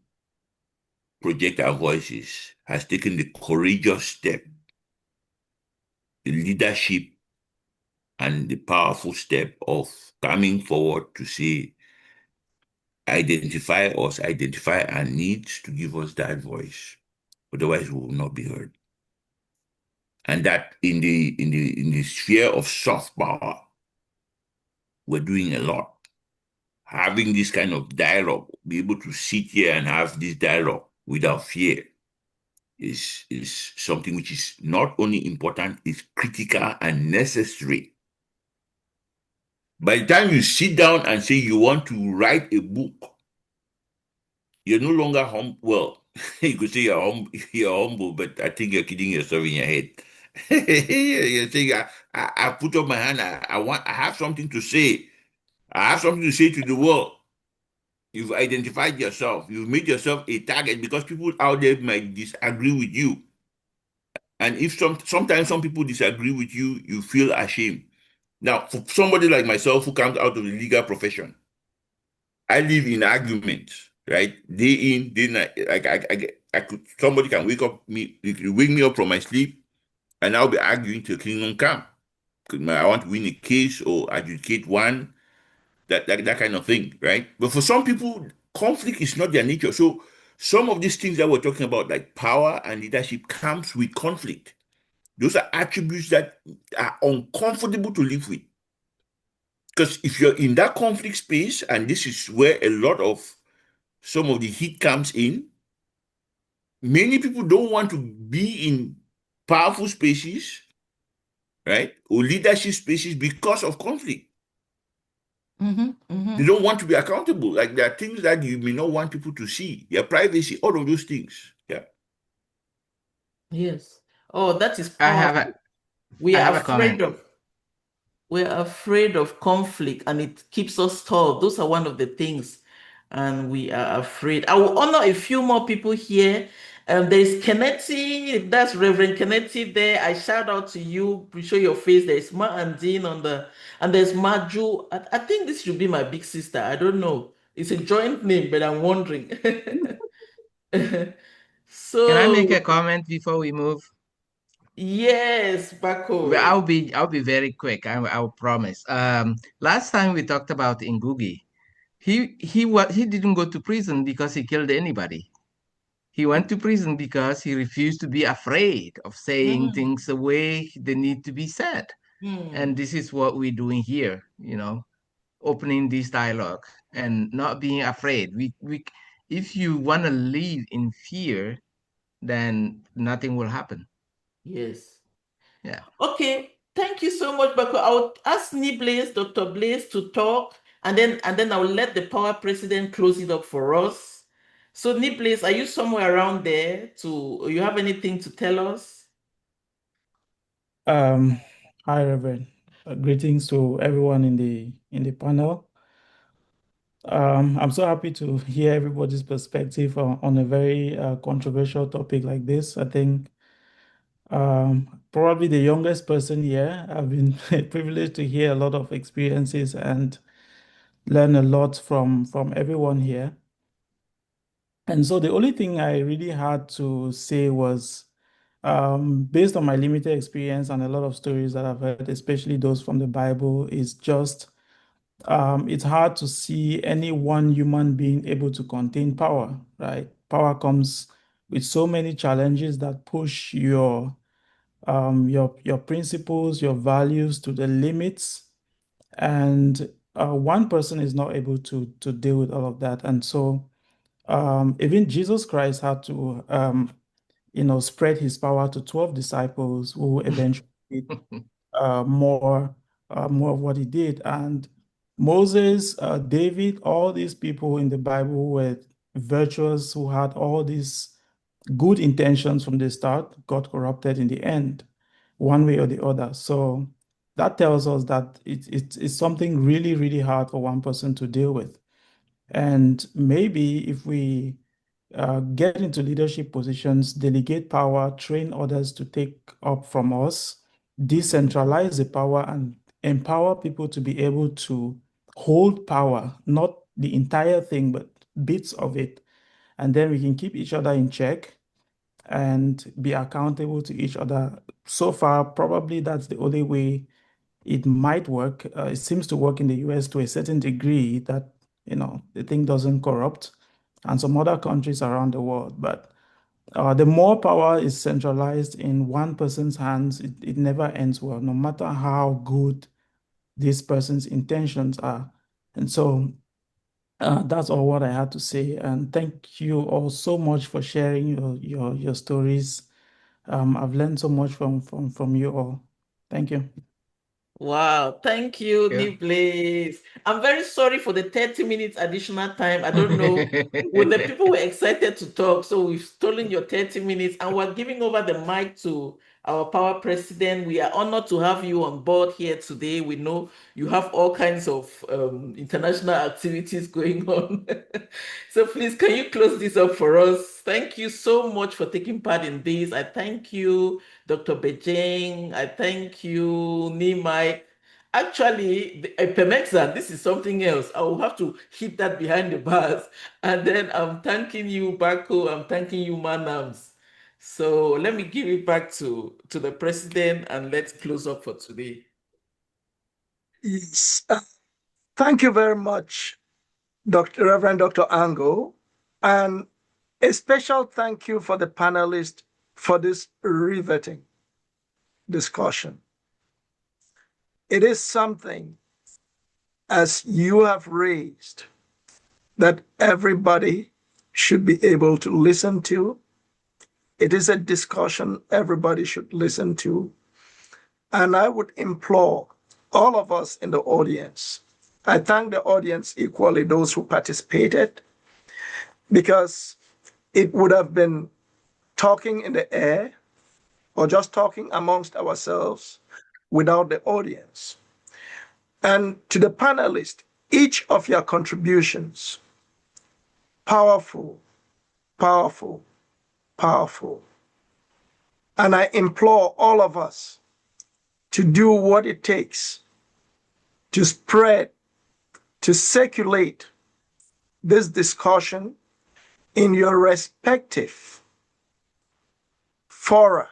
project our voices, has taken the courageous step, the leadership, and the powerful step of coming forward to say, identify us, identify our needs to give us that voice. Otherwise, we will not be heard. And that in the sphere of soft power, we're doing a lot. Having this kind of dialogue, be able to sit here and have this dialogue without fear is something which is not only important, it's critical and necessary. By the time you sit down and say you want to write a book, you're no longer humble. Well, you could say you're humble, but I think you're kidding yourself in your head. You're saying, I put up my hand, I have something to say. I have something to say to the world. You've identified yourself. You've made yourself a target because people out there might disagree with you. And if sometimes some people disagree with you, you feel ashamed. Now, for somebody like myself who comes out of the legal profession, I live in arguments, right? Day in, day night. Somebody can wake me up from my sleep, and I'll be arguing till kingdom come. I want to win a case or adjudicate one, that kind of thing, right? But for some people, conflict is not their nature. So some of these things that we're talking about, like power and leadership, comes with conflict. Those are attributes that are uncomfortable to live with. Because if you're in that conflict space, and this is where a lot of some of the heat comes in, many people don't want to be in powerful spaces, right? Or leadership spaces because of conflict. They don't want to be accountable. Like there are things that you may not want people to see, your privacy, all of those things. Yeah. Yes. Oh, that is I have powerful. We're afraid of conflict, and it keeps us stalled. Those are one of the things, and we are afraid. I will honor a few more people here. There's Kennedy, that's Reverend Kennedy there. I shout out to you. Show your face. There's Ma and Dean and there's Maju. I think this should be my big sister. I don't know. It's a joint name, but I'm wondering. Can I make So a comment before we move? yes, Well, Bako. I'll be very quick. I'll promise. Last time we talked about Ngugi. He didn't go to prison because he killed anybody. He went to prison because he refused to be afraid of saying Mm, things the way they need to be said. And mm, this is what we're doing here, opening this dialogue and not being afraid. If you want to live in fear, then nothing will happen. yes. Yeah. Okay, thank you so much, Bako. I'll ask Blaze, Dr. Blaze, to talk, and then I'll let the power president close it up for us. So, Blaze, are you somewhere around there? You have anything to tell us? Um, Hi, Reverend. Greetings to everyone in the panel. I'm so happy to hear everybody's perspective on a very controversial topic like this. I think probably the youngest person here. I've been privileged to hear a lot of experiences and learn a lot from everyone here. And so the only thing I really had to say was, based on my limited experience and a lot of stories that I've heard, especially those from the Bible, is just it's hard to see any one human being able to contain power, right? Power comes with so many challenges that push your principles, your values to the limits, and one person is not able to deal with all of that. And so even Jesus Christ had to spread his power to 12 disciples who eventually did more of what he did. And Moses, David, all these people in the Bible were virtuous who had all these good intentions from the start, got corrupted in the end, one way or the other. So that tells us that it's something really, really hard for one person to deal with. And maybe if we get into leadership positions, delegate power, train others to take up from us, decentralize the power, and empower people to be able to hold power, not the entire thing, but bits of it. And then we can keep each other in check and be accountable to each other. So far, probably that's the only way it might work. It seems to work in the US to a certain degree that, the thing doesn't corrupt, and some other countries around the world. But the more power is centralized in one person's hands, it never ends well, no matter how good this person's intentions are. And so that's all what I had to say. And thank you all so much for sharing your stories. I've learned so much from you all. Thank you. Wow, thank you, Yeah. Niblis. I'm very sorry for the 30 minutes additional time. I don't know. Well, the people were excited to talk, so we've stolen your 30 minutes and we're giving over the mic to our power president. We are honored to have you on board here today. We know you have all kinds of international activities going on. So please, can you close this up for us? Thank you so much for taking part in this. I thank you, Dr. Beijing. I thank you, Nimai. Actually, Pemexa, this is something else. I will have to hit that behind the bars. And then I'm thanking you, Bako. I'm thanking you, Manams. So let me give it back to the president and let's close up for today. Yes. Thank you very much, Reverend Dr. Ango. And a special thank you for the panelists for this riveting discussion. It is something, as you have raised, that everybody should be able to listen to. It is a discussion everybody should listen to. And I would implore all of us in the audience, I thank the audience equally, those who participated, because it would have been talking in the air or just talking amongst ourselves without the audience. And to the panelists, each of your contributions, powerful, powerful, powerful. And I implore all of us to do what it takes to spread, to circulate this discussion in your respective fora,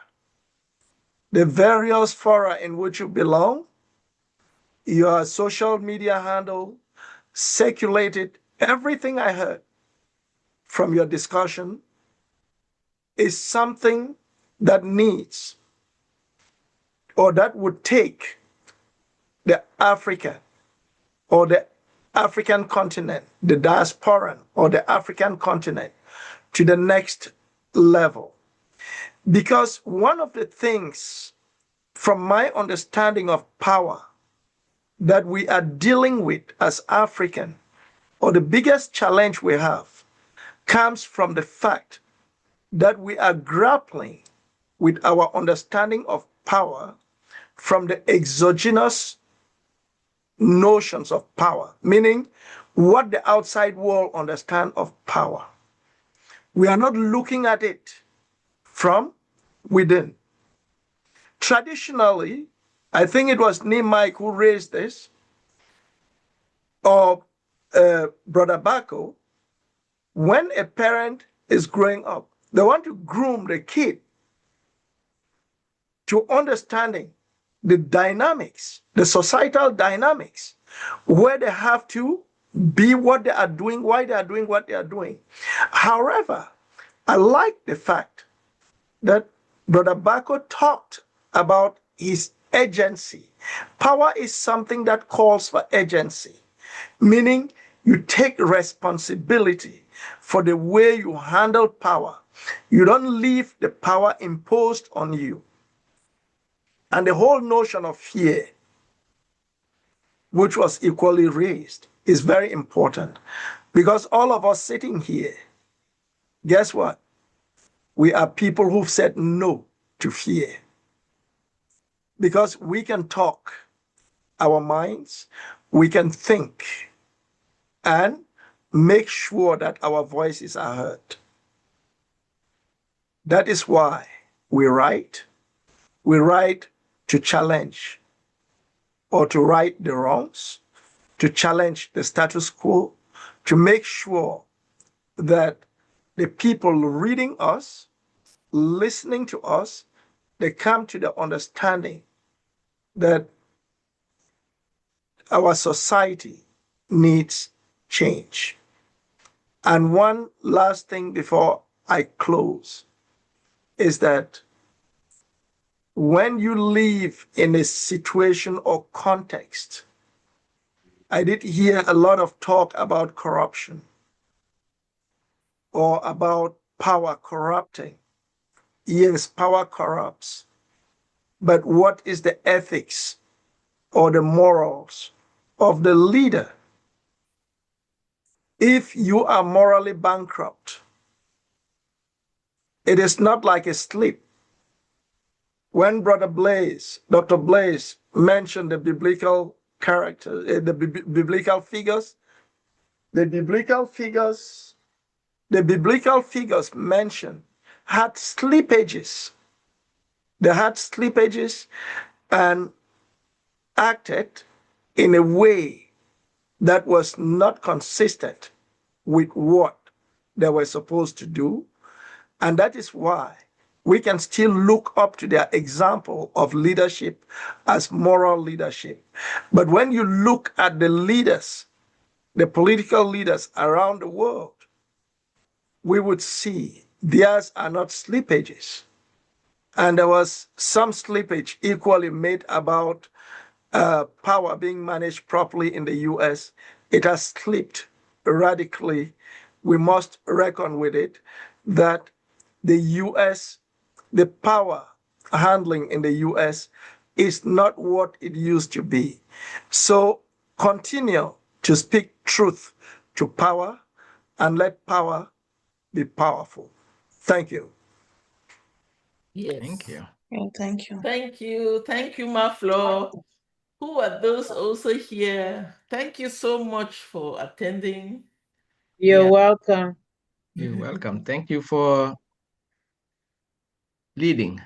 the various fora in which you belong, your social media handle, circulated. Everything I heard from your discussion is something that needs or that would take the Africa or the African continent, the diasporan or the African continent to the next level. Because one of the things, from my understanding of power, that we are dealing with as African, or the biggest challenge we have, comes from the fact that we are grappling with our understanding of power from the exogenous notions of power, meaning what the outside world understands of power. We are not looking at it from within. Traditionally, I think it was Nehemiah who raised this, or Brother Bako, when a parent is growing up, they want to groom the kid to understanding the dynamics, the societal dynamics, where they have to be what they are doing, why they are doing what they are doing. However, I like the fact that Brother Bako talked about his agency. Power is something that calls for agency, meaning you take responsibility for the way you handle power. You don't leave the power imposed on you. And the whole notion of fear, which was equally raised, is very important, because all of us sitting here, guess what? We are people who've said no to fear. Because we can talk our minds, we can think, and make sure that our voices are heard. That is why we write. We write to challenge or to right the wrongs, to challenge the status quo, to make sure that the people reading us, listening to us, they come to the understanding that our society needs change. And one last thing before I close is that when you live in a situation or context, I did hear a lot of talk about corruption or about power corrupting. Yes, power corrupts. But what is the ethics or the morals of the leader? If you are morally bankrupt, it is not like a sleep. When Brother Blaze, Dr. Blaze, mentioned the biblical character, the biblical figures, the biblical figures mentioned had slippages. They had slippages and acted in a way that was not consistent with what they were supposed to do. And that is why we can still look up to their example of leadership as moral leadership. But when you look at the leaders, the political leaders around the world, we would see theirs are not slippages. And there was some slippage equally made about power being managed properly in the US. It has slipped radically. We must reckon with it that the US, the power handling in the US is not what it used to be. So continue to speak truth to power and let power be powerful. Thank you. Yes. Thank you. Oh, thank you. Thank you. Thank you, Maflo. Who are those also here? Thank you so much for attending. You're Yeah. welcome. You're welcome. Thank you for leading.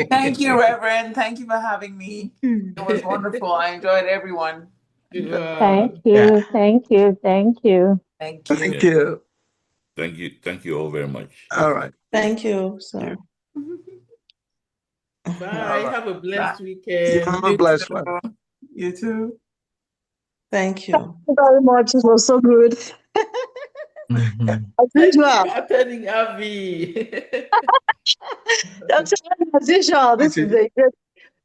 Thank you, Reverend. Thank you for having me. It was wonderful. I enjoyed everyone. Yeah. Thank you, thank you, thank you. Thank you. Thank you. Thank you all very much. All right. Thank you, sir. Bye. Have a blessed You weekend. have a blessed one. You too. Thank you. Thank you very much. It was so good. Mhm. As Thank you usual. for attending, Avi. Dr. As usual, this Thank is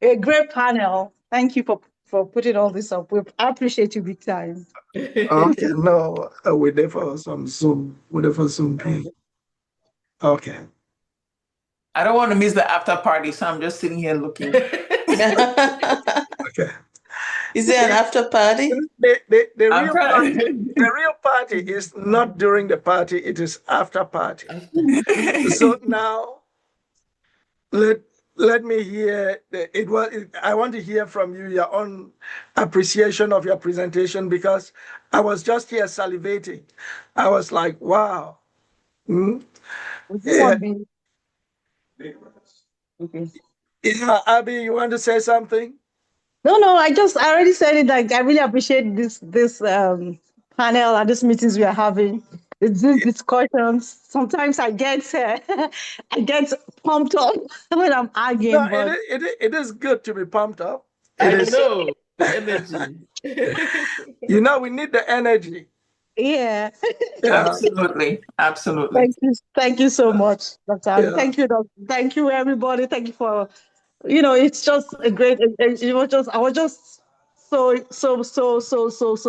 a great panel. Thank you for putting all this up. I appreciate you big time. Okay, no, we're there for some Zoom. We're there for Zoom. Okay. I don't want to miss the after party, so I'm just sitting here looking. Okay. Is there an after party? The I'm real trying. party is not during the party, it is after party. So now let me hear I want to hear from you your own appreciation of your presentation, because I was just here salivating. I was like, wow. Hmm? Yeah. Okay. Yeah, Abby, you want to say something? No, I already said it. Like, I really appreciate this panel and these meetings we are having. These discussions. Sometimes I get I get pumped up when I'm arguing, No, but it is good to be pumped up. I It is. know the energy. We need the energy. yeah. Yeah. Absolutely. Thank you so much, Dr. Ali. Yeah. Thank you, thank you, everybody. Thank you for, it's just a great. I was just so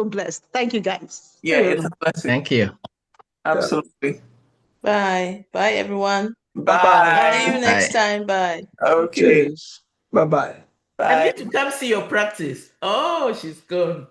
blessed. Thank you, guys. Yeah, it's a blessing. Thank you. Absolutely. Bye. Bye, everyone. Bye. See you next time. Bye. Okay. Cheers. Bye-bye. I Bye. need to come see your practice. Oh, she's gone.